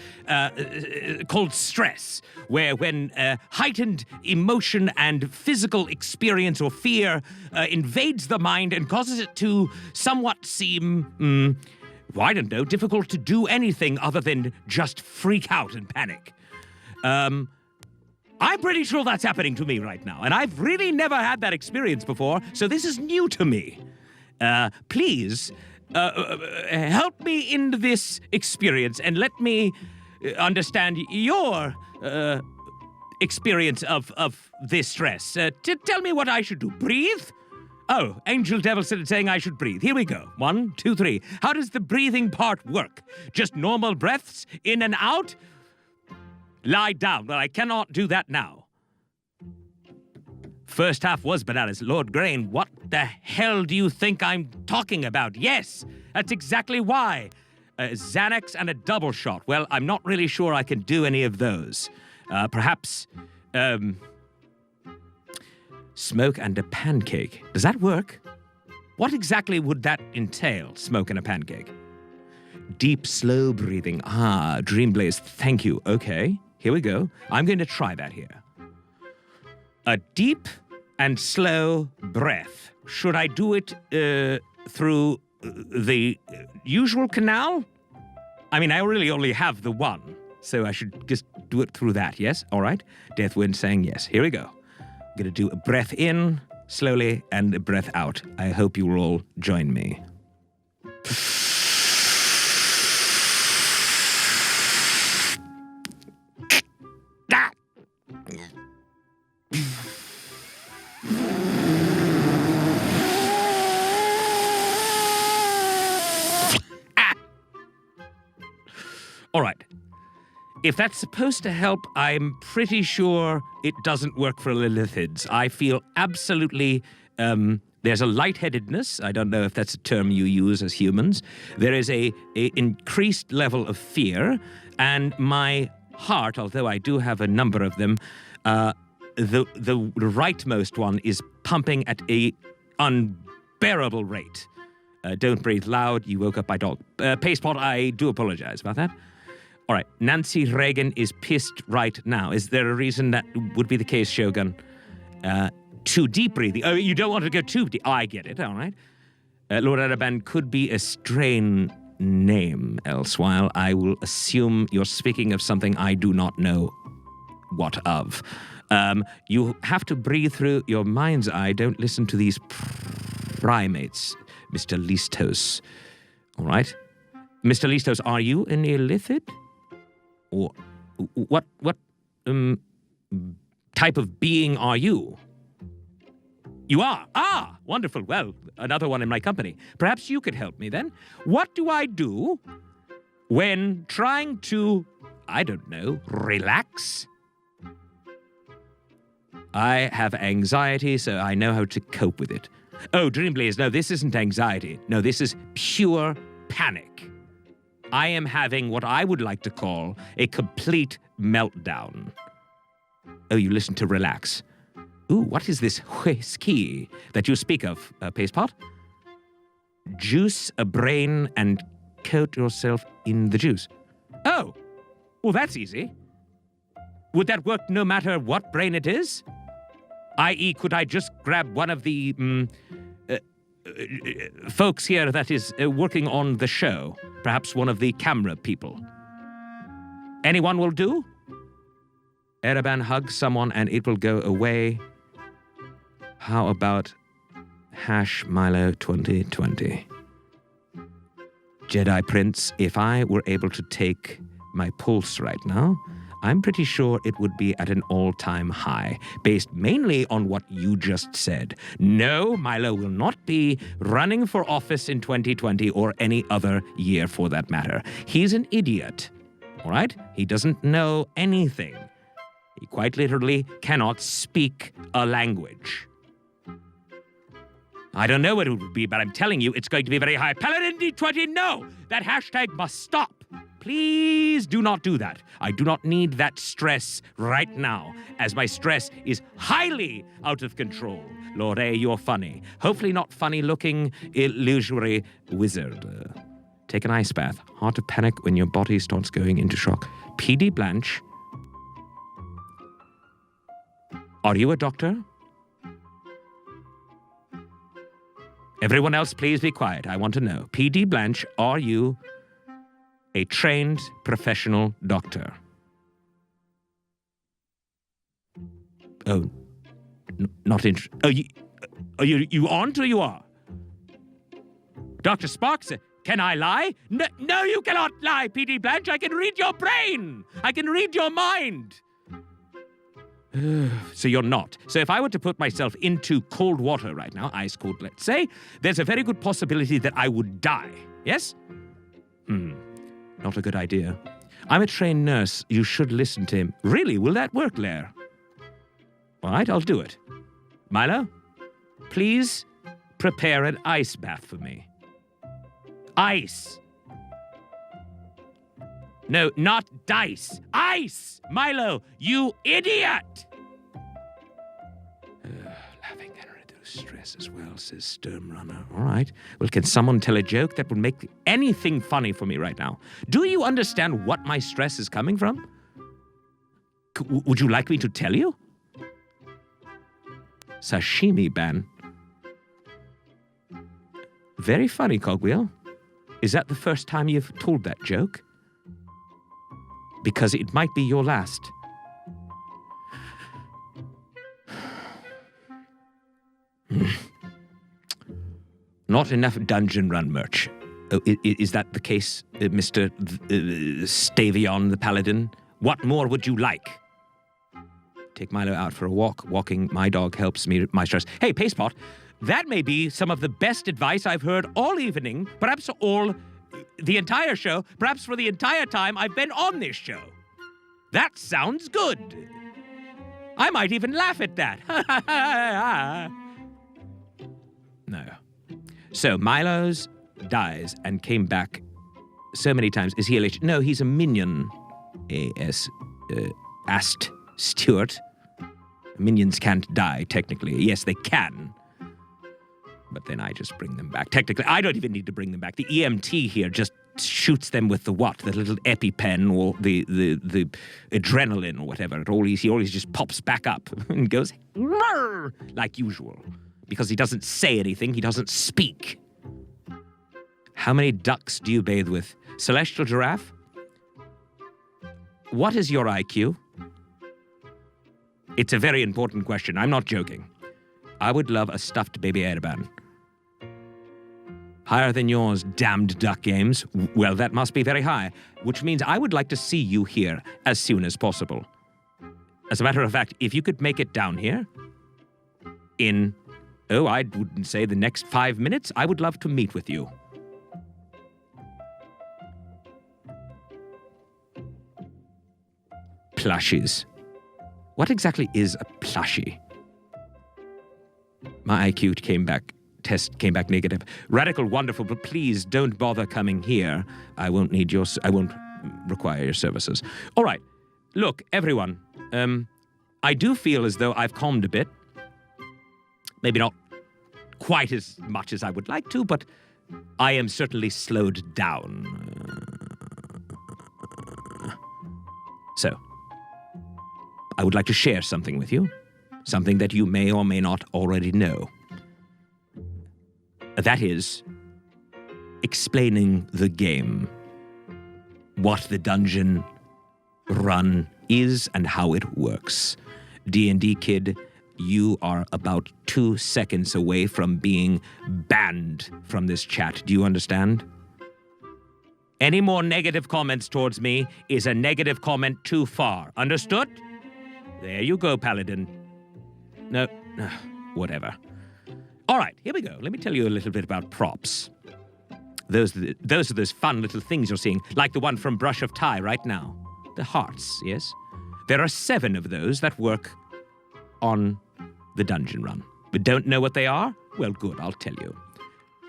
called stress, where when heightened emotion and physical experience or fear invades the mind and causes it to somewhat seem, I don't know, difficult to do anything other than just freak out and panic. I'm pretty sure that's happening to me right now, and I've really never had that experience before, so this is new to me. Please, help me in this experience and let me understand your experience of this stress. Tell me what I should do. Breathe? Oh, Angel Devil saying I should breathe. Here we go. 1, 2, 3. How does the breathing part work? Just normal breaths in and out? Lie down. Well, I cannot do that now. First half was bananas. Lord Grain, what the hell do you think I'm talking about? Yes, that's exactly why. Xanax and a double shot. Well, I'm not really sure I can do any of those. Perhaps, smoke and a pancake. Does that work? What exactly would that entail, smoke and a pancake? Deep, slow breathing. Ah, Dream Blaze, thank you. Okay, here we go. I'm going to try that here. A deep and slow breath. Should I do it through the usual canal? I mean, I really only have the one, so I should just do it through that, yes? All right. Deathwind saying yes. Here we go. I'm going to do a breath in slowly and a breath out. I hope you will all join me. All right. If that's supposed to help, I'm pretty sure it doesn't work for Lilithids. I feel absolutely, there's a lightheadedness. I don't know if that's a term you use as humans. There is a increased level of fear, and my heart, although I do have a number of them, the rightmost one is pumping at a unbearable rate. Don't breathe loud. You woke up my dog. Pastepot, I do apologize about that. All right, Nancy Reagan is pissed right now. Is there a reason that would be the case, Shogun? Too deep breathing. Oh, you don't want to go too deep. Oh, I get it, all right. Lord Araban could be a strain name, else while I will assume you're speaking of something I do not know what of. You have to breathe through your mind's eye. Don't listen to these primates, Mr. Listos. All right? Mr. Listos, are you an illithid? Or what type of being are you? You are? Ah, wonderful. Well, another one in my company. Perhaps you could help me then. What do I do when trying to, I don't know, relax? I have anxiety, so I know how to cope with it. Oh, Dreamblaze, no, this isn't anxiety. No, this is pure panic. I am having what I would like to call a complete meltdown. Oh, you listen to relax. Ooh, what is this whiskey that you speak of, Pastepot? Juice a brain and coat yourself in the juice. Oh, well, that's easy. Would that work no matter what brain it is? I.e., could I just grab one of the folks here that is working on the show? Perhaps one of the camera people. Anyone will do? Ereban hugs someone and it will go away. How about Hash Milo 2020? Jedi Prince, if I were able to take my pulse right now, I'm pretty sure it would be at an all-time high, based mainly on what you just said. No, Milo will not be running for office in 2020 or any other year for that matter. He's an idiot, all right? He doesn't know anything. He quite literally cannot speak a language. I don't know what it would be, but I'm telling you, it's going to be very high. Paladin D20, no! That hashtag must stop. Please do not do that. I do not need that stress right now, as my stress is highly out of control. Lord A, you're funny. Hopefully not funny-looking, illusory wizard. Take an ice bath. Hard to panic when your body starts going into shock. PD Blanche. Are you a doctor? Everyone else, please be quiet. I want to know. PD Blanche, are you a trained professional doctor? Oh, not interested. Oh, you aren't or you are? Dr. Sparks, can I lie? No, you cannot lie, PD Blanche. I can read your brain. I can read your mind. So you're not. So if I were to put myself into cold water right now, ice cold, let's say, there's a very good possibility that I would die. Yes? Not a good idea. I'm a trained nurse. You should listen to him. Really? Will that work, Lair? All right, I'll do it. Milo, please prepare an ice bath for me. Ice! No, not dice. Ice! Milo, you idiot! Laughing can reduce stress as well, says Sturmrunner. All right. Well, can someone tell a joke that would make anything funny for me right now? Do you understand what my stress is coming from? Would you like me to tell you? Sashimi ban. Very funny, Cogwheel. Is that the first time you've told that joke? Because it might be your last. Not enough dungeon run merch. Oh, is that the case, Mr. Stavion the Paladin? What more would you like? Take Milo out for a walk. Walking my dog helps me my stress. Hey, Pastepot, that may be some of the best advice I've heard all evening, perhaps the entire show, perhaps for the entire time I've been on this show. That sounds good. I might even laugh at that. No. So Milo's dies and came back so many times. Is he a lich? No, he's a minion. Asked Stuart. Minions can't die, technically. Yes, they can. But then I just bring them back. Technically, I don't even need to bring them back. The EMT here just shoots them with the what? The little EpiPen or the adrenaline or whatever. He always just pops back up and goes, "Rrr," like usual. Because he doesn't say anything, he doesn't speak. How many ducks do you bathe with? Celestial Giraffe? What is your IQ? It's a very important question. I'm not joking. I would love a stuffed baby Ereban. Higher than yours, damned duck games. Well, that must be very high, which means I would like to see you here as soon as possible. As a matter of fact, if you could make it down here in, I wouldn't say the next 5 minutes, I would love to meet with you. Plushies. What exactly is a plushie? My IQ test came back negative. Radical, wonderful, but please don't bother coming here. I won't require your services. All right. Look, everyone, I do feel as though I've calmed a bit. Maybe not quite as much as I would like to, but I am certainly slowed down. So, I would like to share something with you. Something that you may or may not already know. That is, explaining the game. What the dungeon run is and how it works. D&D kid, you are about 2 seconds away from being banned from this chat. Do you understand? Any more negative comments towards me is a negative comment too far. Understood? There you go, Paladin. No, whatever. All right, here we go. Let me tell you a little bit about props. Those are those fun little things you're seeing, like the one from Brush of Tie right now. The hearts, yes? There are 7 of those that work on the dungeon run. But don't know what they are? Well, good, I'll tell you.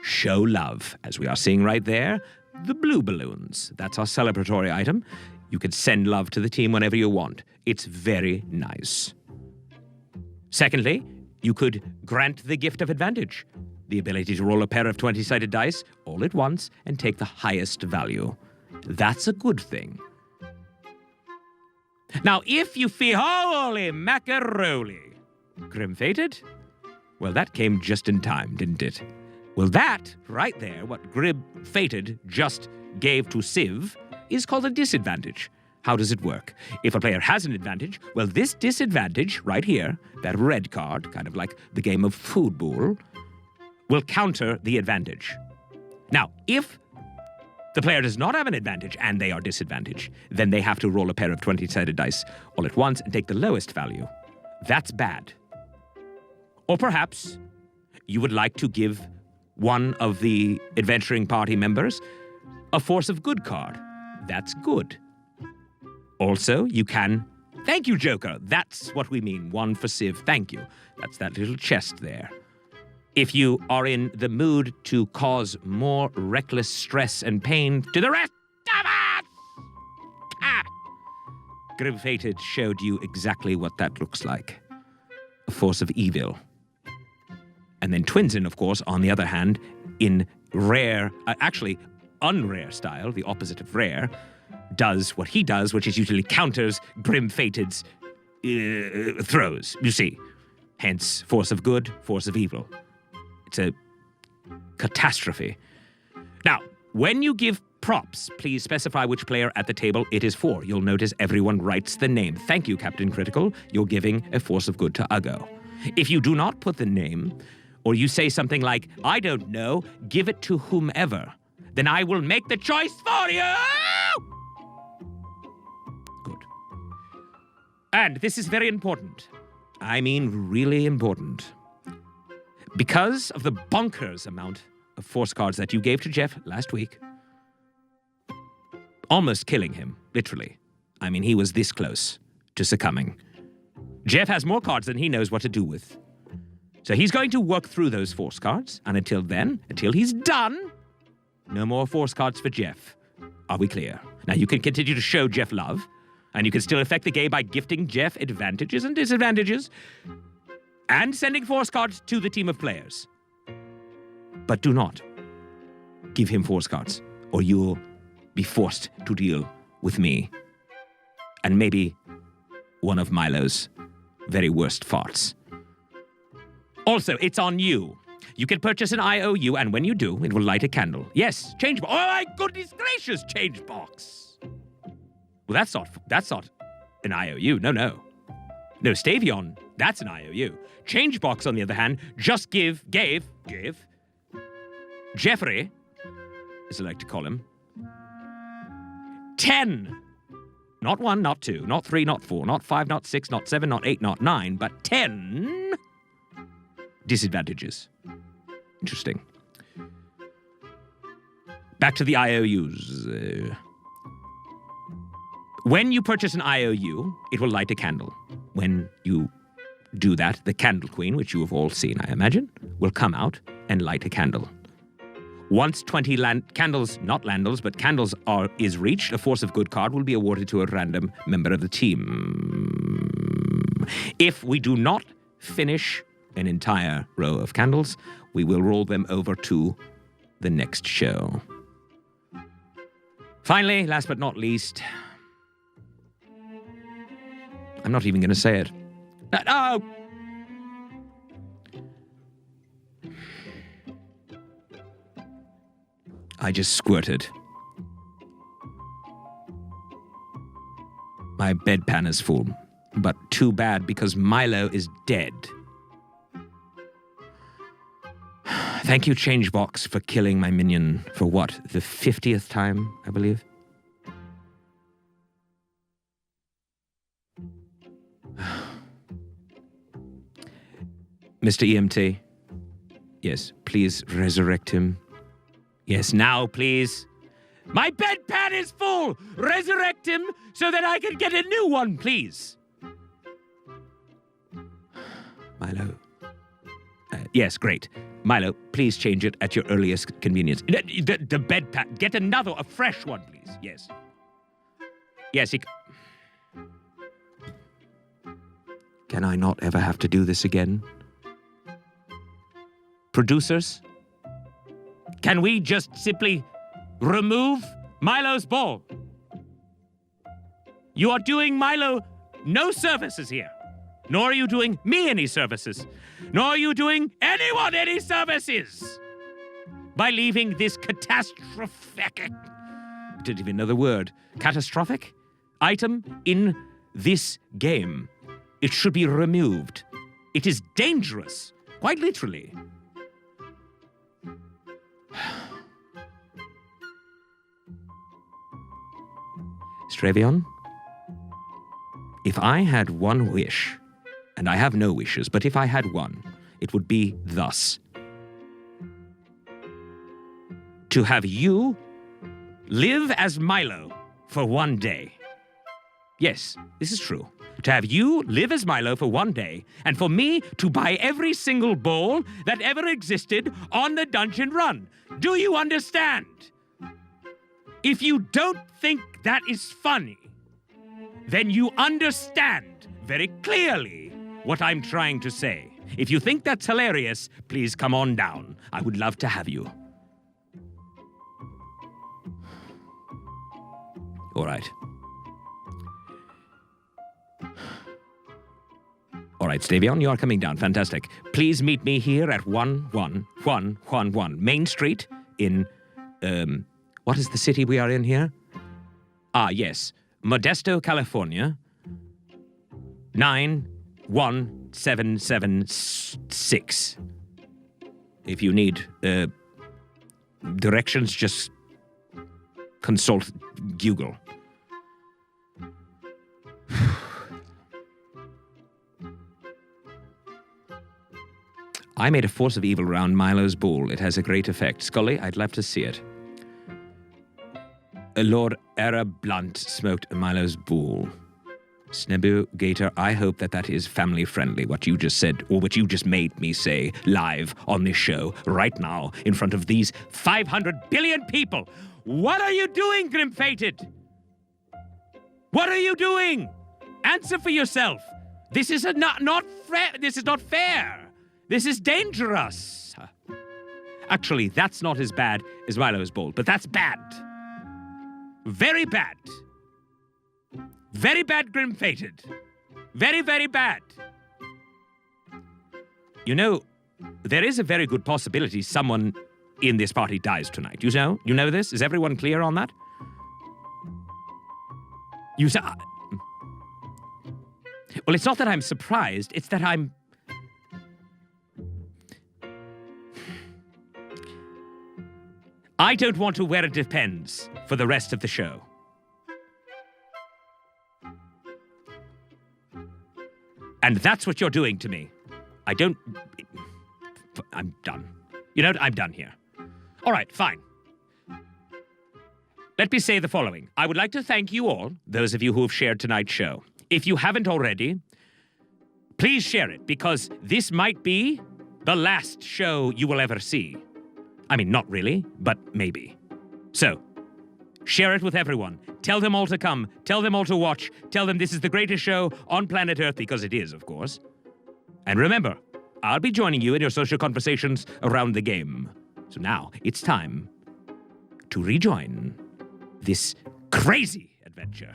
Show love, as we are seeing right there. The blue balloons. That's our celebratory item. You can send love to the team whenever you want. It's very nice. Secondly, you could grant the gift of advantage. The ability to roll a pair of 20-sided dice all at once and take the highest value. That's a good thing. Now, if you feel, holy macaroni, Grim-fated? Well, that came just in time, didn't it? Well, that, right there, what Grim-fated just gave to Civ, is called a disadvantage. How does it work? If a player has an advantage, well, this disadvantage right here, that red card, kind of like the game of football, will counter the advantage. Now, if the player does not have an advantage and they are disadvantaged, then they have to roll a pair of 20-sided dice all at once and take the lowest value. That's bad. Or perhaps you would like to give one of the adventuring party members a force of good card. That's good. Also, you can... Thank you, Joker. That's what we mean. 1 for Civ. Thank you. That's that little chest there. If you are in the mood to cause more reckless stress and pain to the rest of us! Grim-Fated showed you exactly what that looks like. A force of evil. And then Twinsen, of course, on the other hand, in rare, actually unrare style, the opposite of rare, does what he does, which is usually counters Grim-Fated's throws, you see. Hence, force of good, force of evil. It's a catastrophe. Now, when you give props, please specify which player at the table it is for. You'll notice everyone writes the name. Thank you, Captain Critical. You're giving a force of good to Uggo. If you do not put the name, or you say something like, I don't know, give it to whomever, then I will make the choice for you! Good. And this is very important. I mean really important. Because of the bonkers amount of force cards that you gave to Jeff last week, almost killing him, literally. I mean, he was this close to succumbing. Jeff has more cards than he knows what to do with. So he's going to work through those force cards, and until then, until he's done, no more force cards for Jeff. Are we clear? Now, you can continue to show Jeff love, and you can still affect the game by gifting Jeff advantages and disadvantages, and sending force cards to the team of players. But do not give him force cards, or you'll be forced to deal with me. And maybe one of Milo's very worst farts. Also, it's on you. You can purchase an IOU, and when you do, it will light a candle. Yes, change box. Oh my goodness gracious, change box. Well, that's not an IOU. No. No, Stavion, that's an IOU. Change box, on the other hand, just gave Jeffrey, as I like to call him, 10. Not 1, not 2, not 3, not 4, not 5, not 6, not 7, not 8, not 9, but 10 disadvantages. Interesting. Back to the IOUs. When you purchase an IOU, it will light a candle. When you do that, the Candle Queen, which you have all seen, I imagine, will come out and light a candle. Once 20 candles, not landals, but candles is reached, a force of good card will be awarded to a random member of the team. If we do not finish an entire row of candles, we will roll them over to the next show. Finally, last but not least, I'm not even going to say it. No! I just squirted. My bedpan is full, but too bad because Milo is dead. Thank you, Changebox, for killing my minion for what, the 50th time, I believe? Mr. EMT, yes, please resurrect him. Yes, now, please. My bedpan is full! Resurrect him so that I can get a new one, please. Milo. Yes, great. Milo, please change it at your earliest convenience. The bedpan. Get a fresh one, please. Yes. Yes, Can I not ever have to do this again? Producers? Can we just simply remove Milo's ball? You are doing Milo no services here. Nor are you doing me any services. Nor are you doing anyone any services. By leaving this catastrophic, I didn't even know the word, catastrophic item in this game. It should be removed. It is dangerous, quite literally. Stravion, if I had one wish, and I have no wishes, but if I had one, it would be thus. To have you live as Milo for one day. Yes, this is true. To have you live as Milo for one day, and for me to buy every single bowl that ever existed on the dungeon run. Do you understand? If you don't think that is funny, then you understand very clearly what I'm trying to say. If you think that's hilarious, please come on down. I would love to have you. All right. All right, Stavion, you are coming down. Fantastic. Please meet me here at 11111 Main Street in, what is the city we are in here? Ah, yes. Modesto, California. 91776. If you need directions, just consult Google. I made a force of evil around Milo's bowl. It has a great effect. Scully, I'd love to see it. Lord Era Blunt smoked Milo's bowl. Snebu Gator, I hope that is family-friendly, what you just said, or what you just made me say live on this show, right now, in front of these 500 billion people. What are you doing, Grim-Fated? What are you doing? Answer for yourself. This is not fair. This is not fair. This is dangerous. Actually, that's not as bad as Milo's bowl, but that's bad. Very bad. Very bad, Grim-Fated. Very, very bad. You know, there is a very good possibility someone in this party dies tonight. You know? You know this? Is everyone clear on that? You say... Well, it's not that I'm surprised, it's that I'm... I don't want to wear a Depends for the rest of the show. And that's what you're doing to me. I'm done. You know what? I'm done here. All right, fine. Let me say the following. I would like to thank you all, those of you who have shared tonight's show. If you haven't already, please share it, because this might be the last show you will ever see. I mean, not really, but maybe. So, share it with everyone. Tell them all to come. Tell them all to watch. Tell them this is the greatest show on planet Earth, because it is, of course. And remember, I'll be joining you in your social conversations around the game. So now, it's time to rejoin this crazy adventure.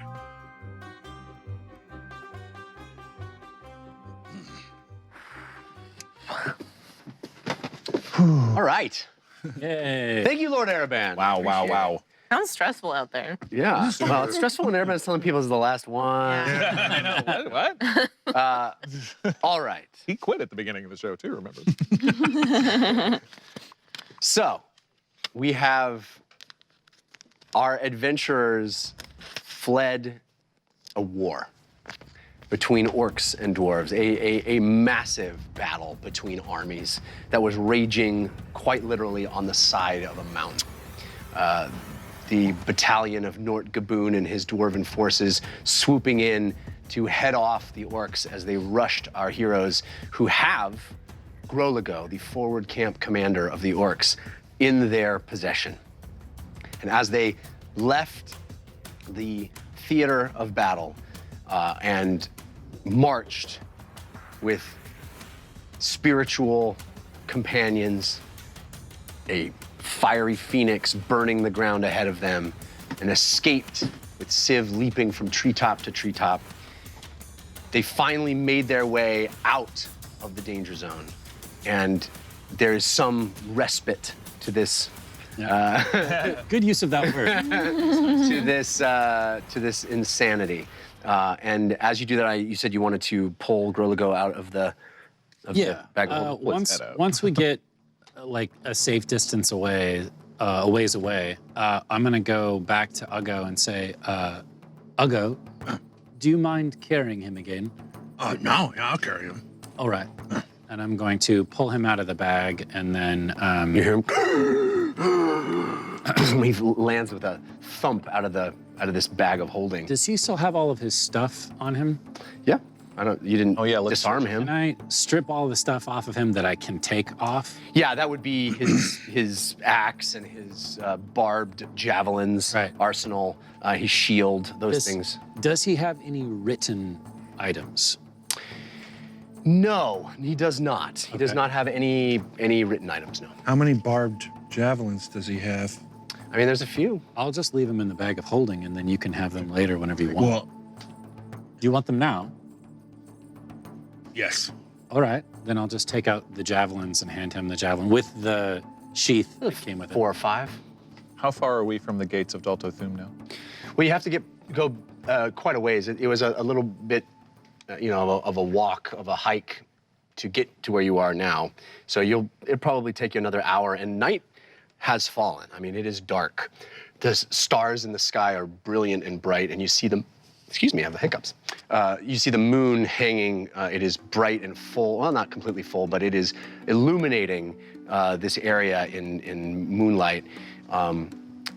All right. Yay. Thank you, Lord Araban. Wow, wow, wow. Sounds stressful out there. Yeah. Well, it's stressful when Araban's telling people it's the last one. I know. What? All right. He quit at the beginning of the show, too, remember? So, we have our adventurers fled a war between orcs and dwarves, a massive battle between armies that was raging quite literally on the side of a mountain. The battalion of Nort Gaboon and his dwarven forces swooping in to head off the orcs as they rushed our heroes, who have Groligo, the forward camp commander of the orcs, in their possession. And as they left the theater of battle and marched with spiritual companions, a fiery phoenix burning the ground ahead of them, and escaped with Civ leaping from treetop to treetop, they finally made their way out of the danger zone. And there is some respite to this Good use of that word. to this insanity. And as you do that, you said you wanted to pull Groligo out of the bag of holding. Once we get like a safe distance away, a ways away, I'm gonna go back to Uggo and say, Uggo, do you mind carrying him again? No, yeah, I'll carry him. All right. And I'm going to pull him out of the bag, and then You hear him. He lands with a thump out of this bag of holding. does he still have all of his stuff on him? Yeah. You didn't let's disarm him. Can I strip all the stuff off of him that I can take off? Yeah, that would be his axe and his barbed javelins, Right. arsenal, his shield, those things. Does he have any written items? No, he does not. He does Okay. not have any written items, no. How many barbed javelins does he have? I mean, there's a few. I'll just leave them in the bag of holding, and then you can have them later whenever you want. Well, Do you want them now? yes. All right, then I'll just take out the javelins and hand him the javelin with the sheath that came with it. 4 or 5. How far are we from the gates of Dalto Thum now? Well, you have to go quite a ways. It was a little bit, of a walk, of a hike to get to where you are now. So it'll probably take you another hour, and night has fallen. I mean, it is dark. The stars in the sky are brilliant and bright, and you see them. Excuse me, I have the hiccups. You see the moon hanging. It is bright and full. Well, not completely full, but it is illuminating this area in moonlight.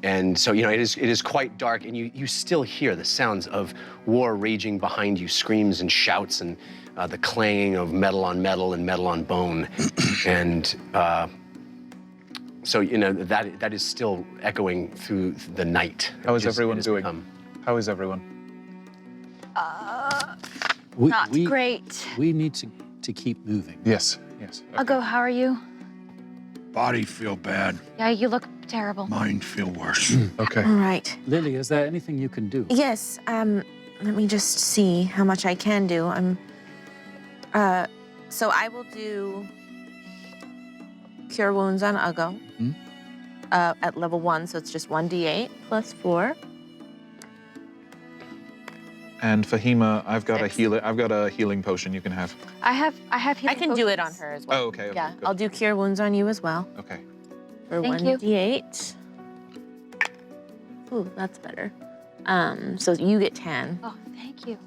And so, it is quite dark, and you still hear the sounds of war raging behind you, screams and shouts, and the clanging of metal on metal and metal on bone. And so, that is still echoing through the night. How is It everyone has doing? become- How is everyone? Not great. We need to keep moving. Yes. Uggo, how are you? Body feel bad. Yeah, you look terrible. Mind feel worse. Okay. All right. Lily, is there anything you can do? Yes. Let me just see how much I can do. So I will do Cure Wounds on Uggo at level 1, so it's just 1d8 plus 4. And Fahima, I've got 6. I've got a healing potion you can have. I have I healing can do it on potions. her as well. Oh, okay. Yeah, good. I'll do Cure Wounds on you as well Okay. for Thank you. 1d8. Ooh, that's better. So you get 10. Oh, thank you.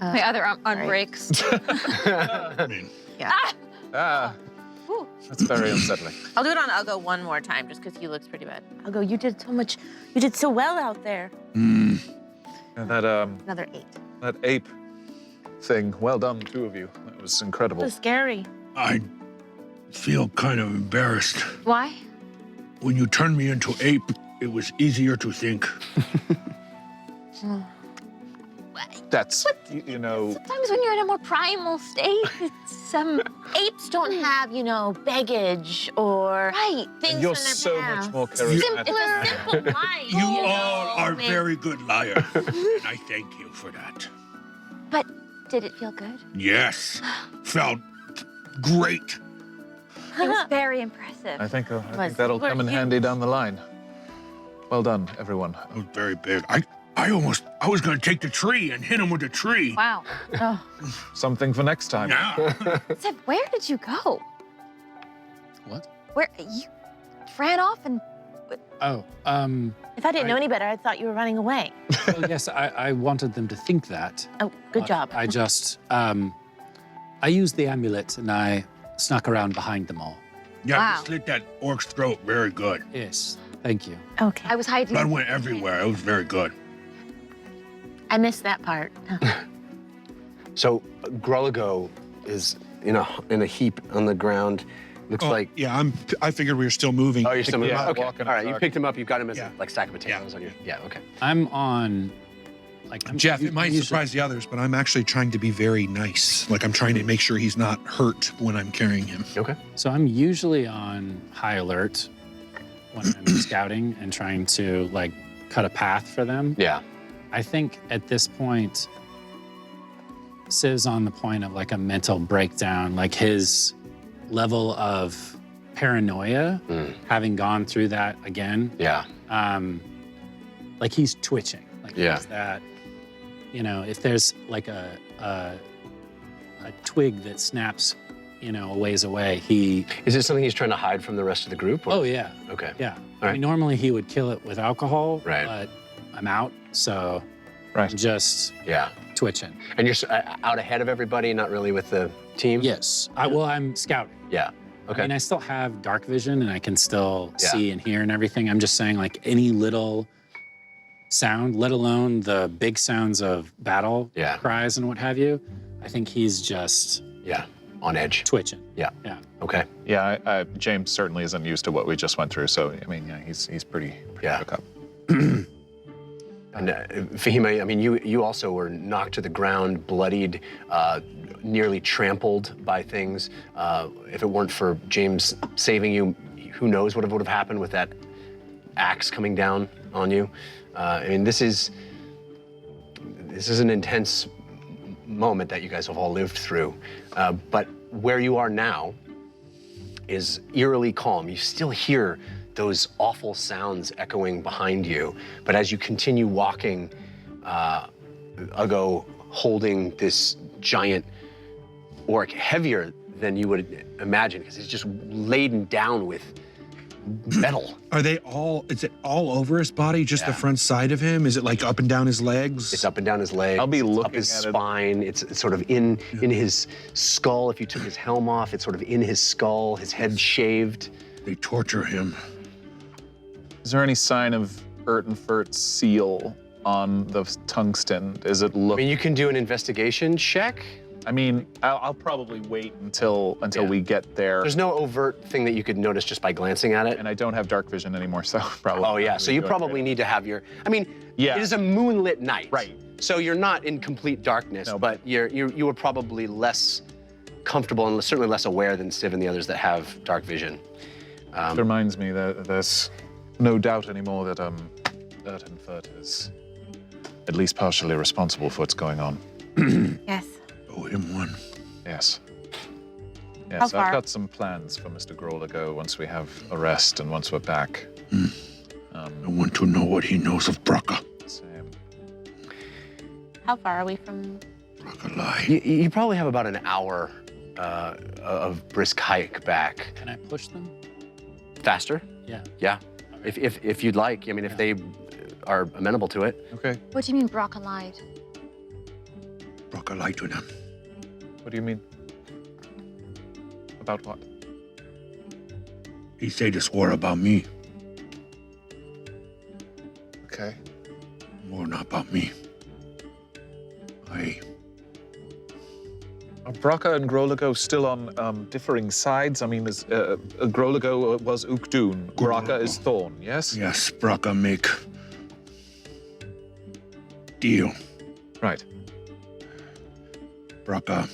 My other arm right. unbreaks. I mean, Yeah. Ah, Ooh. that's very unsettling. I'll do it on Uggo one more time just because he looks pretty bad. Uggo, you did so well out there. And that Another 8. that ape thing. Well done, two of you. That was incredible. So scary. I feel kind of embarrassed. Why? When you turned me into ape, it was easier to think. That's Sometimes when you're in a more primal state, it's Apes don't have, baggage or things you're from their so past. much more It's charismatic. a simple life. You all are man. very good liars, and I thank you for that. But did it feel good? Yes, felt great. It was very impressive. I think Was- that'll were come in you- handy down the line. Well done, everyone. It was very big. I was going to take the tree and hit him with the tree. Wow. Oh, Something for next time. Yeah. Seb, where did you go? What? Where you ran off and Oh, if I didn't know any better, I thought you were running away. well, yes, I wanted them to think that. Oh, good job. I just, I used the amulet and I snuck around behind them all. Yeah, Wow. you slit that orc's throat very good. Yes, thank you. Okay. I was hiding. Blood went everywhere. It was very good. I missed that part. So Groligo is in a heap on the ground. Looks like. yeah, I figured we were still moving. Oh, you're still moving. Yeah, Okay. All walking right, you back. picked him up. You've got him as Yeah. a sack of potatoes on your. Yeah. Okay. I'm on, I'm Jeff, it might usually- surprise the others, but I'm actually trying to be very nice. Like I'm trying to make sure he's not hurt when I'm carrying him. Okay. So I'm usually on high alert when I'm scouting and trying to cut a path for them. Yeah. I think at this point, Civ's on the point of a mental breakdown, his level of paranoia, having gone through that again, Yeah. he's twitching. Yeah. He's that, if there's a twig that snaps, a ways away, Is this something he's trying to hide from the rest of the group? or- oh yeah, Okay. yeah. All I mean, normally he would kill it with alcohol, Right. but I'm out, so Right. I'm just Yeah. twitching. And you're out ahead of everybody, not really with the team? Yes. I'm scouting. Yeah. Okay. I mean, I still have dark vision and I can still Yeah. see and hear and everything. I'm just saying, like, any little sound, let alone the big sounds of battle Yeah. cries and what have you, I think he's just Yeah. On edge. twitching. Yeah. Yeah. Okay. Yeah, James certainly isn't used to what we just went through, so I mean, yeah, he's pretty Yeah. shook up. And Fahima, I mean, you also were knocked to the ground, bloodied, nearly trampled by things. If it weren't for James saving you, who knows what would have happened with that axe coming down on you. I mean, this is an intense moment that you guys have all lived through. But where you are now is eerily calm. You still hear those awful sounds echoing behind you. But as you continue walking, Uggo holding this giant orc, heavier than you would imagine, because he's just laden down with metal. Is it all over his body, just the Yeah. front side of him? Is it like up and down his legs? It's up and down his legs. I'll be it's looking up his at it. spine. It's sort of in his skull. If you took his helm off, it's sort of in his skull. His head shaved. They torture him. Is there any sign of Ertenfurt's seal on the tungsten? Does it I look? mean, you can do an investigation check. I mean, I'll probably wait until Yeah. we get there. There's no overt thing that you could notice just by glancing at it. And I don't have dark vision anymore, so probably. Oh yeah, not so really you doing probably great. need to have your. I mean, Yeah. it is a moonlit night, Right. So you're not in complete darkness, No. but you were probably less comfortable and certainly less aware than Civ and the others that have dark vision. It reminds me that there's no doubt anymore that Ertenfurt is at least partially responsible for what's going on. Yes. Owe him one. Yes. How Yes, far? I've got some plans for Mr. Grolago once we have a rest and once we're back. I want to know what he knows of Braca. Same. How far are we from? Braca lie. You probably have about an hour of brisk hike back. Can I push them? Faster? Yeah. Yeah. If you'd like. I mean, if they are amenable to it. Okay. What do you mean Braca lied? Braca lied to them. What do you mean? About what? He said this war about me, Okay. war not about me. Are Braca and Grolago still on differing sides? I mean, Grolago was Ukdun, Braca is Thorn, yes? Yes, Braca make deal. Right. Braca,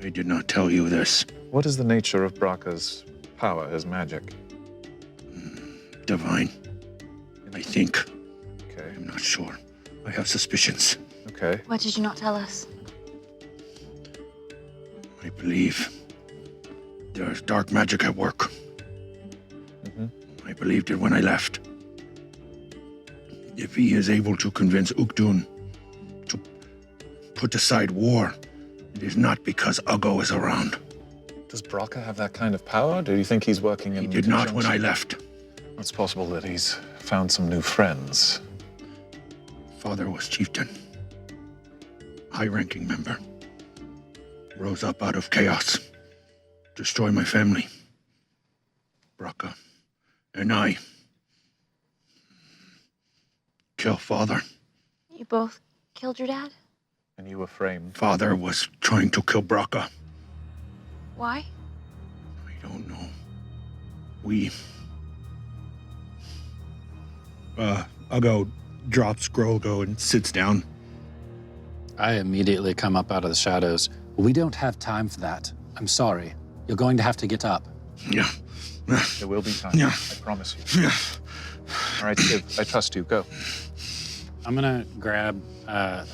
I did not tell you this. What is the nature of Braca's power, his magic? Divine. I think. Okay. I'm not sure. I have suspicions. Okay. Why did you not tell us? I believe there's dark magic at work. I believed it when I left. If he is able to convince Ukdun to put aside war, it is not because Uggo is around. Does Braca have that kind of power? Do you think he's working in He did not when I conjunction? left. It's possible that he's found some new friends. Father was chieftain, high-ranking member. Rose up out of chaos, destroy my family. Braca and I kill father. You both killed your dad? And you were framed. Father was trying to kill Braca. Why? I don't know. We... Uggo drops Grolgo and sits down. I immediately come up out of the shadows. We don't have time for that. I'm sorry. You're going to have to get up. Yeah. There will be time. Yeah. I promise you. Yeah. All right, Civ, I trust you. Go. I'm gonna grab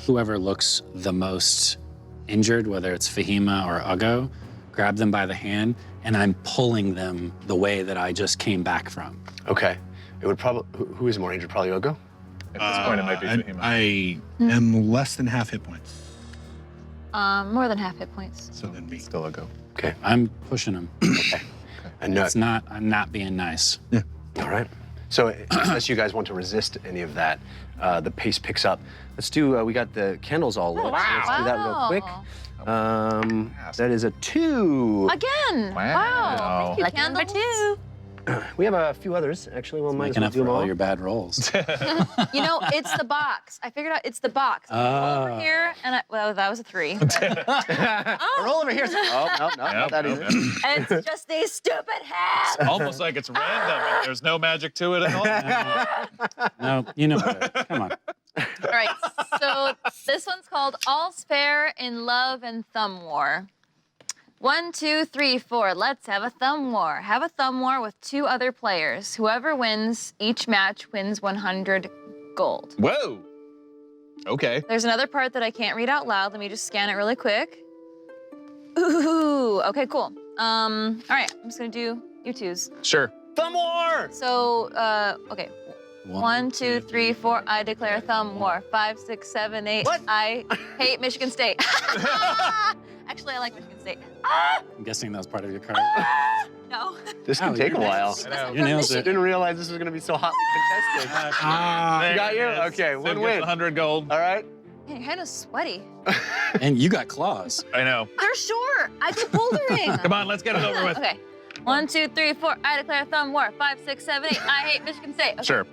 whoever looks the most injured, whether it's Fahima or Uggo, grab them by the hand, and I'm pulling them the way that I just came back from. Okay. It would probably. Who is more injured? Probably Uggo. At this point, it might be Fahima. I am less than half hit points. More than half hit points. So then me. Still a go. Okay. I'm pushing them. Okay. And no. I'm not being nice. All right. So unless you guys want to resist any of that, the pace picks up. Let's do, we got the candles all lit. So let's do that real quick. That is a 2. Again. Wow. Thank you, Lucky number Candles. 2. We have a few others, actually. Well, might as Making well up do for them all all. your bad rolls. You know, it's the box. I figured out it's the box. Over here, and well, that was a 3. Roll over here. Oh, no, not that either. And it's just these stupid hats. Almost like it's random and there's no magic to it at all. No, you know better. Come on. All right, so this one's called All's Fair in Love and Thumb War. 1, 2, 3, 4. Let's have a thumb war. Have a thumb war with 2 other players. Whoever wins each match wins 100 gold. Whoa. Okay. There's another part that I can't read out loud. Let me just scan it really quick. Ooh, okay, cool. All right, I'm just gonna do you twos. Sure. Thumb war! So, okay. 1, 2, 3, 4. I declare thumb war. 5, 6, 7, 8. What? I hate Michigan State. Actually, I like Michigan State. I'm guessing that was part of your card. No. This Oh, can take a you're while. nice. I know. You nailed I it. didn't realize this was going to be so hotly contested. Ah, You got you? There it is. Okay, Sid one gets win. 100 gold. All right. Man, your hand is sweaty. And you got claws. I know. They're short. I go bouldering. Come on, let's get it over with. Okay. 1, 2, 3, 4. I declare thumb war. 5, 6, 7, 8. I hate Michigan State. Okay. Sure.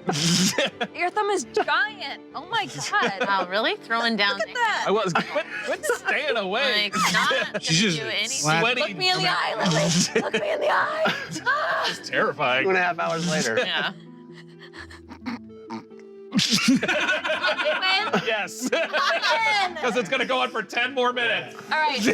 Your thumb is giant. Oh my god. Wow, really? Throwing down. Look at that. I was. Quit staying away. Like, not gonna She's just do anything. slap- Sweaty. Look me in the eye, Lily. Look me in the eye. Ah. It's terrifying. 2.5 hours later. Yeah. Yes. Again. Because it's gonna go on for 10 more minutes. All right, so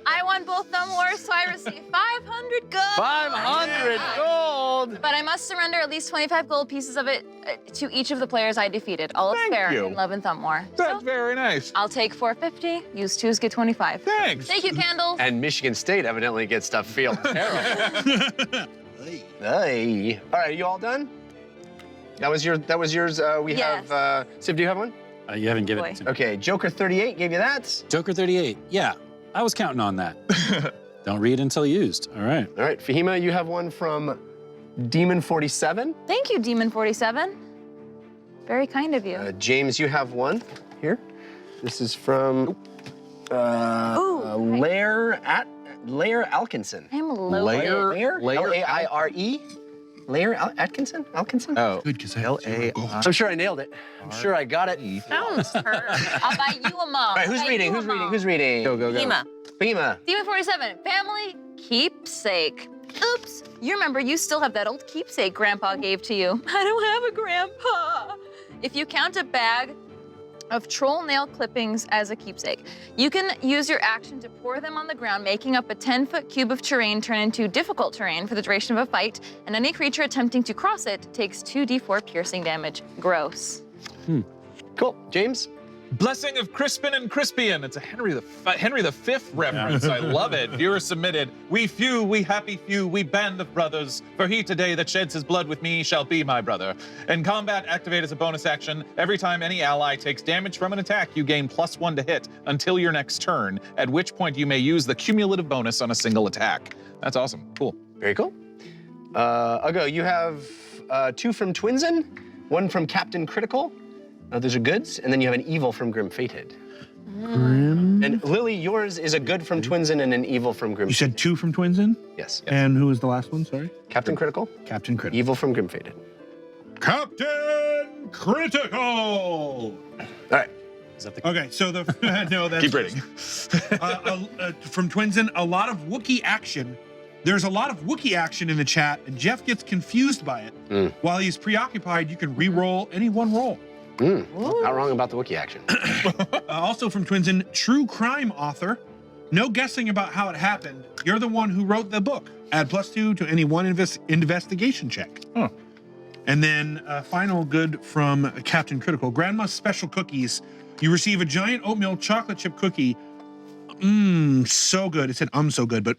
I won both thumb wars, so I receive 500 gold. 500 gold! But I must surrender at least 25 gold pieces of it to each of the players I defeated. All is Thank fair you. in Love and Thumb War. That's So very nice. I'll take 450. Use twos, get 25. Thanks. Thank you, Candles. And Michigan State evidently gets stuff feel terrible. Hey. All right, you all done? That was yours. We Yes. have, Siv, do you have one? You haven't given Boy. it to me. Okay, Joker 38 gave you that. Joker 38. Yeah, I was counting on that. Don't read until used. All right. All right, Fahima, you have one from Demon 47. Thank you, Demon47. Very kind of you. James, you have one here. This is from Lair Alkinson. I'm low. Lair? Lair? L-A-I-R-E? Lair Atkinson? Alkinson? Oh. good, because I have 0 gold. I'm sure I nailed it. I'm sure I got it. Sounds hurt. I'll buy you a mom. All right, who's reading? Who's reading? Go, go, go. Hema. Fahima. Demon47, family keepsake. Oops, you remember you still have that old keepsake Grandpa gave to you. I don't have a grandpa. If you count a bag of troll nail clippings as a keepsake, you can use your action to pour them on the ground, making up a 10-foot cube of terrain turn into difficult terrain for the duration of a fight, and any creature attempting to cross it takes 2d4 piercing damage. Gross. Cool. James? Blessing of Crispin and Crispian. It's a Henry V reference. I love it. Viewer submitted. We few, we happy few, we band of brothers. For he today that sheds his blood with me shall be my brother. In combat, activate as a bonus action. Every time any ally takes damage from an attack, you gain +1 to hit until your next turn, at which point you may use the cumulative bonus on a single attack. That's awesome. Cool. Very cool. Uggo, you have 2 from Twinsen, 1 from Captain Critical. Those are goods. And then you have an evil from Grim Fated. And Lily, yours is a good from Twinsen and an evil from Grim You Fated. said 2 from Twinsen? Yes. And who was the last one? Sorry? Captain Critical, Captain Critical. evil from Grim Fated. Captain Critical! All right. Is that the Okay, so the no, that's Keep reading. From Twinsen, a lot of Wookiee action. There's a lot of Wookiee action in the chat, and Jeff gets confused by it. While he's preoccupied, you can re-roll any one roll. Not wrong about the Wookiee action. Also from Twinsen, true crime author. No guessing about how it happened. You're the one who wrote the book. Add +2 to any one investigation check. Huh. And then final good from Captain Critical. Grandma's Special Cookies. You receive a giant oatmeal chocolate chip cookie. So good. It said so good, but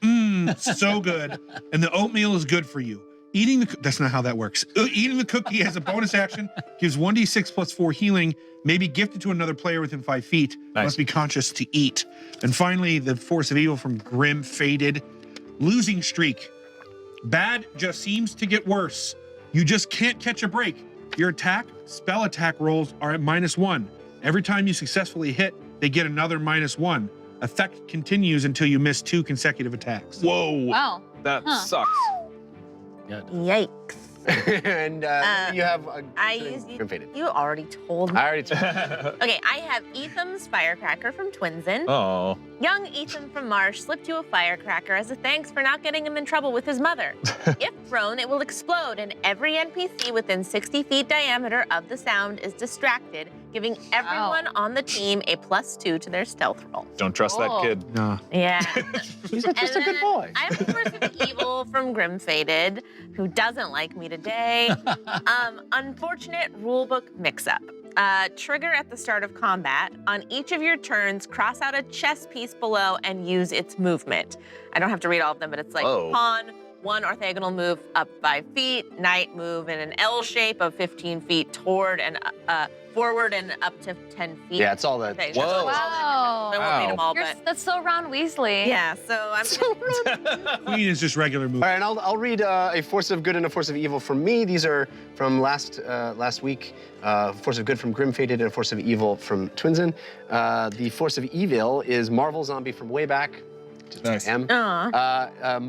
so good. And the oatmeal is good for you. That's not how that works. Eating the cookie as a bonus action gives 1d6 +4 healing, may be gifted to another player within 5 feet. Nice. Must be conscious to eat. And finally, the Force of Evil from Grim Fated. Losing streak. Bad just seems to get worse. You just can't catch a break. Your attack, spell attack rolls are at -1. Every time you successfully hit, they get another -1. Effect continues until you miss 2 consecutive attacks. Whoa. Wow. That Huh. sucks. Yikes. And you have I use Grim-Fated. you already told me. I already told you. Okay, I have Etham's firecracker from Twinsen. Oh. Young Ethan from Marsh slipped you a firecracker as a thanks for not getting him in trouble with his mother. If thrown, it will explode, and every NPC within 60 feet diameter of the sound is distracted, giving everyone on the team a +2 to their stealth roll. Don't trust that Oh. kid. Nah. Yeah. He's just a good boy. I have a Force of Evil from Grim-Fated, who doesn't like me today. Unfortunate rulebook mix-up. Trigger at the start of combat. On each of your turns, cross out a chess piece below and use its movement. I don't have to read all of them, but it's like Whoa. pawn, 1 orthogonal move up 5 feet, knight move in an L shape of 15 feet toward and forward and up to 10 feet. Yeah, it's all that. Okay, Whoa. that's all Wow. I won't read them all, You're- but That's so Ron Weasley. yeah, so I'm Queen is just regular move. All right, and I'll read a force of good and a force of evil from me. These are from last week. Force of good from Grim-Fated and a force of evil from Twinsen. The force of evil is Marvel Zombie from way back. Just Nice. M.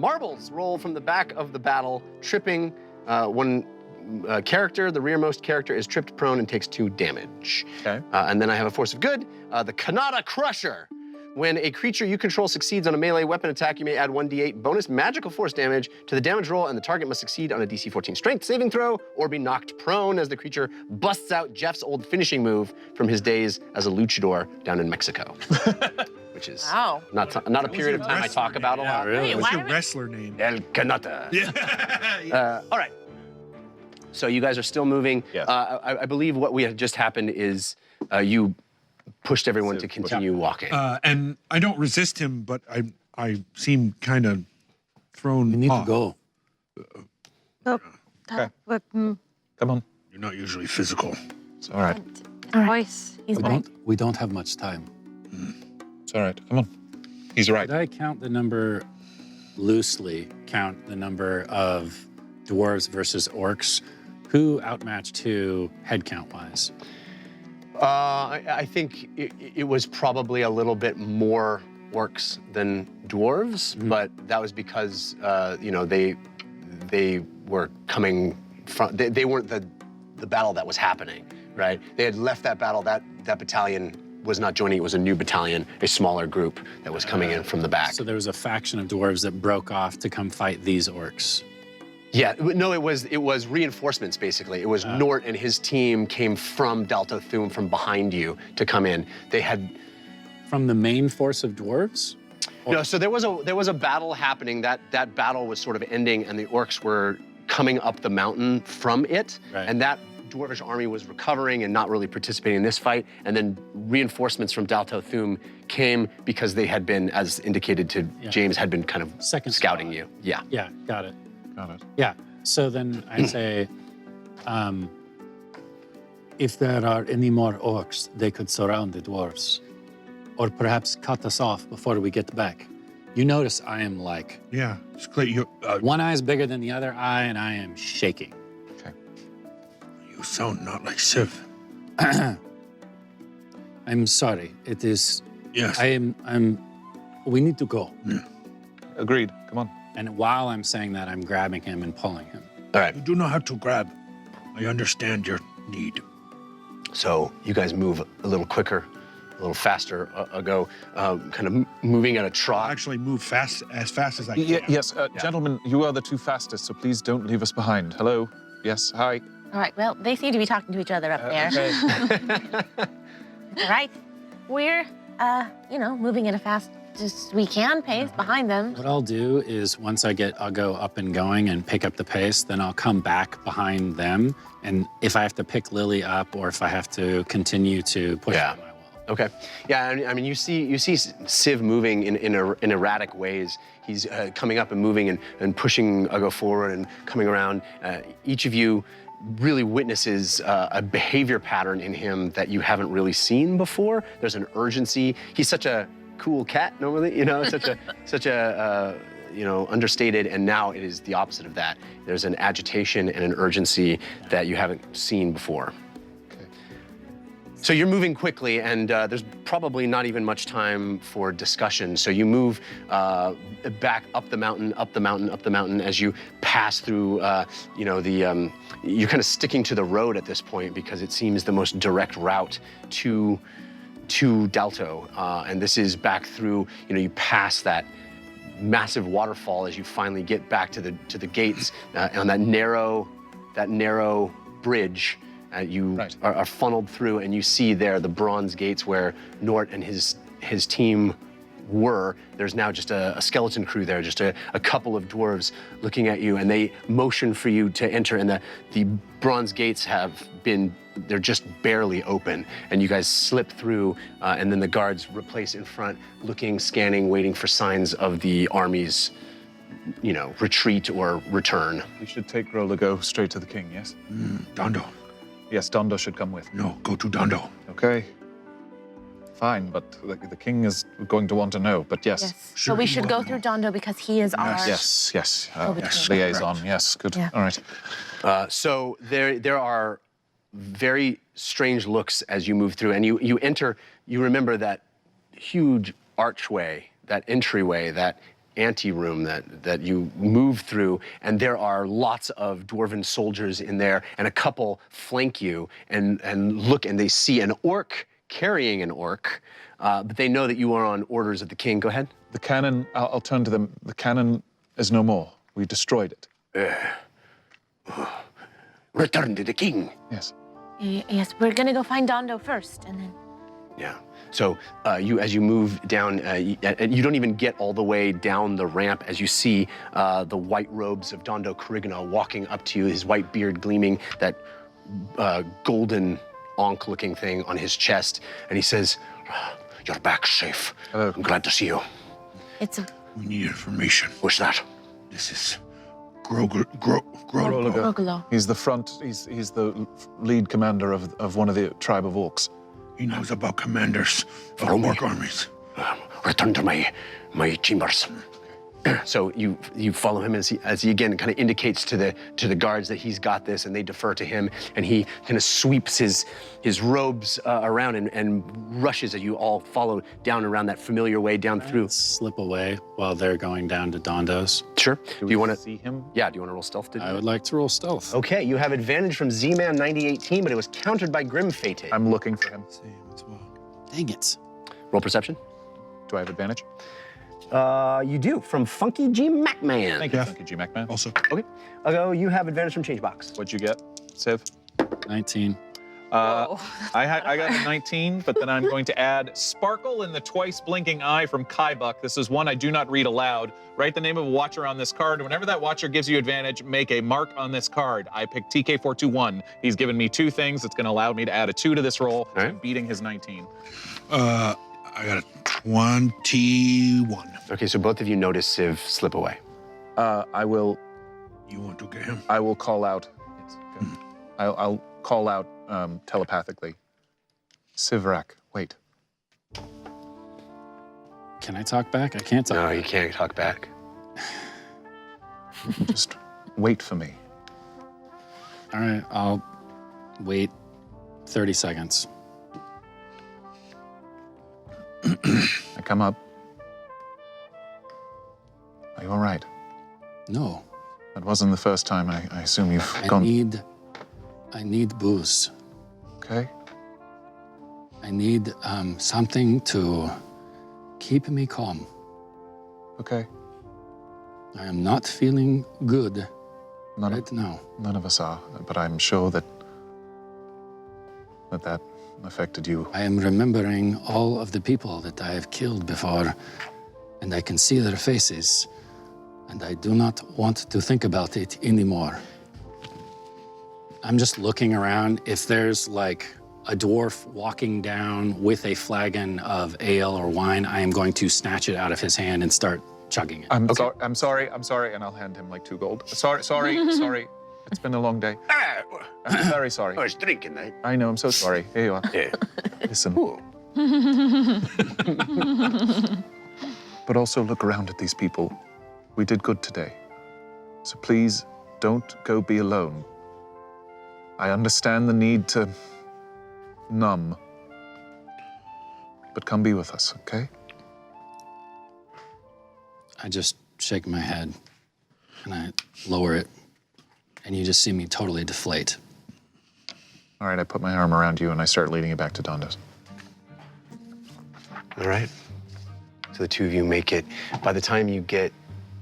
Marbles roll from the back of the battle, tripping one character. The rearmost character is tripped prone and takes 2 damage. Okay. And then I have a force of good, the Kanata Crusher. When a creature you control succeeds on a melee weapon attack, you may add 1d8 bonus magical force damage to the damage roll, and the target must succeed on a DC 14 strength saving throw or be knocked prone as the creature busts out Jeff's old finishing move from his days as a luchador down in Mexico. Which is Wow. not a period of time I talk about a lot. Wait, What's why your am I- wrestler name? El Kanata. Yeah. All right. So you guys are still moving. Yes. I believe what we had just happened is you pushed everyone to continue walking. And I don't resist him, but I seem kind of thrown We need off. to go. Come on. You're not usually physical. It's all right. Voice. He's right. We don't have much time. It's all right. Come on. He's right. Did I count the number loosely? Count the number of dwarves versus orcs? Who outmatched who head count wise? I think it was probably a little bit more orcs than dwarves, but that was because they were coming from. They weren't the battle that was happening, right? They had left that battle. That battalion was not joining. It was a new battalion, a smaller group that was coming in from the back. So there was a faction of dwarves that broke off to come fight these orcs. Yeah, no, it was reinforcements basically. It was Nort and his team came from Dalto Thum from behind you to come in. They had From the main force of dwarves? no. So there was a battle happening. That battle was sort of ending, and the orcs were coming up the mountain from it, Right. and that dwarvish army was recovering and not really participating in this fight. And then reinforcements from Dalto Thum came because they had been, as indicated to James, had been kind of Second scouting squad. you. Yeah. Yeah, got it. Got it. Yeah, so then I'd say, if there are any more orcs, they could surround the dwarves. Or perhaps cut us off before we get back. You notice I am like, Yeah, it's clear. one eye is bigger than the other eye, and I am shaking. You sound not like Civ. I'm sorry. It is, Yes. we need to go. Agreed. Come on. And while I'm saying that, I'm grabbing him and pulling him. All right. You do not have to grab. I understand your need. So you guys move a little quicker, a little faster. Uggo, kind of moving at a I'll trot. actually move fast as I can. Yes, gentlemen, you are the 2 fastest, so please don't leave us behind. Hello. Yes. Hi. All right, well, they seem to be talking to each other up there. All right, we're, moving at a fast as we can pace behind them. What I'll do is once I get Uggo up and going and pick up the pace, then I'll come back behind them. And if I have to pick Lily up or if I have to continue to push them, I will. Okay. Yeah, I mean, you see Civ moving in erratic ways. He's coming up and moving and pushing Uggo forward and coming around. Each of you really witnesses a behavior pattern in him that you haven't really seen before. There's an urgency. He's such a cool cat normally, such a understated, and now it is the opposite of that. There's an agitation and an urgency that you haven't seen before. So you're moving quickly, and there's probably not even much time for discussion. So you move back up the mountain, up the mountain, up the mountain as you pass through, you're kind of sticking to the road at this point because it seems the most direct route to Dalto. And this is back through, you pass that massive waterfall as you finally get back to the gates on that narrow bridge. You are funneled through, and you see there the bronze gates where Nort and his team were. There's now just a skeleton crew there, just a couple of dwarves looking at you, and they motion for you to enter, and the bronze gates they're just barely open, and you guys slip through, and then the guards replace in front, looking, scanning, waiting for signs of the army's retreat or return. We should take Grolago straight to the king, yes? Dondo. Yes, Dondo should come with. No, go to Dondo. Okay. Fine, but the king is going to want to know, but yes. Yes. So we should go through Dondo because he is our... Yes. Go-between. Liaison, Correct. yes, good. Yeah. All right. So there are very strange looks as you move through, and you enter, you remember that huge archway, that entryway, that anteroom that you move through, and there are lots of dwarven soldiers in there, and a couple flank you and look, and they see an orc carrying an orc, but they know that you are on orders of the king. Go ahead. The cannon, I'll turn to them. The cannon is no more. We destroyed it. Return to the king. Yes. Yes, we're gonna go find Dondo first, and then... Yeah. So as you move down, you don't even get all the way down the ramp as you see the white robes of Dondo Corrigano walking up to you, his white beard gleaming, that golden ankh-looking thing on his chest, and he says, "You're back safe. Hello. I'm glad to see you." We need information. What's that? This is Grolago. Grolago. He's he's the lead commander of one of the tribe of Orcs. He knows about commanders of Follow me. orc armies. Return to my chambers. So you follow him as he again kind of indicates to the guards that he's got this, and they defer to him, and he kind of sweeps his robes around and rushes as you all follow down around that familiar way down through. Slip away while they're going down to Dondo's. Sure. Do you want to see him? Yeah. Do you want to roll stealth? I would like to roll stealth. Okay. You have advantage from Z-Man 9018, but it was countered by Grim Fated. I'm looking for him. Same as well. Dang it. Roll perception. Do I have advantage? You do, from Funky G Macman. Thank you, Yeah. Funky G MacMan. Also, Okay. Uggo, you have advantage from Changebox. What'd you get, Civ? 19. Whoa. I got a 19, but then I'm going to add Sparkle in the Twice Blinking Eye from Kaibuck. This is one I do not read aloud. Write the name of a watcher on this card. Whenever that watcher gives you advantage, make a mark on this card. I picked TK421. He's given me 2 things. It's going to allow me to add a 2 to this roll. right. I'm beating his 19. I got a 21. Okay, so both of you notice Civ slip away. I will You want to get him? call out. Yes, good. I'll call out telepathically. Sivrak, wait. Can I talk back? I can't talk No, back. you can't talk back. Just wait for me. All right, I'll wait 30 seconds. I come up. Are you all right? No, That wasn't the first time. I assume you've I gone. need booze. Okay. I need something to keep me calm. Okay. I am not feeling good None right now. None of us are, but I'm sure that affected you. I am remembering all of the people that I have killed before, and I can see their faces, and I do not want to think about it anymore. I'm just looking around. If there's like a dwarf walking down with a flagon of ale or wine, I am going to snatch it out of his hand and start chugging it. I'm sorry, and I'll hand him like 2 gold. Sorry. It's been a long day. I'm very sorry. I was drinking, eh? I know, I'm so sorry. Here you are. Yeah. Listen. But also look around at these people. We did good today. So please, don't go be alone. I understand the need to numb. But come be with us, okay? I just shake my head and I lower it, and you just see me totally deflate. All right, I put my arm around you and I start leading you back to Dondo's. All right. So the two of you make it. By the time you get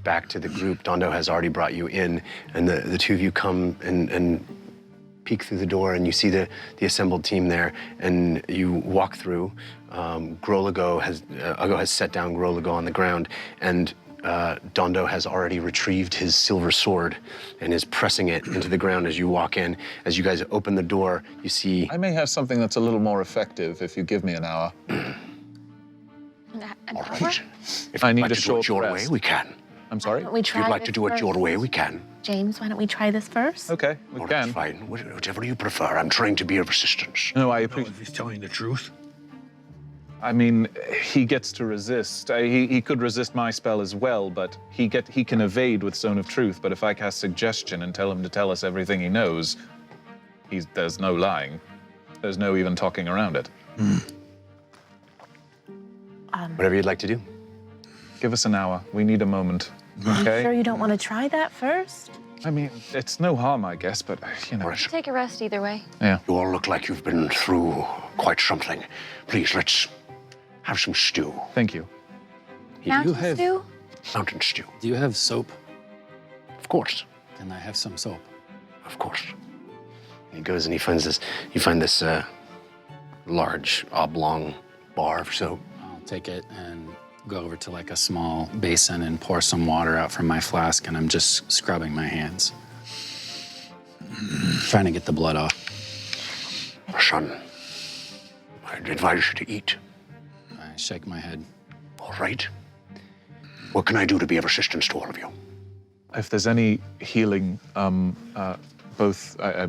back to the group, Dondo has already brought you in, and the two of you come and peek through the door, and you see the assembled team there, and you walk through. Uggo has set down Grapple on the ground, and Dondo has already retrieved his silver sword and is pressing it into the ground as you walk in. As you guys open the door, you see... I may have something that's a little more effective if you give me an hour. All right. If I you'd need like a to do short it your way, rest. we can. I'm sorry? Why don't we If try you'd like this to do it your first? way, we can. James, why don't we try this first? Okay, we All can. right, fine. Whichever you prefer. I'm trying to be of assistance. No, I No, appreciate. if he's telling the truth. I mean, he gets to resist. He could resist my spell as well, but he can evade with Stone of Truth. But if I cast Suggestion and tell him to tell us everything he knows, there's no lying. There's no even talking around it. Whatever you'd like to do. Give us an hour. We need a moment. Okay? Sure you don't want to try that first? I mean, it's no harm, I guess, but, you know. All right. Take a rest either way. Yeah. You all look like you've been through quite something. Please, let's have some stew. Thank you. Mountain have- stew? Mountain stew. Do you have soap? Of course. Can I have some soap? Of course. And he goes and he finds this, you find this large oblong bar of soap. I'll take it and go over to like a small basin and pour some water out from my flask, and I'm just scrubbing my hands. Trying to get the blood off. Son, I'd advise you to eat. I shake my head. All right. What can I do to be of assistance to all of you? If there's any healing, I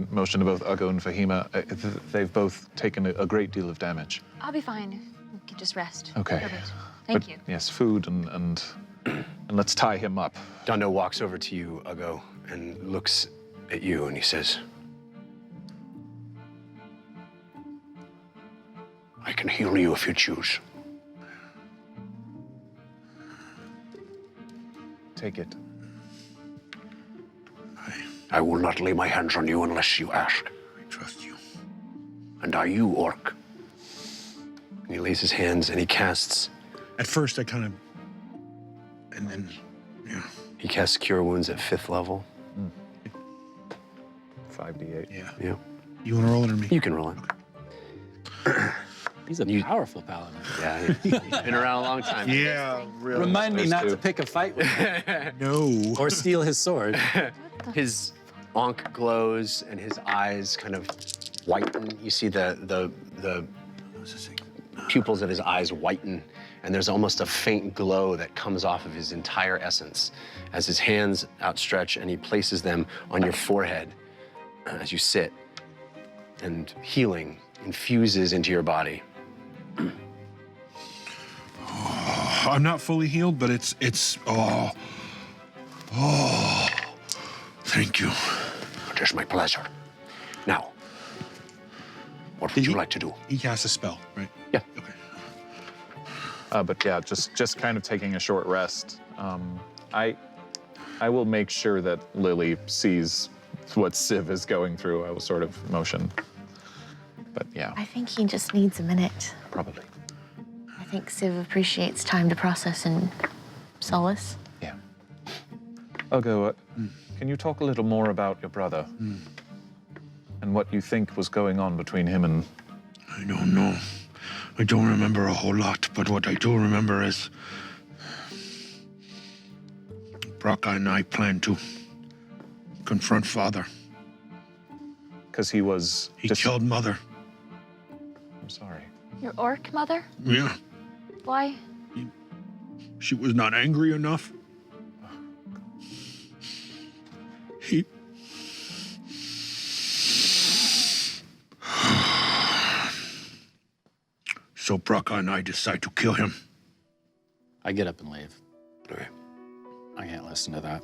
motion to both Uggo and Fahima. They've both taken a great deal of damage. I'll be fine. You can just rest. Okay. Perfect. Thank But, you. Yes, food and let's tie him up. Dondo walks over to you, Uggo, and looks at you, and he says, I can heal you if you choose. Take it. I will not lay my hands on you unless you ask. I trust you. And are you, Orc? And he lays his hands and he casts. At first, I kind of, and then, yeah, He casts Cure Wounds at 5th level. 5d8. yeah. Yeah. You want to roll it or me? You can roll it. He's a powerful paladin. Yeah, he's been around a long time. Yeah, really. Remind me Those not two. to pick a fight with him No. or steal his sword. His ankh glows and his eyes kind of whiten. You see the pupils of his eyes whiten, and there's almost a faint glow that comes off of his entire essence as his hands outstretch and he places them on your forehead as you sit, and healing infuses into your body. I'm not fully healed, but it's thank you. It is my pleasure. Now, what would you like to do? He casts a spell, right? Yeah. Okay. But yeah, just kind of taking a short rest. I will make sure that Lily sees what Civ is going through. I will sort of motion. But yeah, I think he just needs a minute. probably. I think Civ appreciates time to process and solace. Yeah. Uggo, can you talk a little more about your brother? And what you think was going on between him and... I don't know. I don't remember a whole lot, but what I do remember is Braca and I planned to confront Father. Because he was... He killed Mother. I'm sorry. Your orc mother? Yeah. Why? She was not angry enough. He... So Braca and I decide to kill him. I get up and leave. Okay. I can't listen to that.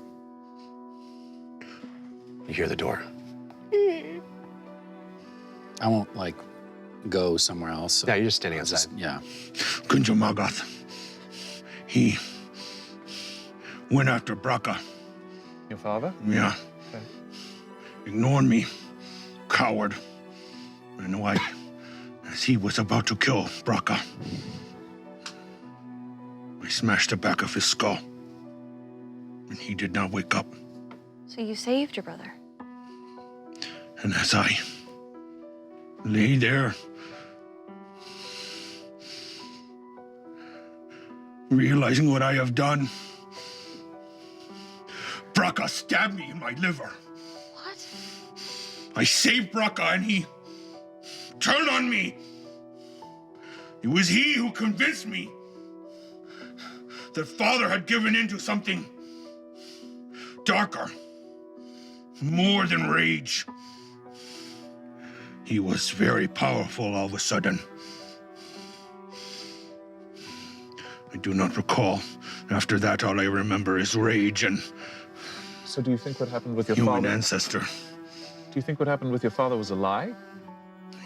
You hear the door. I won't, like, go somewhere else. So Yeah, you're just standing I'll outside. yeah. Kunjamagath. He went after Braca. Your father? Yeah. Okay. Ignored me. Coward. I know as he was about to kill Braca, I smashed the back of his skull. And he did not wake up. So you saved your brother. And as I lay there, realizing what I have done, Braca stabbed me in my liver. What? I saved Braca and he turned on me. It was he who convinced me that father had given into something darker, more than rage. He was very powerful all of a sudden. I do not recall. After that, all I remember is rage and So do you think what happened with your human father? ancestor. Do you think what happened with your father was a lie?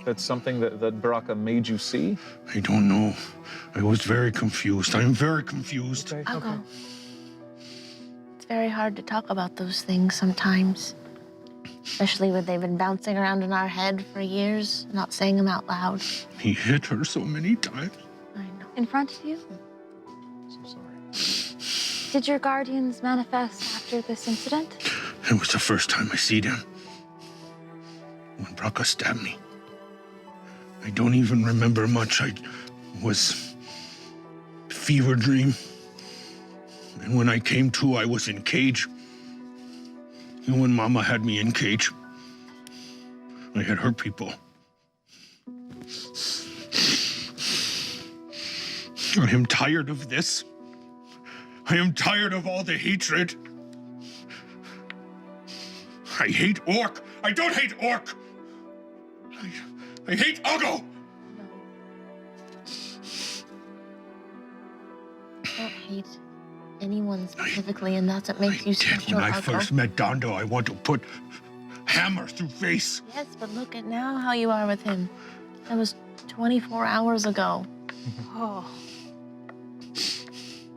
That's something that Baraka made you see? I don't know. I was very confused. I am very confused. Okay. Uggo. It's very hard to talk about those things sometimes. Especially when they've been bouncing around in our head for years, not saying them out loud. He hit her so many times. I know. In front of you? So sorry. Did your guardians manifest after this incident? It was the first time I seen him. When Braca stabbed me. I don't even remember much. I was fever dream. And when I came to, I was in cage. And when Mama had me in cage, I had hurt people. I am tired of this. I am tired of all the hatred. I hate Orc. I don't hate Orc. I hate Uggo. I don't hate anyone specifically, and that's what makes you Did special, when I Uggo. first met Dondo, I want to put hammer through face. Yes, but look at now how you are with him. That was 24 hours ago. Oh.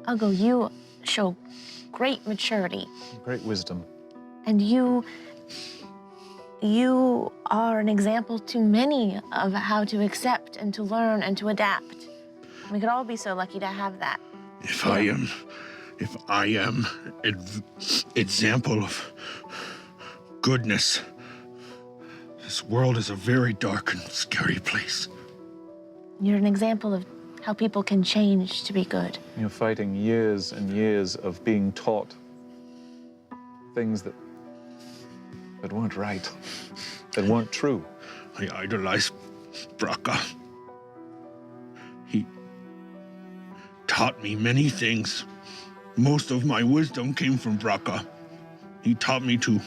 Uggo, you show great maturity, Great wisdom. and you are an example to many of how to accept and to learn and to adapt. We could all be so lucky to have that. If I am example of goodness, this world is a very dark and scary place. You're an example of how people can change to be good. You're fighting years and years of being taught things that weren't right, that weren't true. I idolize Braca. He taught me many things. Most of my wisdom came from Braca. He taught me to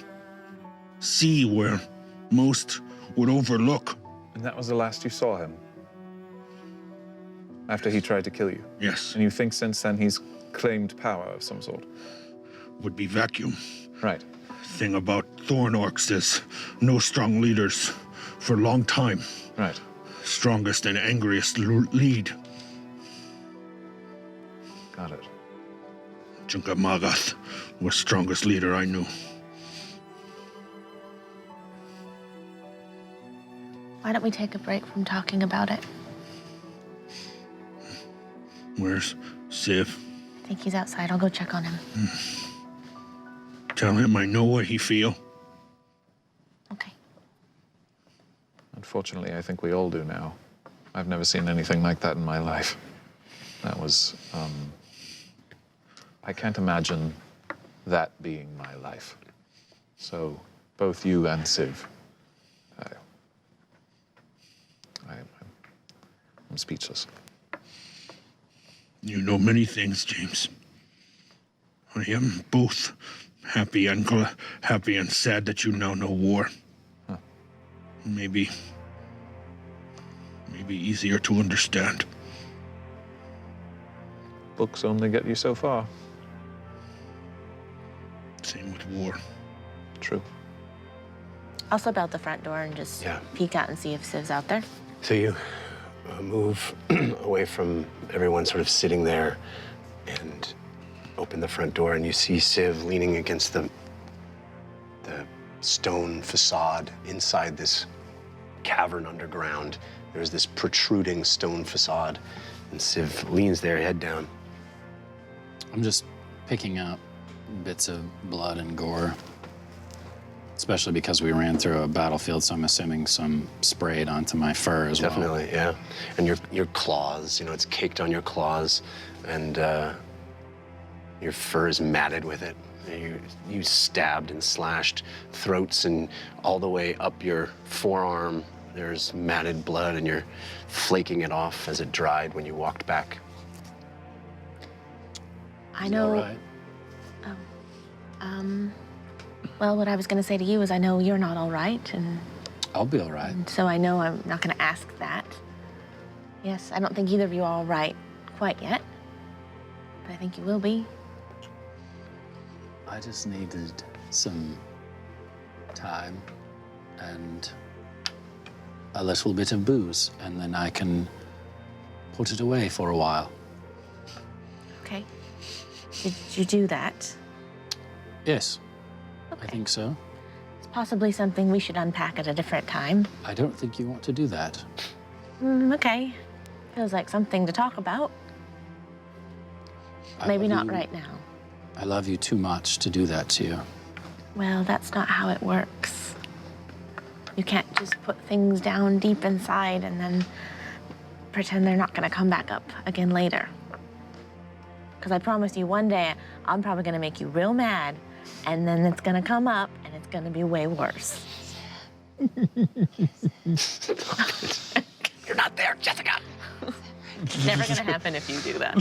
see where most would overlook. And that was the last you saw him? After he tried to kill you? Yes, And you think since then he's claimed power of some sort? would be vacuum. Right. Thing about Thorn Orcs is no strong leaders for a long time. Right. Strongest and angriest lead. Got it. Junka Magath was strongest leader I knew. Why don't we take a break from talking about it? Where's Civ? I think he's outside. I'll go check on him. Tell him I know what he feel. Okay. Unfortunately, I think we all do now. I've never seen anything like that in my life. That was, I can't imagine that being my life. So, both you and Civ, I'm speechless. You know many things, James. I am both happy and sad that you now know war. Huh. Maybe easier to understand. Books only get you so far. Same with war. True. I'll slip out the front door and just peek out and see if Civ's out there. So you move away from everyone sort of sitting there and open the front door, and you see Civ leaning against the stone facade inside this cavern underground. There's this protruding stone facade, and Civ leans there, head down. I'm just picking up bits of blood and gore, especially because we ran through a battlefield, so I'm assuming some sprayed onto my fur as well. Definitely, yeah. And your claws, it's caked on your claws, and your fur is matted with it. You stabbed and slashed throats, and all the way up your forearm, there's matted blood, and you're flaking it off as it dried when you walked back. I know. All right. Well, what I was going to say to you is I know you're not all right, and I'll be all right. so I know I'm not going to ask that. Yes, I don't think either of you are all right quite yet, but I think you will be. I just needed some time and a little bit of booze, and then I can put it away for a while. Okay. Did you do that? Yes, Okay. I think so. It's possibly something we should unpack at a different time. I don't think you want to do that. Okay. Feels like something to talk about. I Maybe love not you- right now. I love you too much to do that to you. Well, that's not how it works. You can't just put things down deep inside and then pretend they're not going to come back up again later. Because I promise you, one day I'm probably going to make you real mad, and then it's going to come up and it's going to be way worse. You're not there, Jessica. It's never going to happen if you do that.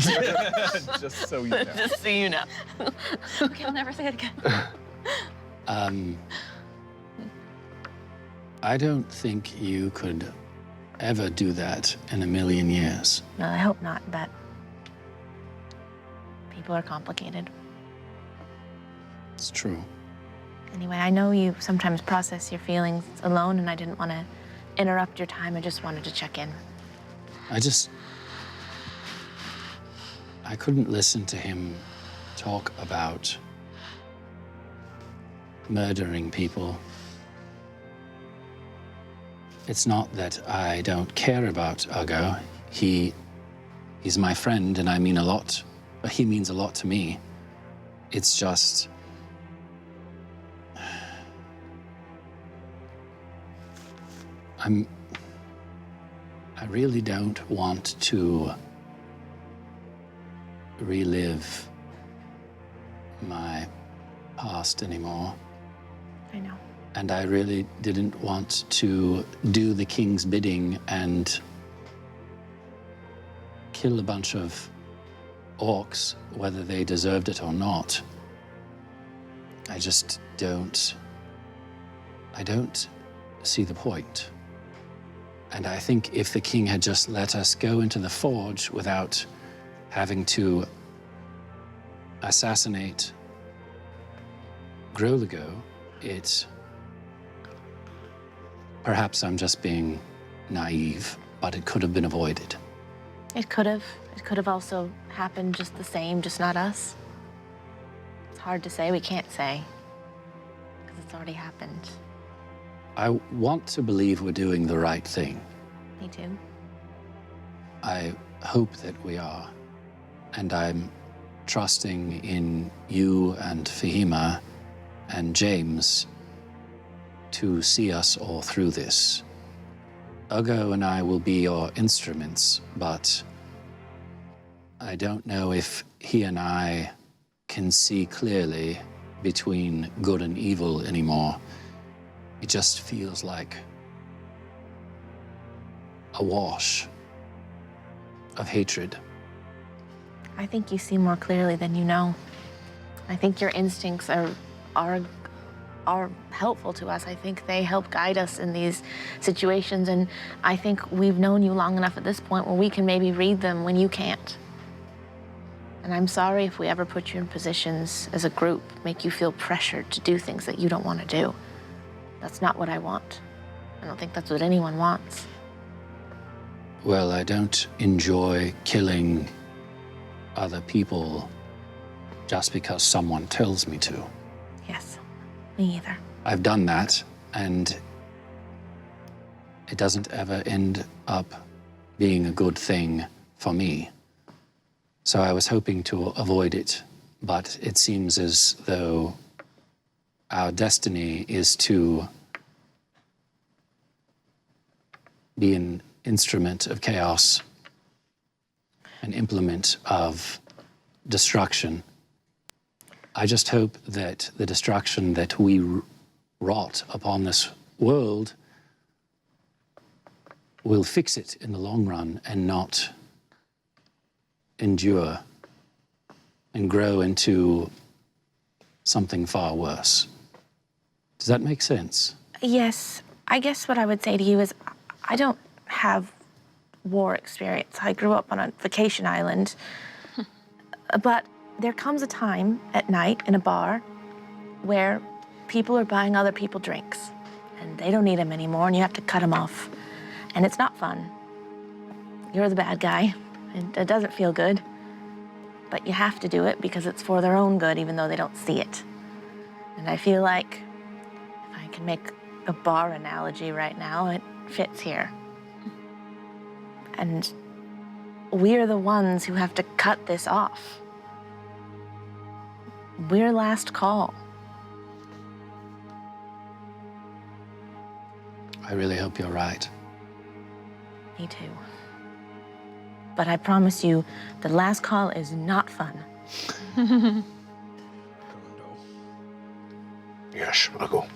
Just so you know. Just so you know. Okay, I'll never say it again. I don't think you could ever do that in a million years. No, I hope not, but people are complicated. It's true. Anyway, I know you sometimes process your feelings alone, and I didn't want to interrupt your time. I just wanted to check in. I couldn't listen to him talk about murdering people. It's not that I don't care about Uggo. He's my friend, and I mean a lot. But he means a lot to me. It's just I really don't want to relive my past anymore. I know. And I really didn't want to do the king's bidding and kill a bunch of orcs, whether they deserved it or not. I just don't see the point. And I think if the king had just let us go into the forge without having to assassinate Groligo, perhaps I'm just being naive, but it could have been avoided. It could have. It could have also happened just the same, just not us. It's hard to say. We can't say. Because it's already happened. I want to believe we're doing the right thing. Me too. I hope that we are. And I'm trusting in you and Fahima and James to see us all through this. Uggo and I will be your instruments, but I don't know if he and I can see clearly between good and evil anymore. It just feels like a wash of hatred. I think you see more clearly than you know. I think your instincts are helpful to us. I think they help guide us in these situations, and I think we've known you long enough at this point where we can maybe read them when you can't. And I'm sorry if we ever put you in positions as a group, make you feel pressured to do things that you don't want to do. That's not what I want. I don't think that's what anyone wants. Well, I don't enjoy killing other people just because someone tells me to. Yes, me either. I've done that, and it doesn't ever end up being a good thing for me. So I was hoping to avoid it, but it seems as though our destiny is to be an instrument of chaos, an implement of destruction. I just hope that the destruction that we wrought upon this world will fix it in the long run and not endure and grow into something far worse. Does that make sense? Yes, I guess what I would say to you is I don't have war experience. I grew up on a vacation island. But there comes a time at night in a bar where people are buying other people drinks and they don't need them anymore and you have to cut them off. And it's not fun. You're the bad guy. It doesn't feel good. But you have to do it because it's for their own good, even though they don't see it. And I feel like if I can make a bar analogy right now, it fits here. And we're the ones who have to cut this off. We're last call. I really hope you're right. Me too. But I promise you, the last call is not fun. Yes, Uggo. I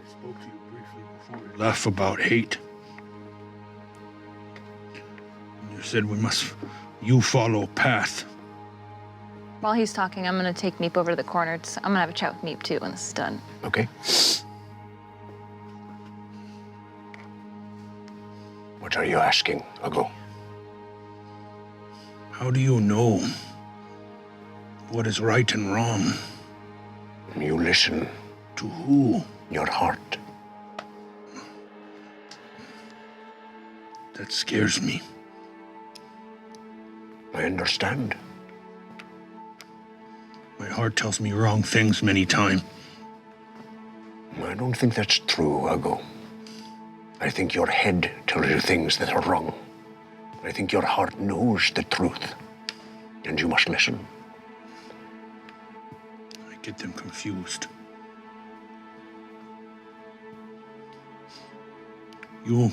spoke to you briefly before we left about hate. You said you follow path. While he's talking, I'm gonna take Meep over to the corner. I'm gonna have a chat with Meep too when this is done. Okay. What are you asking, Uggo? How do you know what is right and wrong? You listen. To who? Your heart. That scares me. I understand. My heart tells me wrong things many times. I don't think that's true, Uggo. I think your head tells you things that are wrong. I think your heart knows the truth, and you must listen. I get them confused. You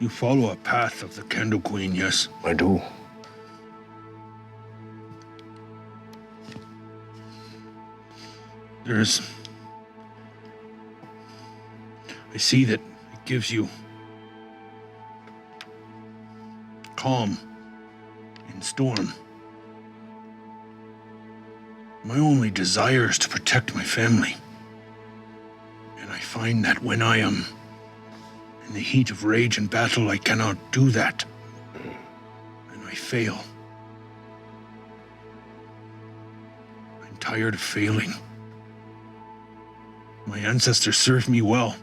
follow a path of the Candle Queen, yes? I do. I see that it gives you calm in storm. My only desire is to protect my family. And I find that when I am in the heat of rage and battle, I cannot do that. And I fail. I'm tired of failing. My ancestors served me well,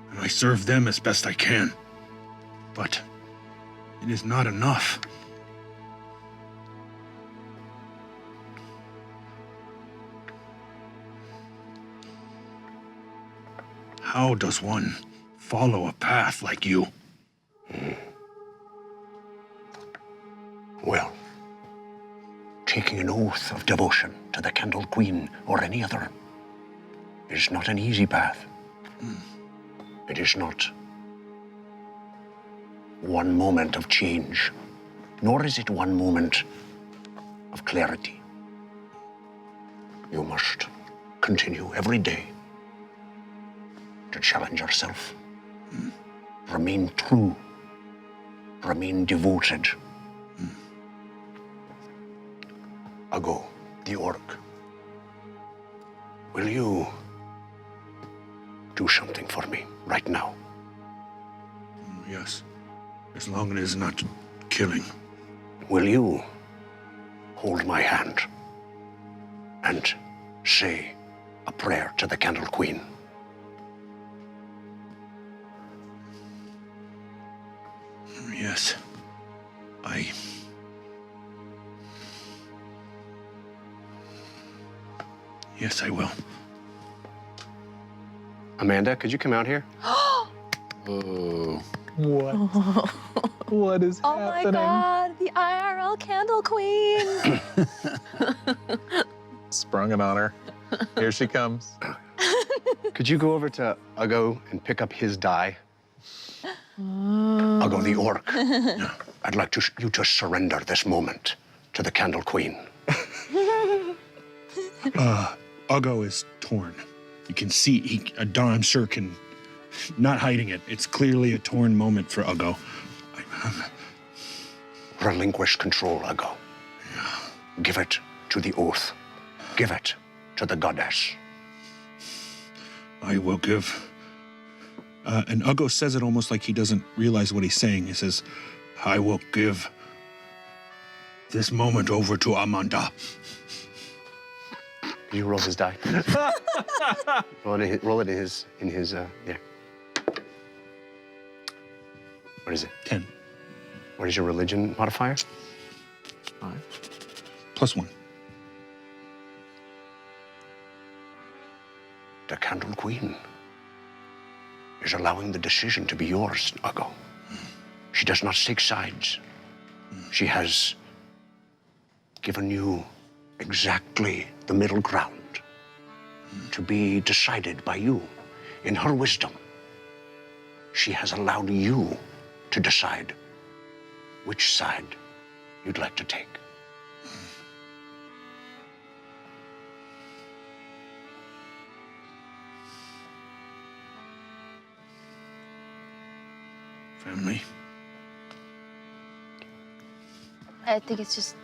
and I serve them as best I can. But it is not enough. How does one follow a path like you? Well, taking an oath of devotion to the Candle Queen or any other is not an easy path. It is not one moment of change, nor is it one moment of clarity. You must continue every day to challenge yourself. Remain true. Remain devoted. Uggo, the orc, will you do something for me right now? Yes, as long as it is not killing. will you hold my hand and say a prayer to the Candle Queen? Yes. Yes, I will. Amanda, could you come out here? Oh. What? What is Oh happening? my God, the IRL Candle Queen. Sprung it on her. Here she comes. Could you go over to Uggo and pick up his die? Uggo the Orc, I'd like you to surrender this moment to the Candle Queen. Uggo is torn. You can see, I'm sure can, not hiding it. It's clearly a torn moment for Uggo. Relinquish control, Uggo. Give it to the oath. Give it to the goddess. I will give. And Uggo says it almost like he doesn't realize what he's saying. He says, I will give this moment over to Amanda. Can you roll his die? roll it in his there. What is it? 10. What is your religion modifier? 5. +1. The Candle Queen is allowing the decision to be yours, Uggo. She does not take sides. She has given you exactly the middle ground to be decided by you. In her wisdom, she has allowed you to decide which side you'd like to take. Family. I think it's just.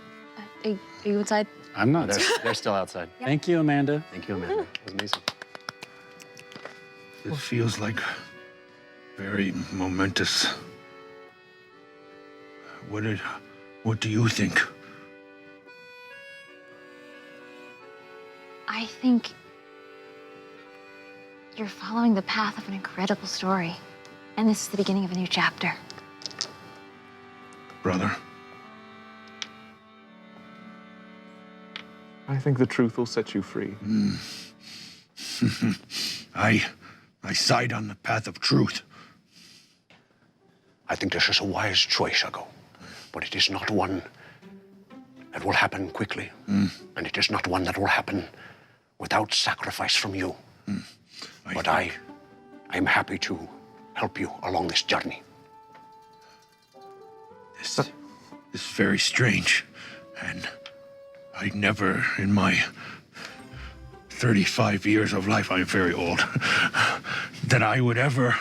Are you inside? I'm not. They're still outside. Thank you, Amanda. Thank you, Amanda. That was amazing. This feels like very momentous. What do you think? I think you're following the path of an incredible story. And this is the beginning of a new chapter. Brother. I think the truth will set you free. I side on the path of truth. I think this is a wise choice, Uggo, but it is not one that will happen quickly, and it is not one that will happen without sacrifice from you. But I am happy to help you along this journey. This is very strange, and I never, in my 35 years of life, I'm very old, that I would ever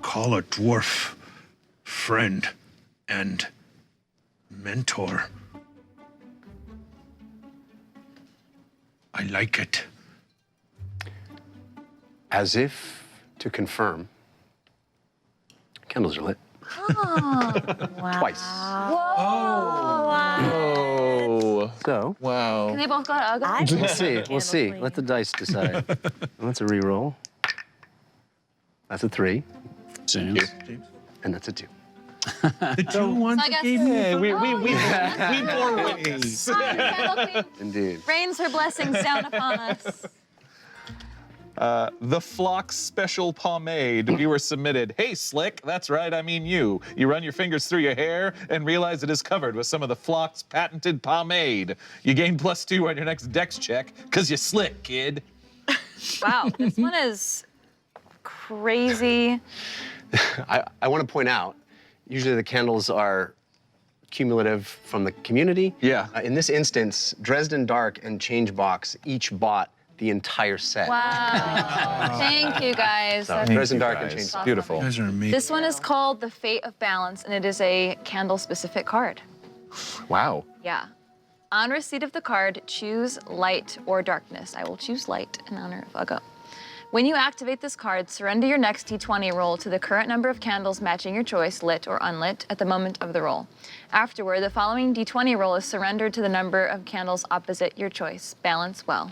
call a dwarf friend and mentor. I like it. As if to confirm, candles are lit. Wow. Twice. Oh. So, Wow. Can they both go to Uggo? we'll see. We'll see. Queen. Let the dice decide. That's a re-roll. That's a 3, James. and that's a 2. The 2 ones I guess- gave me. Hey, we Oh, bore witness. Hi, Candle Queen. Indeed. Rains her blessings down upon us. The Flock's special pomade. Viewer submitted. Hey, Slick. That's right. I mean you. You run your fingers through your hair and realize it is covered with some of the Flock's patented pomade. You gain +2 on your next dex check because you're slick, kid. Wow, this one is crazy. I want to point out, usually the candles are cumulative from the community. Yeah. In this instance, Dresden Dark and Changebox each bought the entire set. Wow. Thank you, guys. So, That's Dresden Dark and guys. Changebox. Beautiful. You guys are amazing. This one is called The Fate of Balance, and it is a candle-specific card. Wow. Yeah. On receipt of the card, choose light or darkness. I will choose light in honor of Uggo. When you activate this card, surrender your next d20 roll to the current number of candles matching your choice, lit or unlit, at the moment of the roll. Afterward, the following d20 roll is surrendered to the number of candles opposite your choice. Balance well.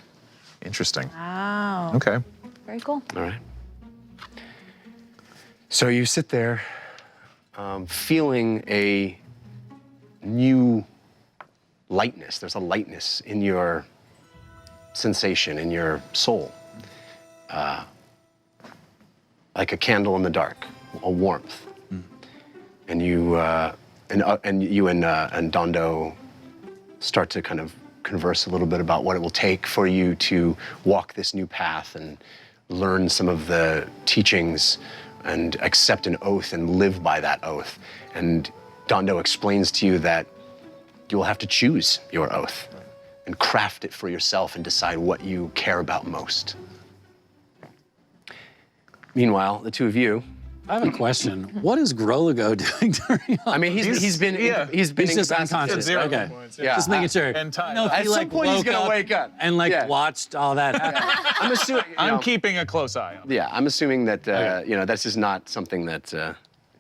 Interesting. Wow. Okay. Very cool. All right. So you sit there, feeling a new lightness. There's a lightness in your sensation, in your soul. Like a candle in the dark, a warmth. And you and Dondo start to kind of converse a little bit about what it will take for you to walk this new path and learn some of the teachings and accept an oath and live by that oath. And Dondo explains to you that you will have to choose your oath and craft it for yourself and decide what you care about most. Meanwhile, the two of you. I have a question. What is Groligo doing during all I mean, he's been He's just unconscious. Zero Okay. points, yeah. Just making sure. And time. No, if At he, some like, point, he's woke gonna up wake up. and like Yeah. watched all that happen. I'm assuming. I'm keeping a close eye on it. Yeah, I'm assuming that that's just not something that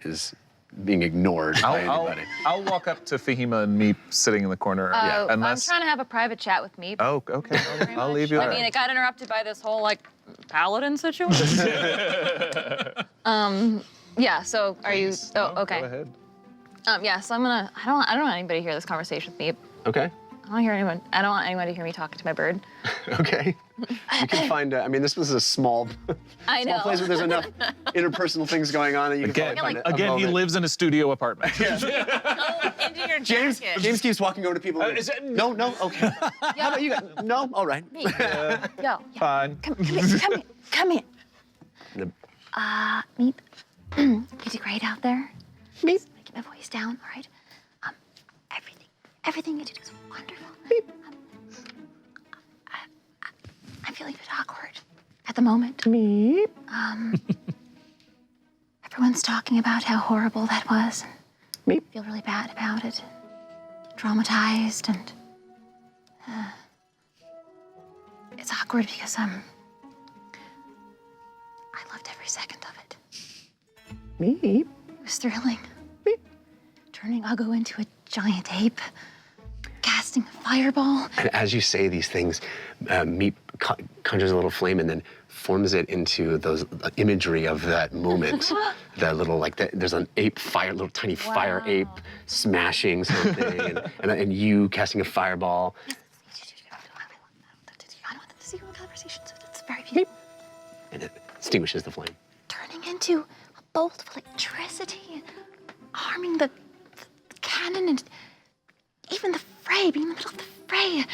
is being ignored by anybody. I'll walk up to Fahima and Meep sitting in the corner. I'm Unless. trying to have a private chat with me. Oh, okay. I'll leave you I there. mean, it got interrupted by this whole like paladin situation. Yeah. So are you? Oh, okay. Go ahead. Yeah. So I'm gonna. I don't want anybody to hear this conversation with me. Okay. I don't hear anyone. I don't want anyone to hear me talking to my bird. Okay. You can find. I mean, this was a small, I small know. place where there's enough interpersonal things going on that you can Again, probably find a again, he moment. lives in a studio apartment. Go into your James keeps walking over to people. is it- No, okay. How about you guys? No, all right. Yo. Fine. Come here. Come here. Meep. You did great out there. Meep. Keep my voice down, all right? Everything you did was wonderful. Meep. I'm feeling a bit awkward at the moment. Meep. Everyone's talking about how horrible that was. Meep. I feel really bad about it. Traumatized and it's awkward because I loved every second of it. Meep. It was thrilling. Meep. Turning Uggo into a giant ape, casting a fireball. And as you say these things, Meep conjures a little flame and then forms it into those imagery of that moment. That little, like, there's an ape fire, little tiny fire ape smashing something, and you casting a fireball. I don't want them to see your conversation, so that's very beautiful. And it extinguishes the flame. Turning into a bolt of electricity, harming the cannon and even the fray, being in the middle of the fray.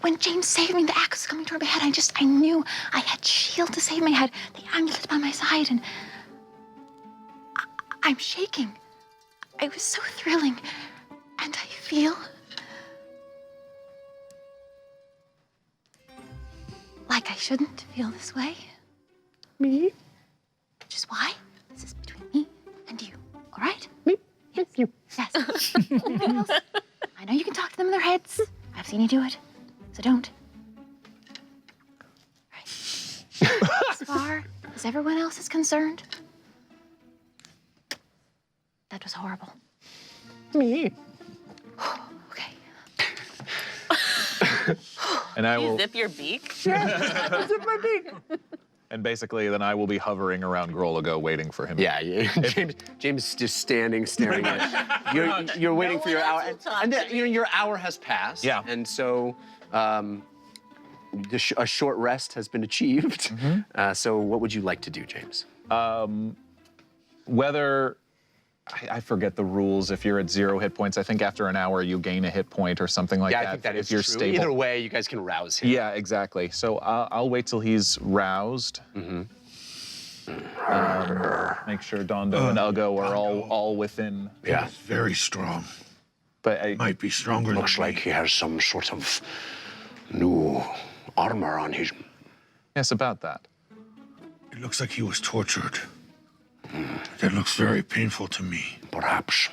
When James saved me, the axe was coming toward my head. I knew I had shield to save my head, the amulet by my side, and I'm shaking. It was so thrilling, and I feel like I shouldn't feel this way. Me? Which is why this is between me and you, all right? Me? Yes. You. Yes. Anyone else? I know you can talk to them in their heads. I've seen you do it, so don't. Right. As far as everyone else is concerned, that was horrible. Me. Okay. And I You will. zip your beak? And basically, then I will be hovering around Groligo, waiting for him. Yeah, James is just standing, staring at it. You're waiting for your hour, and then, your hour has passed. Yeah. And so a short rest has been achieved. So what would you like to do, James? Whether I forget the rules. If you're at 0 hit points, I think after an hour you gain a hit point or something like that. Yeah, I think that if is you're true. stable. Either way, you guys can rouse him. Yeah, exactly. So I'll wait till he's roused. Make sure Dondo and Uggo are all within. Yeah. Very strong. But Might be stronger than Looks like he has some sort of new armor on his. yes, about that. It looks like he was tortured. That looks very painful to me. Perhaps.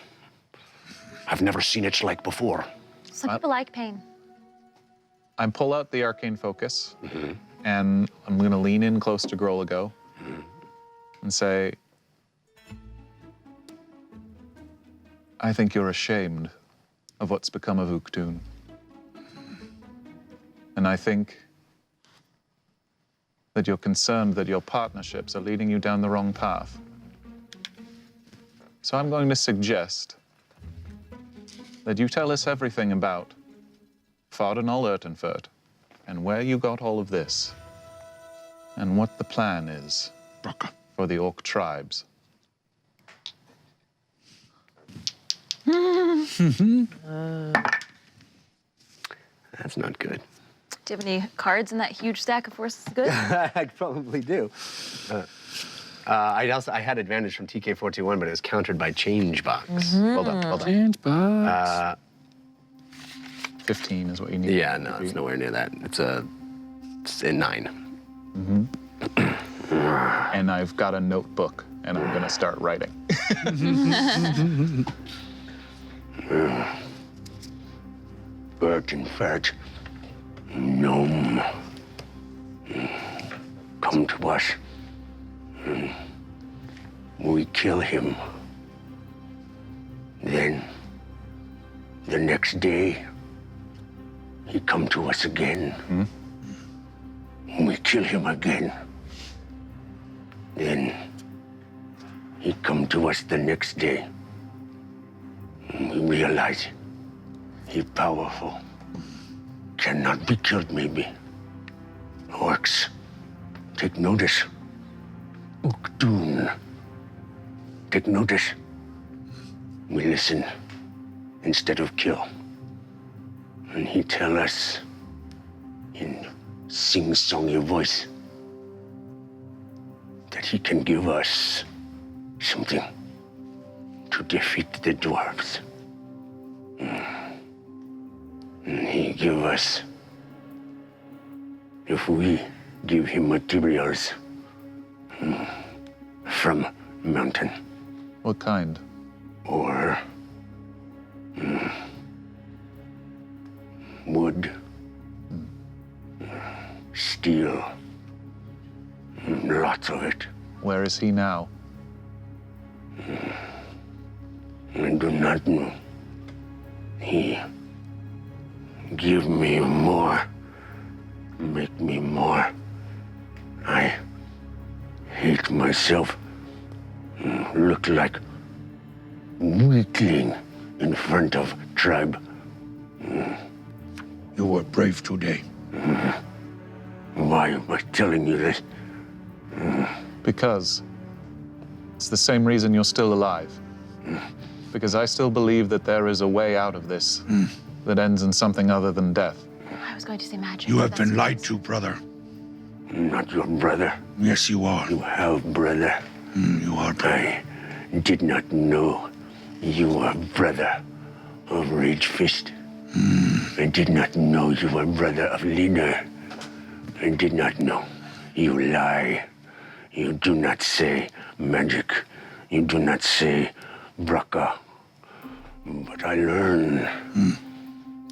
I've never seen its like before. Some people like pain. I pull out the arcane focus, And I'm going to lean in close to Grolago and say, I think you're ashamed of what's become of Ukdun. And I think that you're concerned that your partnerships are leading you down the wrong path. So I'm going to suggest that you tell us everything about Fardenal Urtenfurt and where you got all of this and what the plan is for the Orc tribes. That's not good. Do you have any cards in that huge stack of forces good? I probably do. I had advantage from TK421, but it was countered by change box. Hold on. Change box. 15 is what you need. Yeah, no, it's nowhere near that. It's a 9. And I've got a notebook, and I'm going to start writing. Urtenfurt, gnome, come to us. We kill him. Then, the next day, he come to us again. We kill him again. Then, he come to us the next day. We realize he powerful. Cannot be killed, maybe. Orcs, take notice. Ukdun, take notice. We listen instead of kill. And he tell us in sing-songy voice that he can give us something to defeat the dwarves. And he give us, if we give him materials from mountain What kind? or wood, steel, lots of it. Where is he now? I do not know. He give me more, make me more. I hate myself, look like weakling in front of tribe. You were brave today. Why am I telling you this? Because it's the same reason you're still alive. Because I still believe that there is a way out of this that ends in something other than death. I was going to say magic. You but have that's been what lied it's- to, brother. Not your brother. Yes, you are. You have brother. You are brave. I did not know you were brother of Rage Fist. I did not know you were brother of Leader. I did not know. You lie. You do not say magic. You do not say Braca. But I learn.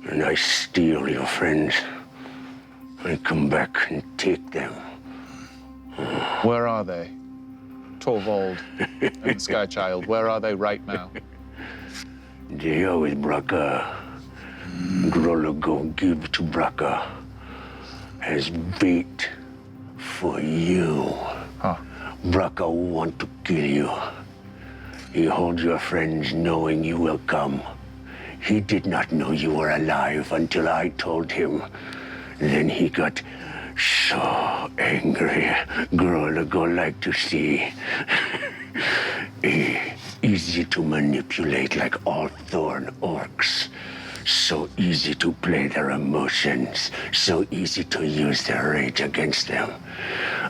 And I steal your friends. I come back and take them. Where are they? Torvald and Skychild, where are they right now? They are with Braca. Grolago give to Braca as bait for you. Huh. Braca want to kill you. He holds your friends knowing you will come. He did not know you were alive until I told him. Then he got so angry. Grolago like to see. Easy to manipulate like all thorn orcs. So easy to play their emotions. So easy to use their rage against them.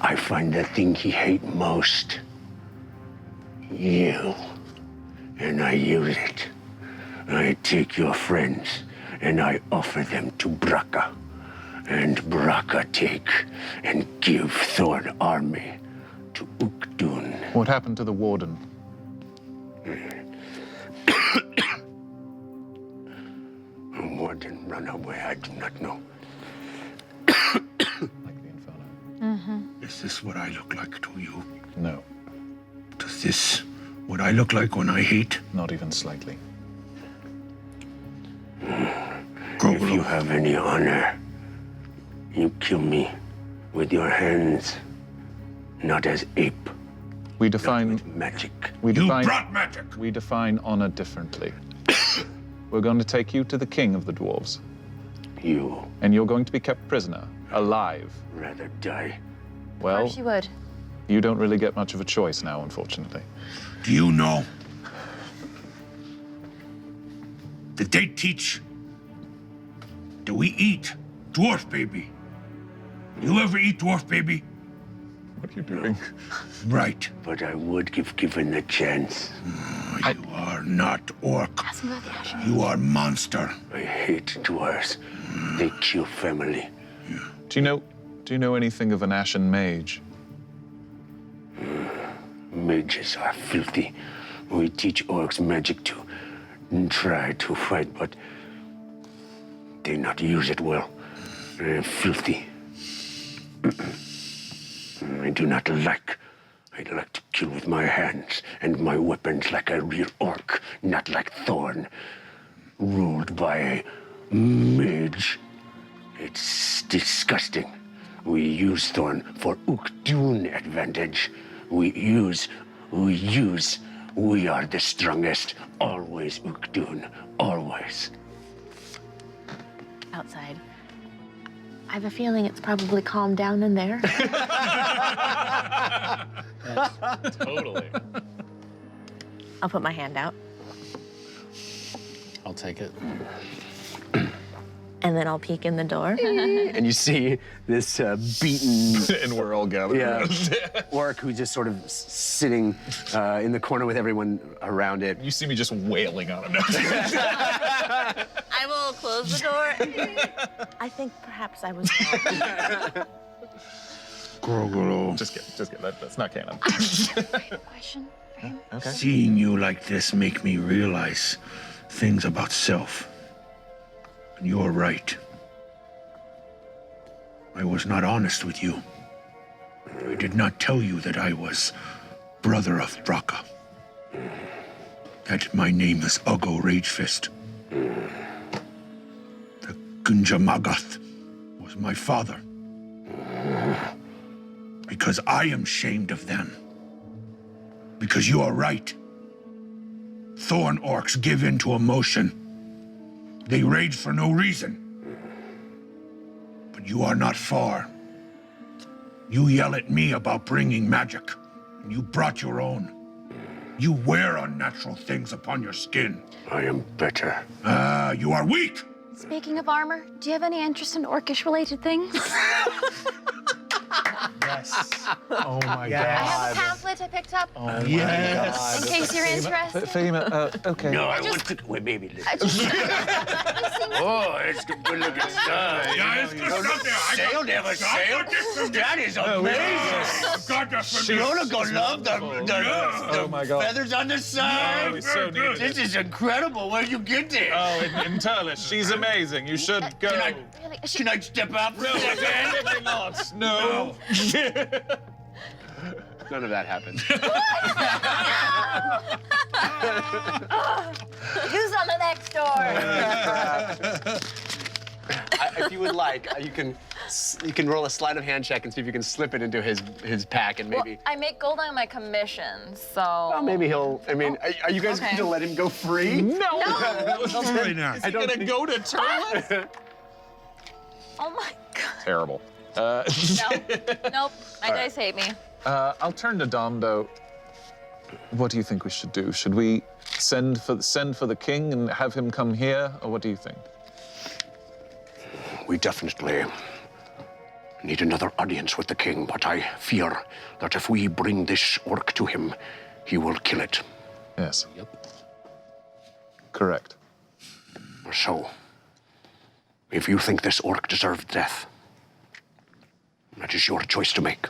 I find the thing he hate most. You. And I use it. I take your friends and I offer them to Braca. And Braca take and give Thorn army to Ukdun. What happened to the Warden? Warden run away, I do not know. Like the Inferno. Is this what I look like to you? No, Does this what I look like when I hate? not even slightly. If you have any honor, you kill me with your hands, not as ape, We define with magic. we You define brought magic. we define honor differently. We're going to take you to the king of the dwarves, You and you're going to be kept prisoner, alive. rather die. Well, She would. you don't really get much of a choice now, unfortunately. Do you know? Did they teach that we eat dwarf baby? You ever eat dwarf baby? What are you doing? Right. But I would give given the chance. You are not orc. Ask him about the ashen. You are monster. I hate dwarves. They kill family. Do you know anything of an ashen mage? Mages are filthy. We teach orcs magic to try to fight, but they not use it well. They're filthy. I do not like. I like to kill with my hands and my weapons like a real orc, not like Thorn, ruled by a mage. It's disgusting. We use Thorn for Ukdun advantage. We are the strongest. Always Ukdun, always. Outside. I have a feeling it's probably calmed down in there. Totally. I'll put my hand out, I'll take it. and then I'll peek in the door. And you see this beaten And we're all gathered. orc who's just sort of sitting in the corner with everyone around it. You see me just wailing on him. I will close the door. I think perhaps I was wrong. Grogolo. Just kidding. That's not canon. Question for him. Seeing you like this make me realize things about self. And you're right. I was not honest with you. I did not tell you that I was brother of Braka. That my name is Uggo Ragefist. The Gunjamagath was my father. Because I am shamed of them. Because you are right. Thorn orcs give in to emotion. They rage for no reason. But you are not far. You yell at me about bringing magic, and you brought your own. You wear unnatural things upon your skin. I am better. You are weak. Speaking of armor, do you have any interest in orcish-related things? Yes. Oh my I have a pamphlet I picked up Yes. in case you're interested. Fahima, okay. No, I want to. Wait, baby. I just, Oh, it's the good looking stuff. Yeah, it's good stuff there. Sail never sailed. That is amazing. I've got that from You're gonna love the Oh my God. feathers on the side. We so need This is incredible. Where did you get this? Oh, in Turlish, she's amazing. You should go. really, Can I step out for a second? Definitely not. No. None of that happened. who's on the next door? If you would like, you can roll a sleight of hand check and see if you can slip it into his pack and maybe. Well, I make gold on my commissions, so. Well, maybe he'll. I mean, are you guys Okay. going to let him go free? No. right now. Is he gonna go to Turlish? Oh my god. Terrible. No. Nope. My dice hate me. I'll turn to Domdo. What do you think we should do? Should we send for the king and have him come here, or what do you think? We definitely need another audience with the king, but I fear that if we bring this orc to him, he will kill it. Yes. Yep. Correct. So, if you think this orc deserved death, that is your choice to make.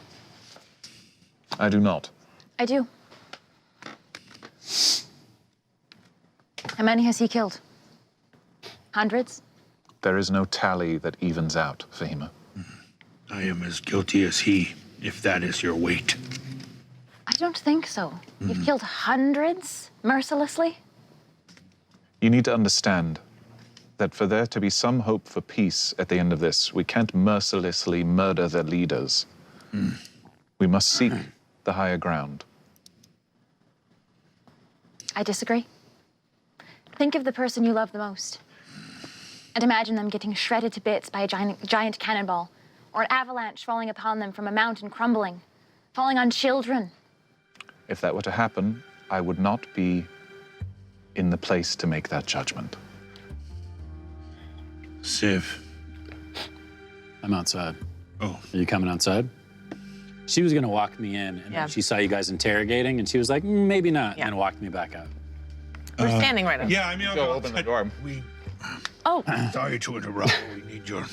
I do not. I do. How many has he killed? Hundreds? There is no tally that evens out, Fahima. I am as guilty as he, if that is your weight. I don't think so. You've killed hundreds mercilessly. You need to understand that for there to be some hope for peace at the end of this, we can't mercilessly murder their leaders. We must seek the higher ground. I disagree. Think of the person you love the most. And imagine them getting shredded to bits by a giant cannonball, or an avalanche falling upon them from a mountain crumbling, falling on children. If that were to happen, I would not be in the place to make that judgment. Civ. I'm outside. Oh. Are you coming outside? She was gonna walk me in, and Yeah. she saw you guys interrogating, and she was like, maybe not, Yeah. and walked me back out. We're standing right up. Yeah, I mean, I'll Go open the door. We, Oh, sorry to interrupt. We need your,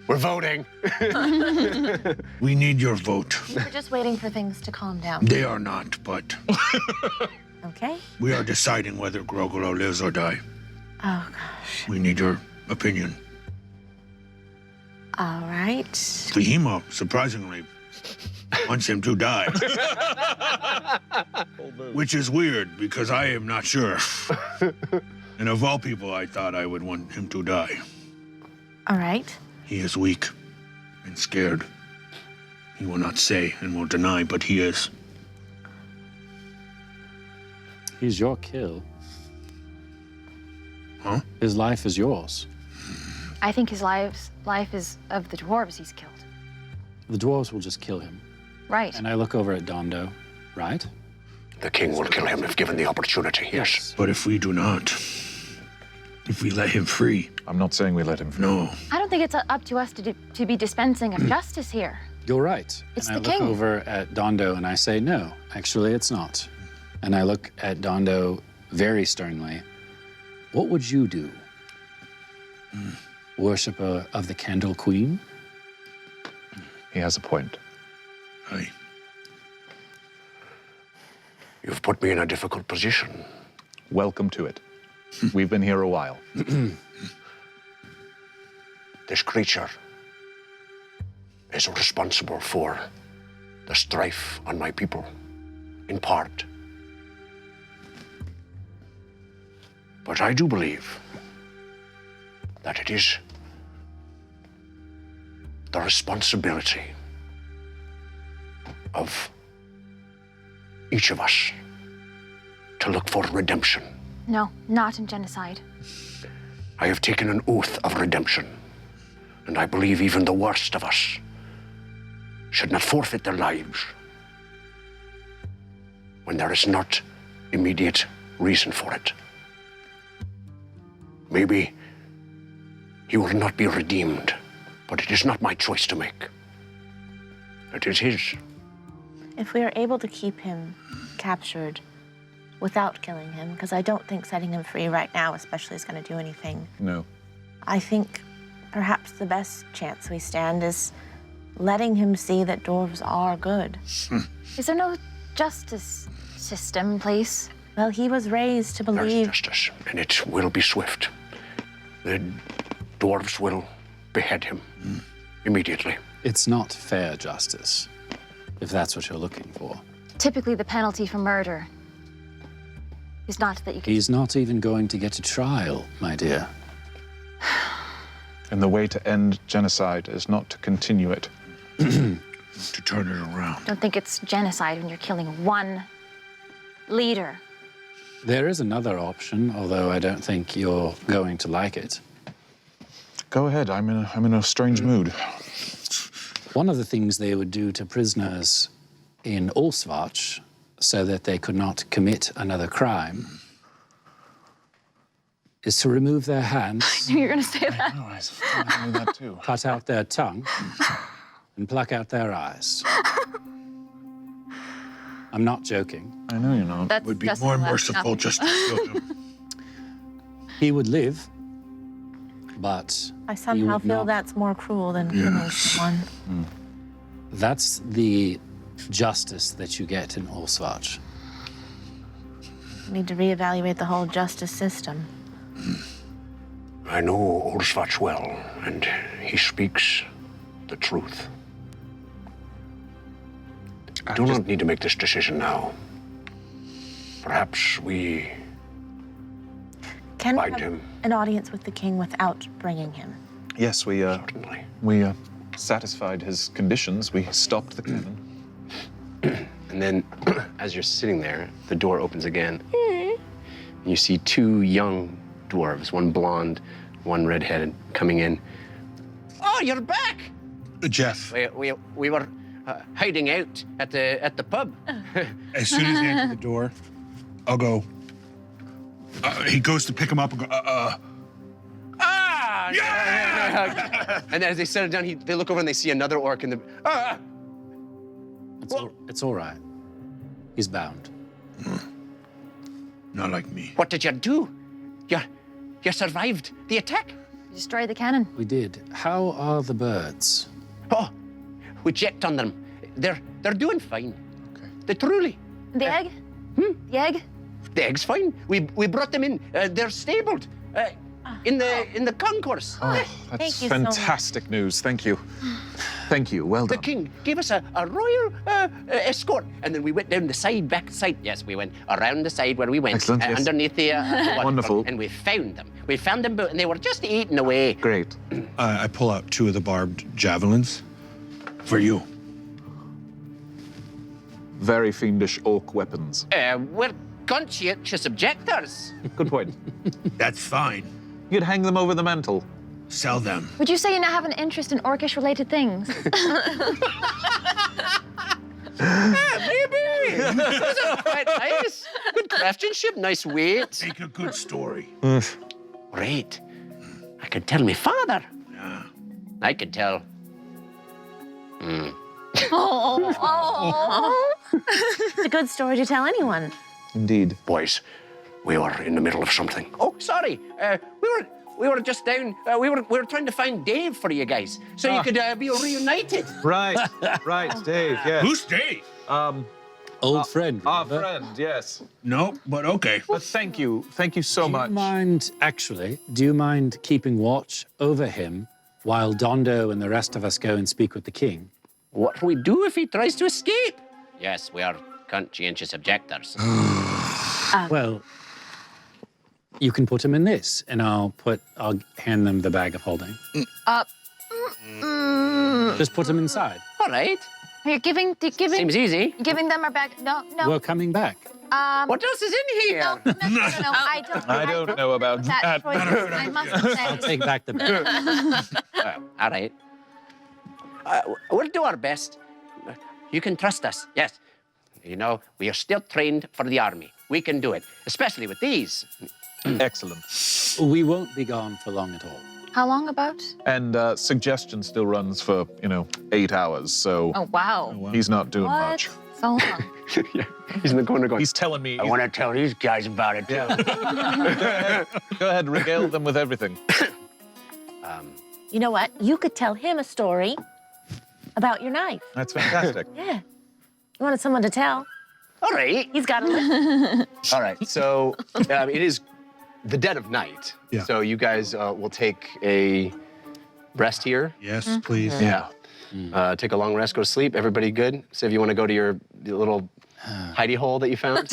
We're voting. we need your vote. we're just waiting for things to calm down. They are not, but Okay? we are deciding whether Grogolo lives or die. Oh, gosh. We need your opinion. All right. Fahima, surprisingly, wants him to die. Which is weird, because I am not sure. And of all people, I thought I would want him to die. All right. He is weak and scared. He will not say and will deny, but he is. He's your kill. Huh? His life is yours. I think his life is of the dwarves he's killed. The dwarves will just kill him. Right. And I look over at Dondo, right? The king will kill him if given the opportunity, yes. But if we do not, if we let him free, I'm not saying we let him free. no. I don't think it's up to us to be dispensing of justice here. You're right. It's and the I look king. over at Dondo and I say, no, actually it's not. And I look at Dondo very sternly. What would you do? Worshipper of the Candle Queen? He has a point. Aye. You've put me in a difficult position. Welcome to it. We've been here a while. This creature is responsible for the strife on my people, in part. But I do believe that it is the responsibility of each of us to look for redemption. No, not in genocide. I have taken an oath of redemption, and I believe even the worst of us should not forfeit their lives when there is not immediate reason for it. Maybe he will not be redeemed, but it is not my choice to make. It is his. If we are able to keep him captured without killing him, because I don't think setting him free right now especially is going to do anything. No. I think perhaps the best chance we stand is letting him see that dwarves are good. Is there no justice system in place? Well, he was raised to There is believe. justice, and it will be swift. The dwarves will behead him immediately. It's not fair justice, if that's what you're looking for. Typically, the penalty for murder is not that you can. He's not even going to get a trial, my dear. And the way to end genocide is not to continue it. To turn it around. Don't think it's genocide when you're killing one leader. There is another option, although I don't think you're going to like it. Go ahead. I'm in a strange mood. One of the things they would do to prisoners in Allsvarch so that they could not commit another crime is to remove their hands, You're gonna say that. Oh, I knew that too. cut out their tongue, and pluck out their eyes. I'm not joking. I know you're not. That's Would be just more not- merciful no. just to kill him. He would live, but I he somehow would feel not. that's more cruel than killing someone. That's the justice that you get in Allsvarch. We need to reevaluate the whole justice system. I know Ulsvatch well, and he speaks the truth. do not need to make this decision now. Perhaps we Can we find have him. an audience with the king without bringing him? Yes, we Certainly. satisfied his conditions. We stopped the cannon. And then, as you're sitting there, the door opens again. And you see two young dwarves, one blonde, one redheaded, coming in. Oh, you're back! Jeff, We were hiding out at the pub. as soon as they enter the door, I'll go. He goes to pick him up and go, Ah! Yeah! And then as they set it down, they look over and they see another orc in the. Ah! It's all right. He's bound. Not like me. What did you do? You survived the attack? Destroy the cannon. We did. How are the birds? Oh, we checked on them. They're doing fine. Okay. They truly. The egg? The egg? The egg's fine. We brought them in. They're stabled in the concourse. That's Thank you so much. fantastic news. Thank you. Thank you. Well The done. king gave us a royal escort, and then we went down the back side. Yes, we went around the side where we went, Excellent, yes. underneath the waterfront, Wonderful. and we found them. We found them, and they were just eating away. Great. I pull out 2 of the barbed javelins for you. Very fiendish orc weapons. We're conscientious objectors. Good point. That's fine. You could hang them over the mantle. Sell them. Would you say you now have an interest in orcish related things? Maybe. Those are quite nice. Good craftsmanship, nice weight. Make a good story. Great. I could tell my father. Yeah. I could tell. It's a good story to tell anyone. Indeed. Boys, we were in the middle of something. Oh, sorry. We were just down. We were trying to find Dave for you guys, so you could be reunited. Right. Right, Dave. Yes. Who's Dave? Old friend. Our remember? friend. Yes. No, but okay. But thank you. Thank you so much. Do you mind keeping watch over him while Dondo and the rest of us go and speak with the king? What do we do if he tries to escape? Yes, we are conscientious objectors. Well, you can put him in this, and I'll hand them the bag of holding. Just put him inside. All right. You're giving Seems easy. giving them our bag. No. We're coming back. What else is in here? No. I don't know about that. choice. I must say. I'll take back the bag. All right. We'll do our best. You can trust us. Yes. You know, we are still trained for the army. We can do it, especially with these. Excellent. We won't be gone for long at all. How long about? And suggestion still runs for 8 hours, so Oh wow. he's not doing What? much. So long. Yeah. He's in the corner going. He's telling me. I want to tell these guys about it, too. Go ahead, regale them with everything. You know what? You could tell him a story about your knife. That's fantastic. Yeah. You wanted someone to tell. All right. He's got a list. All right. So it is the dead of night. Yeah. So you guys will take a rest here. Yes, please. Yeah. Take a long rest, go to sleep. Everybody good? So if you want to go to your little hidey hole that you found.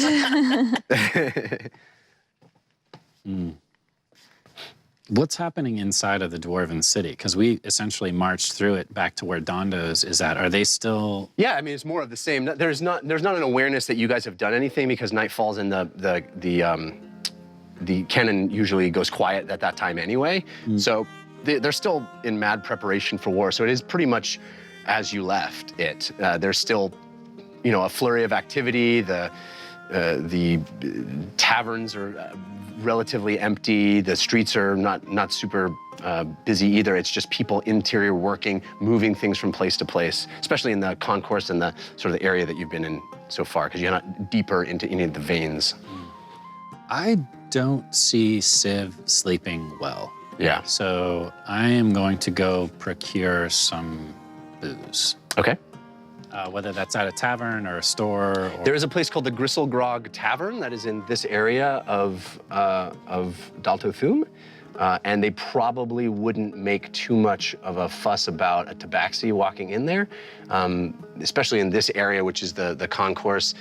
What's happening inside of the Dwarven city? Because we essentially marched through it back to where Dondo's is at. Are they still? Yeah, I mean it's more of the same. There's not an awareness that you guys have done anything because night falls and the cannon usually goes quiet at that time anyway. So they're still in mad preparation for war. So it is pretty much as you left it. There's still, a flurry of activity. The taverns are relatively empty. The streets are not super busy either. It's just people interior working, moving things from place to place, especially in the concourse and the sort of the area that you've been in so far, because you're not deeper into any of the veins. I don't see Civ sleeping well. Yeah. So I am going to go procure some booze. Okay. Whether that's at a tavern or a store. Or... There is a place called the Gristlegrog Tavern that is in this area of Daltothum. and they probably wouldn't make too much of a fuss about a tabaxi walking in there, especially in this area, which is the concourse.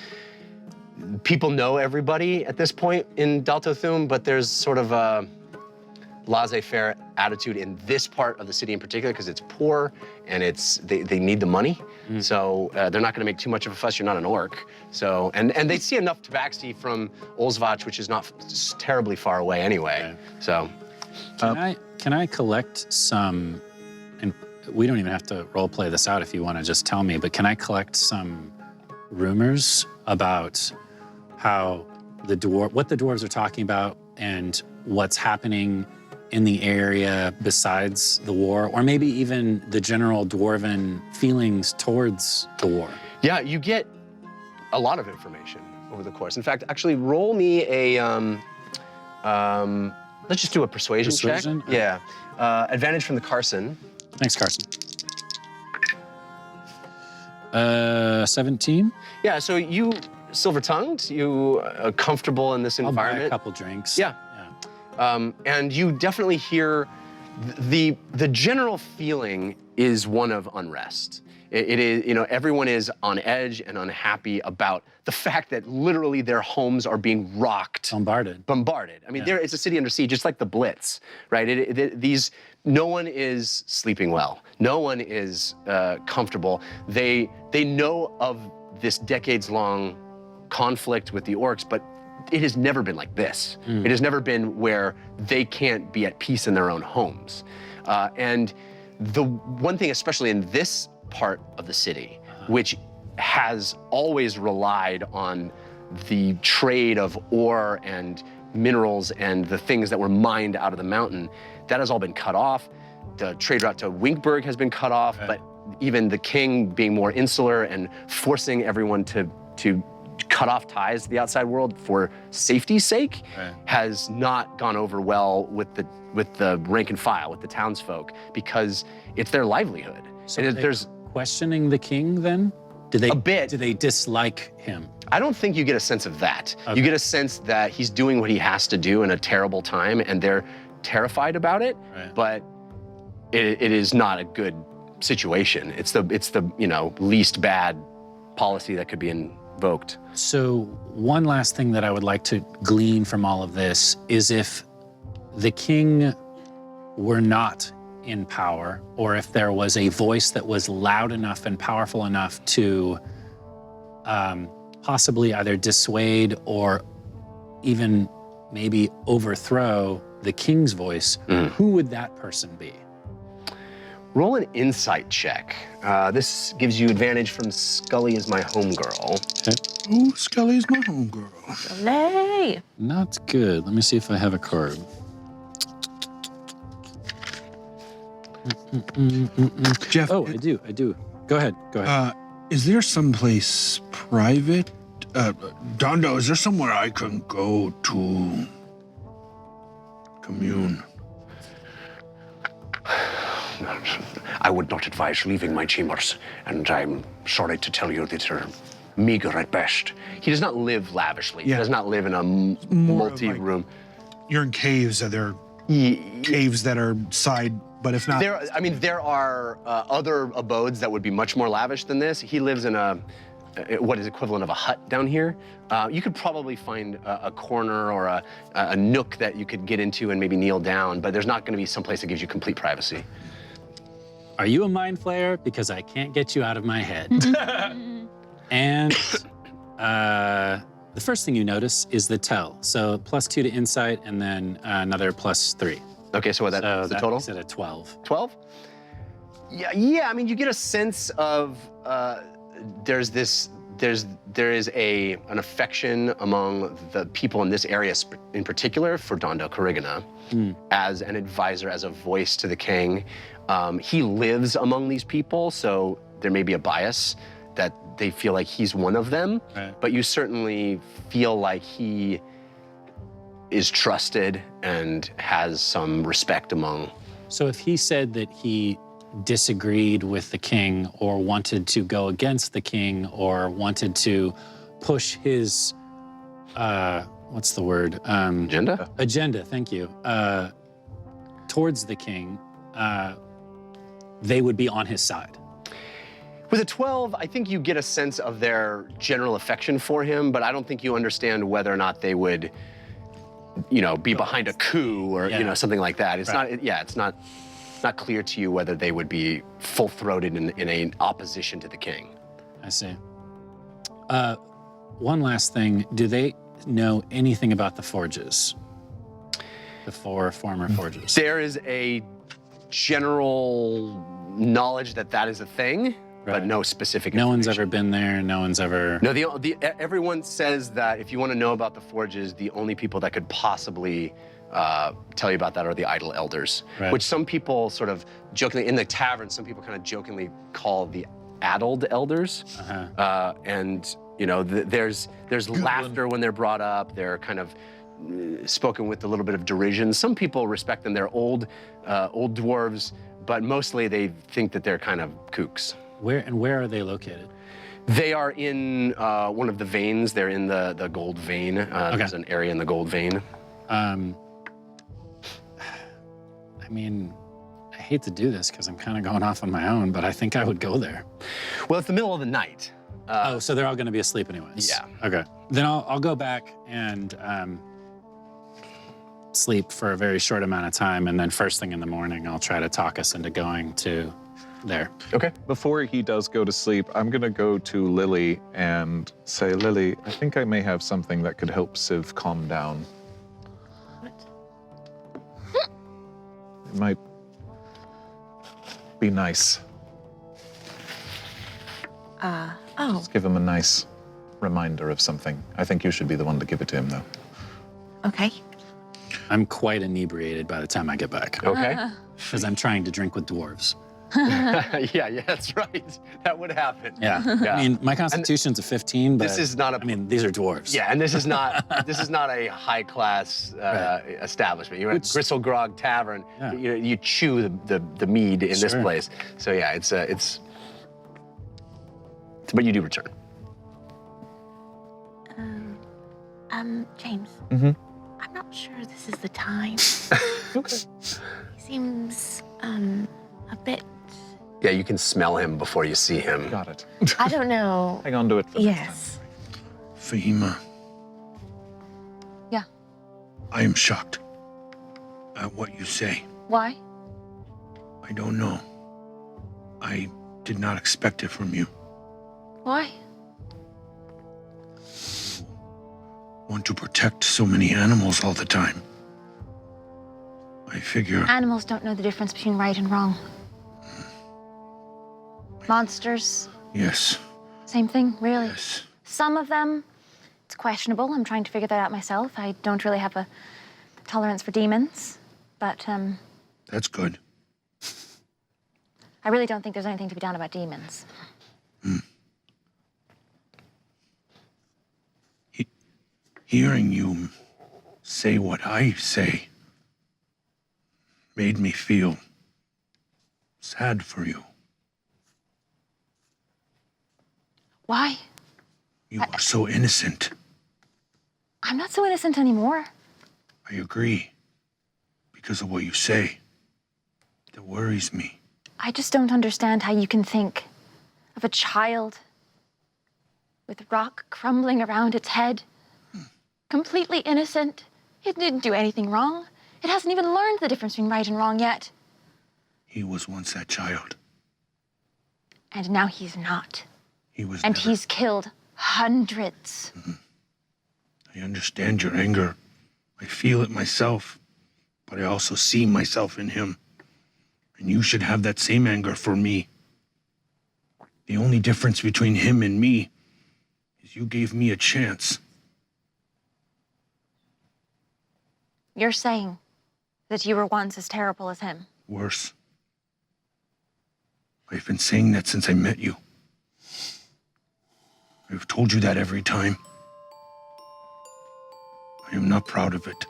People know everybody at this point in Daltothum, but there's sort of a laissez-faire attitude in this part of the city in particular because it's poor and they need the money. So they're not going to make too much of a fuss. You're not an orc. So and they see enough tabaxi from Olsvach, which is not terribly far away anyway. So Can I collect some, and we don't even have to role play this out if you want to just tell me, but can I collect some rumors about how what the dwarves are talking about and what's happening in the area besides the war, or maybe even the general dwarven feelings towards the war? Yeah, you get a lot of information over the course. In fact, actually roll me a, let's just do a persuasion check. Yeah, advantage from the Carson. Thanks, Carson. 17? Yeah, so you, silver-tongued, you are comfortable in this environment. I'll buy a couple drinks. Yeah. And you definitely hear the general feeling is one of unrest. It is, you know, everyone is on edge and unhappy about the fact that literally their homes are being rocked. Bombarded. I mean, it's a city under siege, just like the Blitz, right? No one is sleeping well. No one is comfortable. They know of this decades-long conflict with the Orcs, but it has never been like this. It has never been where they can't be at peace in their own homes. And the one thing, especially in this part of the city, which has always relied on the trade of ore and minerals and the things that were mined out of the mountain, that has all been cut off. The trade route to Winkberg has been cut off, but even the king being more insular and forcing everyone to cut off ties to the outside world for safety's sake has not gone over well with the rank and file, with the townsfolk, because it's their livelihood. So there's questioning the king then? A bit. Do they dislike him? I don't think you get a sense of that. You get a sense that he's doing what he has to do in a terrible time and they're terrified about it, but it is not a good situation. It's the you know, least bad policy that could be invoked. So one last thing that I would like to glean from all of this is if the king were not in power, or if there was a voice that was loud enough and powerful enough to possibly either dissuade or even maybe overthrow the king's voice, who would that person be? Roll an insight check. This gives you advantage from Scully as my homegirl. Oh, Scully's my homegirl. Slay! Not good. Let me see if I have a card. Jeff. Oh, I do. Go ahead. Is there someplace private? Dondo, is there somewhere I can go to commune? I would not advise leaving my chambers, and I'm sorry to tell you that they're meager at best. He does not live lavishly. Yeah. He does not live in a More of multi-room. You're in caves. Are there caves that are side, but if not... There are other abodes that would be much more lavish than this. He lives in what is equivalent of a hut down here. You could probably find a corner or a nook that you could get into and maybe kneel down, but there's not going to be some place that gives you complete privacy. Are you a mind flayer? Because I can't get you out of my head. And the first thing you notice is the tell. So +2 to insight and then another +3. Okay, so that's the total? Makes it a 12. 12? Yeah, I mean, you get a sense of there is an affection among the people in this area in particular for Dondo Corrigana as an advisor, as a voice to the king. He lives among these people, so there may be a bias that they feel like he's one of them, but you certainly feel like he is trusted and has some respect among. So if he said that he disagreed with the king or wanted to go against the king or wanted to push his, what's the word? Agenda? Agenda, thank you. towards the king, they would be on his side. With a 12, I think you get a sense of their general affection for him, but I don't think you understand whether or not they would, be behind a coup or, something like that. It's not, it's not clear to you whether they would be full-throated in an opposition to the king. I see. One last thing, do they know anything about the forges? The 4 former forges? There is a general knowledge that is a thing, but no specific No one's information. ever been there, no one's ever... No, everyone says that if you want to know about the forges, the only people that could possibly tell you about that are the idle elders, which some people sort of jokingly, in the tavern, some people kind of jokingly call the addled elders. And, there's laughter when they're brought up. They're kind of spoken with a little bit of derision. Some people respect them. They're old dwarves, but mostly they think that they're kind of kooks. Where are they located? They are in one of the veins. They're in the gold vein. There's an area in the gold vein. I mean, I hate to do this because I'm kind of going off on my own, but I think I would go there. Well, it's the middle of the night. So they're all going to be asleep anyways? Yeah. Okay. Then I'll go back and sleep for a very short amount of time, and then first thing in the morning, I'll try to talk us into going to there. Okay. Before he does go to sleep, I'm gonna go to Lily and say, Lily, I think I may have something that could help Civ calm down. What? It might be nice. Just give him a nice reminder of something. I think you should be the one to give it to him, though. Okay. I'm quite inebriated by the time I get back. Okay. Because I'm trying to drink with dwarves. yeah, that's right. That would happen. Yeah. I mean, my constitution's a 15, but this is not I mean, these are dwarves. Yeah, and this is not a high class establishment. You're at Gristle Grog Tavern. Yeah. You chew the mead in this place. So yeah, it's. But you do return. James. Mm-hmm. I'm not sure this is the time. Okay. He seems a bit. Yeah, you can smell him before you see him. Got it. I don't know. Hang on to it for Yes. Fahima, Yeah. I am shocked at what you say. Why? I don't know. I did not expect it from you. Why? Want to protect so many animals all the time. I figure Animals don't know the difference between right and wrong. Monsters, yes, same thing, really. yes. Some of them, it's questionable. I'm trying to figure that out myself. I don't really have a tolerance for demons, but That's good. I really don't think there's anything to be done about demons. Hearing you say what I say made me feel sad for you. Why? You are so innocent. I'm not so innocent anymore. I agree. Because of what you say. That worries me. I just don't understand how you can think of a child with rock crumbling around its head, completely innocent. It didn't do anything wrong. It hasn't even learned the difference between right and wrong yet. He was once that child. And now he's not. He was And never- he's killed hundreds. I understand your anger. I feel it myself. But I also see myself in him. And you should have that same anger for me. The only difference between him and me is you gave me a chance. You're saying that you were once as terrible as him. Worse. I've been saying that since I met you. I've told you that every time. I am not proud of it.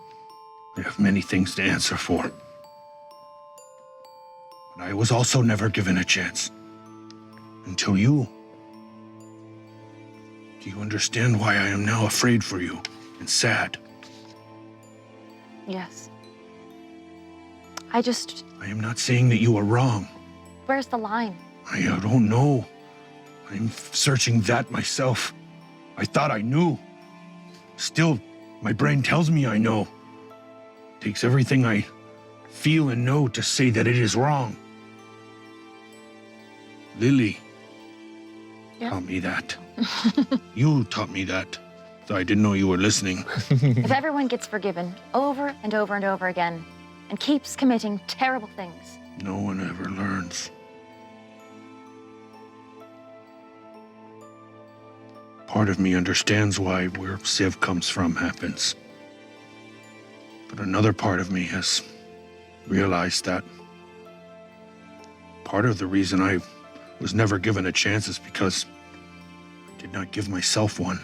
I have many things to answer for. But I was also never given a chance. Until you. Do you understand why I am now afraid for you and sad? Yes. I am not saying that you are wrong. where's the line? I don't know. I'm searching that myself. I thought I knew. Still, my brain tells me I know. Takes everything I feel and know to say that it is wrong. Lily taught me that. You taught me that. Though I didn't know you were listening. If everyone gets forgiven over and over and over again and keeps committing terrible things, No one ever learns. Part of me understands why where Civ comes from happens. But another part of me has realized that part of the reason I was never given a chance is because I did not give myself one.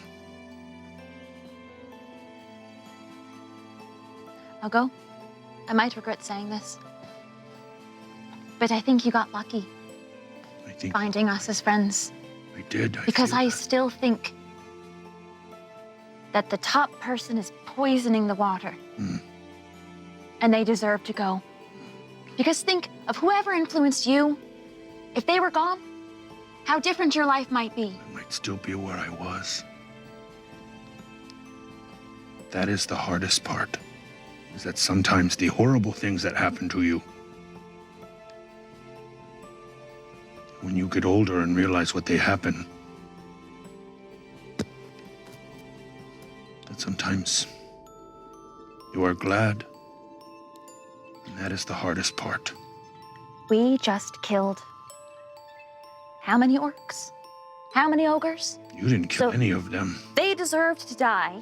Uggo, I might regret saying this, but I think you got lucky I think finding us as friends. I did. Because feel I that. still think that the top person is poisoning the water. And they deserve to go. Because think of whoever influenced you. If they were gone, how different your life might be. I might still be where I was. That is the hardest part, is that sometimes the horrible things that happen to you, when you get older and realize what they happen, that sometimes you are glad. And that is the hardest part. We just killed how many orcs? How many ogres? You didn't kill So- any of them. They deserved to die,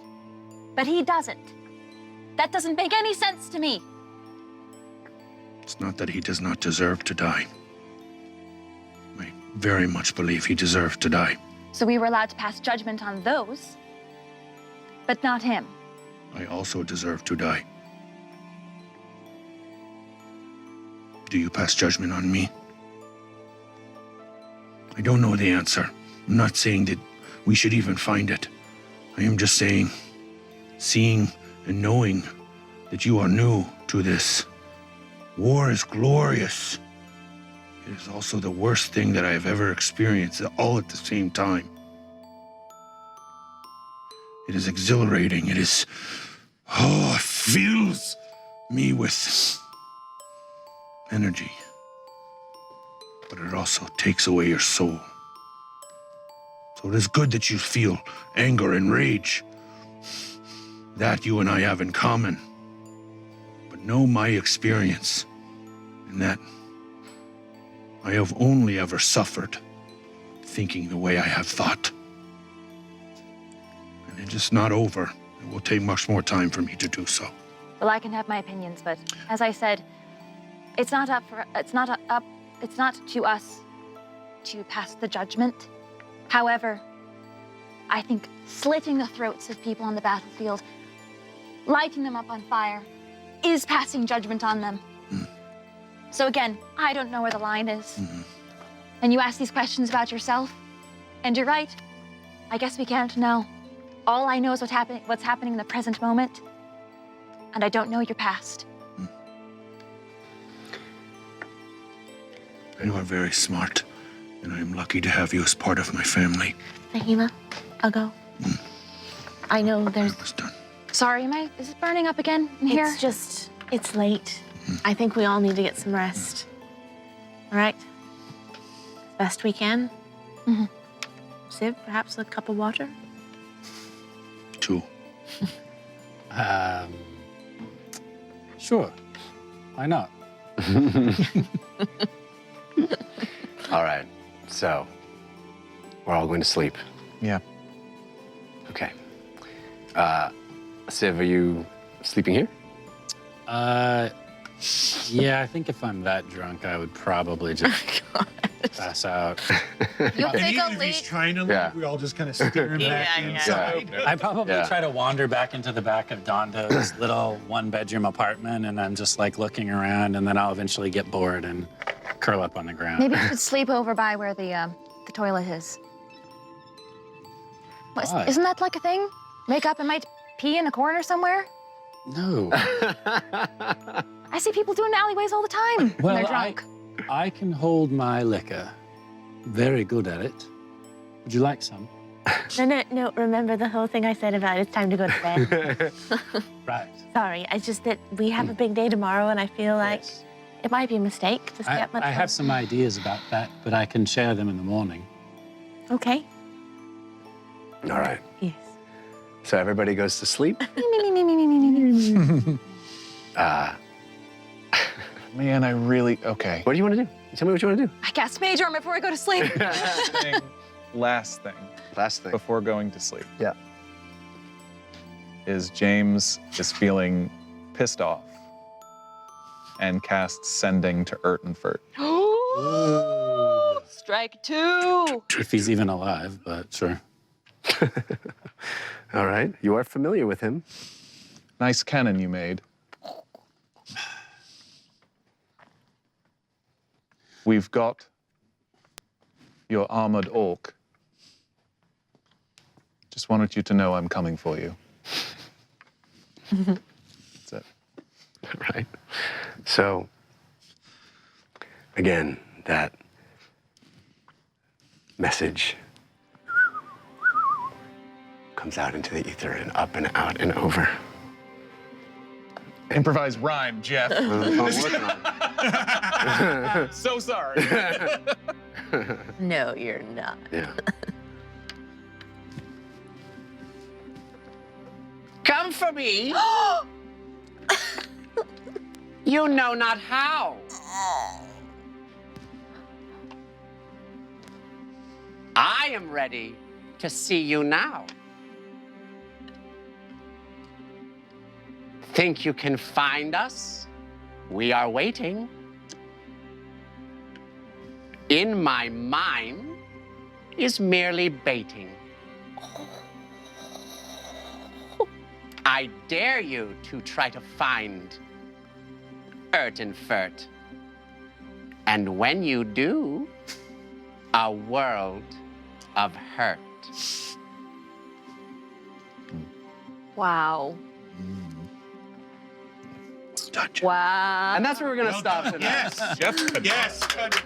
but he doesn't. That doesn't make any sense to me. It's not that he does not deserve to die. I very much believe he deserved to die. So we were allowed to pass judgment on those, but not him. I also deserve to die. Do you pass judgment on me? I don't know the answer. I'm not saying that we should even find it. I am just saying, seeing and knowing that you are new to this. War is glorious. It is also the worst thing that I have ever experienced, all at the same time. It is exhilarating. It is, it fills me with energy. But it also takes away your soul. So it is good that you feel anger and rage. That you and I have in common. But know my experience, in that I have only ever suffered thinking the way I have thought. And it is not over. It will take much more time for me to do so. Well, I can have my opinions, but as I said, it's not to us to pass the judgment. However, I think slitting the throats of people on the battlefield, lighting them up on fire, is passing judgment on them. So again, I don't know where the line is. And you ask these questions about yourself, and you're right. I guess we can't know. All I know is what's happening in the present moment, and I don't know your past. You are very smart, and I am lucky to have you as part of my family. Fahima, Uggo. I know there's. Almost done. Sorry, is it burning up again in here? It's just, it's late. I think we all need to get some rest. All right? Best we can. Civ, perhaps a cup of water? 2. Sure. Why not? All right, so we're all going to sleep. Yeah. Okay. Civ, are you sleeping here? Yeah, I think if I'm that drunk, I would probably just pass out. You'll And take even a if he's late. trying to leave, Yeah. we all just kind of staring back Yeah, yeah. inside. I'd probably Yeah. try to wander back into the back of Dondo's little one-bedroom apartment, and I'm just like looking around, and then I'll eventually get bored and curl up on the ground. Maybe you should sleep over by where the toilet is. Why? Isn't that like a thing? Wake up and might pee in a corner somewhere? No. I see people doing alleyways all the time when Well, they're drunk. I can hold my liquor. Very good at it. Would you like some? No, remember the whole thing I said about it's time to go to bed? Right. Sorry, it's just that we have a big day tomorrow and I feel like Yes. it might be a mistake to skip much. I have some ideas about that, but I can share them in the morning. Okay. All right. Yes. So everybody goes to sleep. Man, I really okay. What do you want to do? Tell me what you want to do. I cast Mage Armor before I go to sleep. Last thing Last thing. before going to sleep Yeah. is James is feeling pissed off and casts Sending to Urtenfurt. Strike 2. If he's even alive, but sure. All right. You are familiar with him. Nice cannon you made. We've got your armored orc. Just wanted you to know I'm coming for you. That's it. Right. So, again, that message comes out into the ether and up and out and over. Improvise rhyme, Jeff. I'm working on it. So sorry. No, you're not. Yeah. Come for me. You know not how. I am ready to see you now. Think you can find us? We are waiting. In my mind is merely baiting. I dare you to try to find Urtenfurt. And when you do, a world of hurt. Wow. Dungeon. Wow. And that's where we're going to stop tonight. Yes. Jeff could Yes.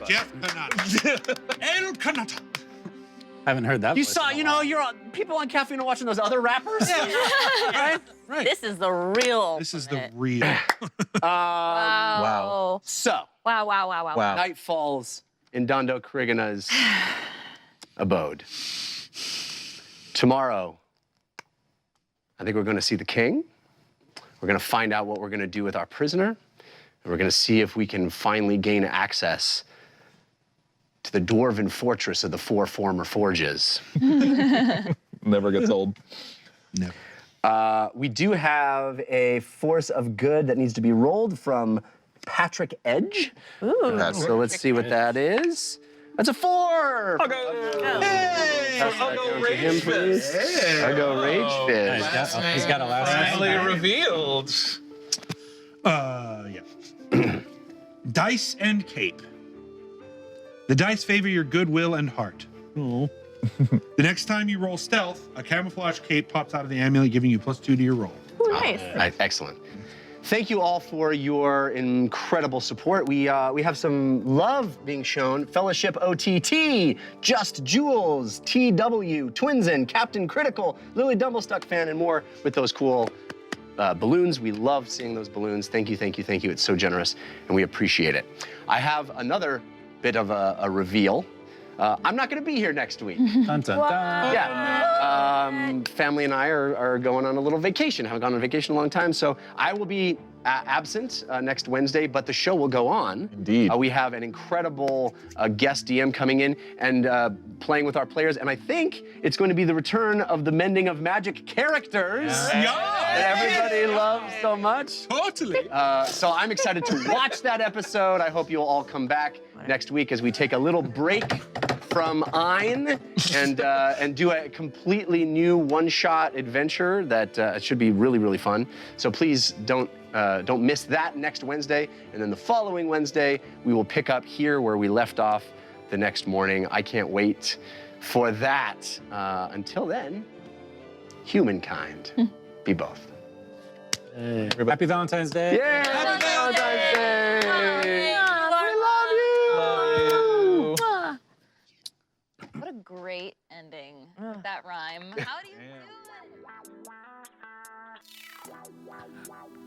Jeff cannot. El cannot. I haven't heard that You voice saw, in a you know, while. you're on, people on caffeine are watching those other rappers. Right? Right. This is the real. This is the ultimate. real. Wow. So, Wow, wow, wow, wow. Wow. night falls in Dondo Krigana's abode. Tomorrow, I think we're going to see the king. We're going to find out what we're going to do with our prisoner. And we're going to see if we can finally gain access to the dwarven fortress of the four former forges. Never gets old. No. We do have a force of good that needs to be rolled from Patrick Edge. Ooh. So let's see what that is. That's a 4. Hey! Pass that down to him, please. Uggo Rage Fist. He's got a last Finally name. revealed. Yeah. Dice and cape. The dice favor your goodwill and heart. The next time you roll stealth, a camouflage cape pops out of the amulet, giving you +2 to your roll. Ooh, nice. Excellent. Thank you all for your incredible support. We have some love being shown. Fellowship OTT, Just Jules, TW, Twinsen, Captain Critical, Lily Dumblestuck fan, and more with those cool balloons. We love seeing those balloons. Thank you, thank you, thank you. It's so generous, and we appreciate it. I have another bit of a reveal. I'm not going to be here next week. Dun, dun, dun. Yeah. Family and I are going on a little vacation. Haven't gone on vacation in a long time, so I will be absent next Wednesday, but the show will go on. Indeed. We have an incredible guest DM coming in and playing with our players, and I think it's going to be the return of the Mending of Magic characters that everybody loves so much. Totally. So I'm excited to watch that episode. I hope you'll all come back next week as we take a little break from Ein and do a completely new one-shot adventure that should be really, really fun. So please don't miss that next Wednesday. And then the following Wednesday, we will pick up here where we left off the next morning. I can't wait for that. Until then, humankind, be both. Happy Valentine's Day. Yeah, happy Valentine's Day. What a great ending with that rhyme. How do you do it?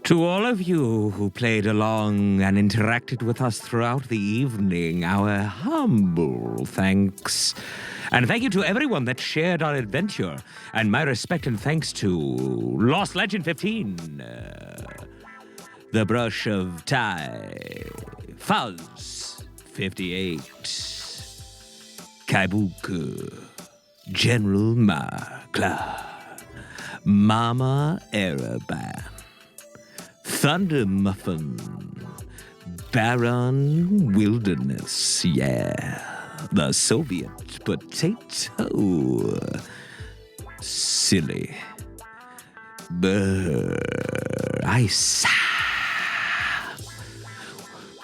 To all of you who played along and interacted with us throughout the evening, our humble thanks. And thank you to everyone that shared our adventure. And my respect and thanks to Lost Legend 15, The Brush of Tie, Fuzz 58, Kaibuku, General Markla, Mama Araban, Thunder Muffin, Baron Wilderness, yeah, the Soviet Potato, Silly, Ice,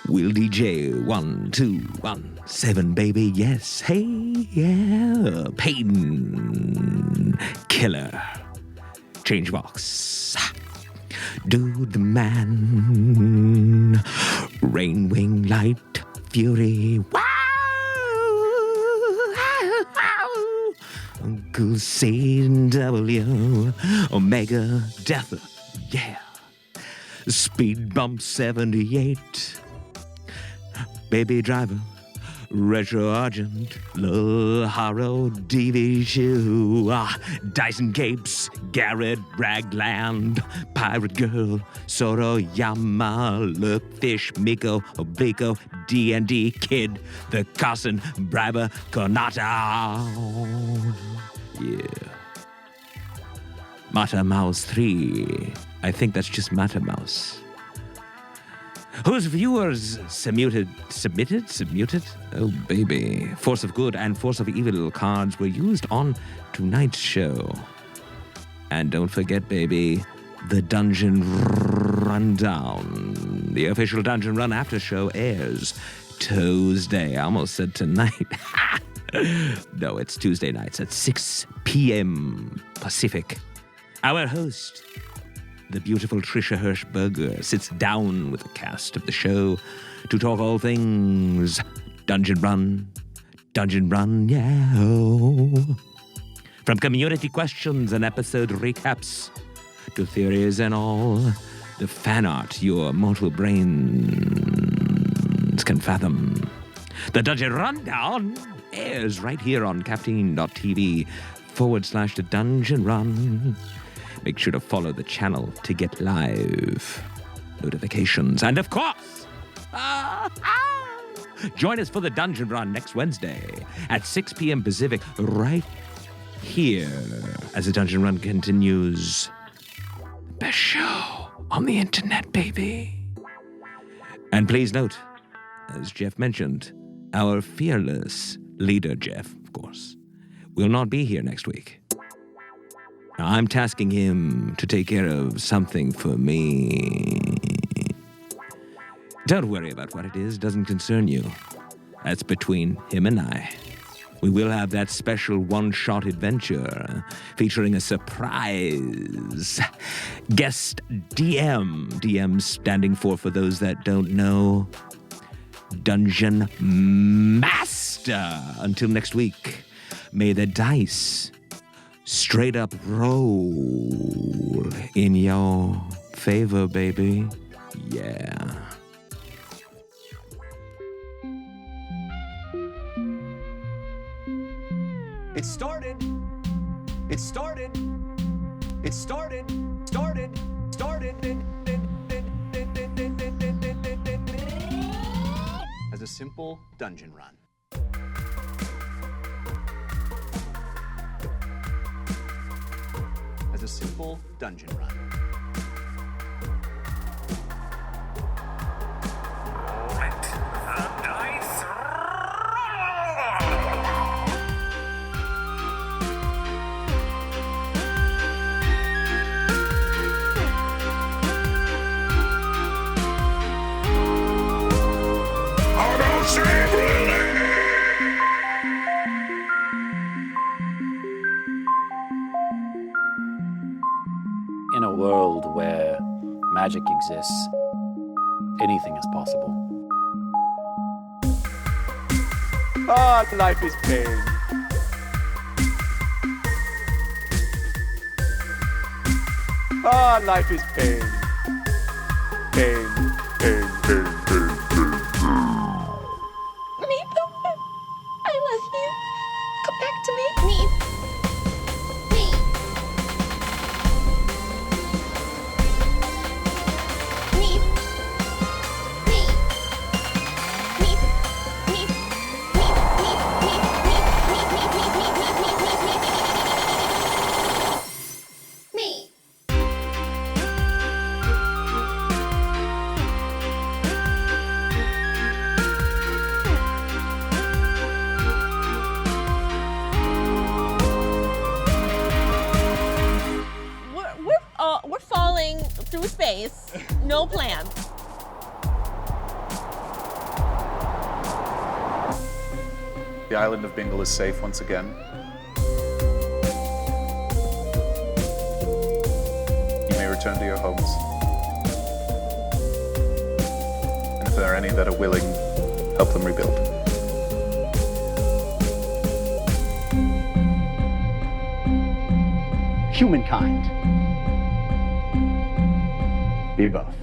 Will DJ 1217, baby, yes, hey, yeah, Payton, Killer, Changebox, Dude the Man, Rainwing Light, Fury, wow, Uncle Satan W, Omega Death, yeah, Speed Bump 78, Baby Driver, Retro Argent, Lil Haro, DV Shoe, Dyson Capes, Garrett Ragland, Pirate Girl, Soroyama, Fish, Miko, Oblico, D&D Kid, The Carson, Briber, Konata. Yeah. Mata Mouse 3. I think that's just Mata Mouse. Whose viewers submitted? Oh, baby. Force of Good and Force of Evil cards were used on tonight's show. And don't forget, baby, the Dungeon Rundown. The official Dungeon Run after show airs Tuesday. I almost said tonight. No, it's Tuesday nights at 6 p.m. Pacific. Our host, the beautiful Trisha Hirschberger, sits down with the cast of the show to talk all things Dungeon Run, yeah. From community questions and episode recaps to theories and all, the fan art your mortal brains can fathom. The Dungeon Rundown airs right here on caffeine.tv/the Dungeon Run. Make sure to follow the channel to get live notifications. And of course, join us for the Dungeon Run next Wednesday at 6 p.m. Pacific, right here as the Dungeon Run continues. Best show on the internet, baby. And please note, as Jeff mentioned, our fearless leader, Jeff, of course, will not be here next week. Now, I'm tasking him to take care of something for me. Don't worry about what it is, doesn't concern you. That's between him and I. We will have that special one-shot adventure featuring a surprise guest DM. DM standing for those that don't know, Dungeon Master. Until next week, may the dice straight up roll in your favor, baby. Yeah. It started. As a simple dungeon run. As a simple dungeon run. Let the dice In a world where magic exists, anything is possible. Ah, life is pain. Ah, life is pain. Pain, pain, pain, pain, pain, pain. Meep, I love you. Come back to me. Meep. We're falling through space. No plan. The island of Bingle is safe once again. You may return to your homes. And if there are any that are willing, help them rebuild. Humankind. Be both.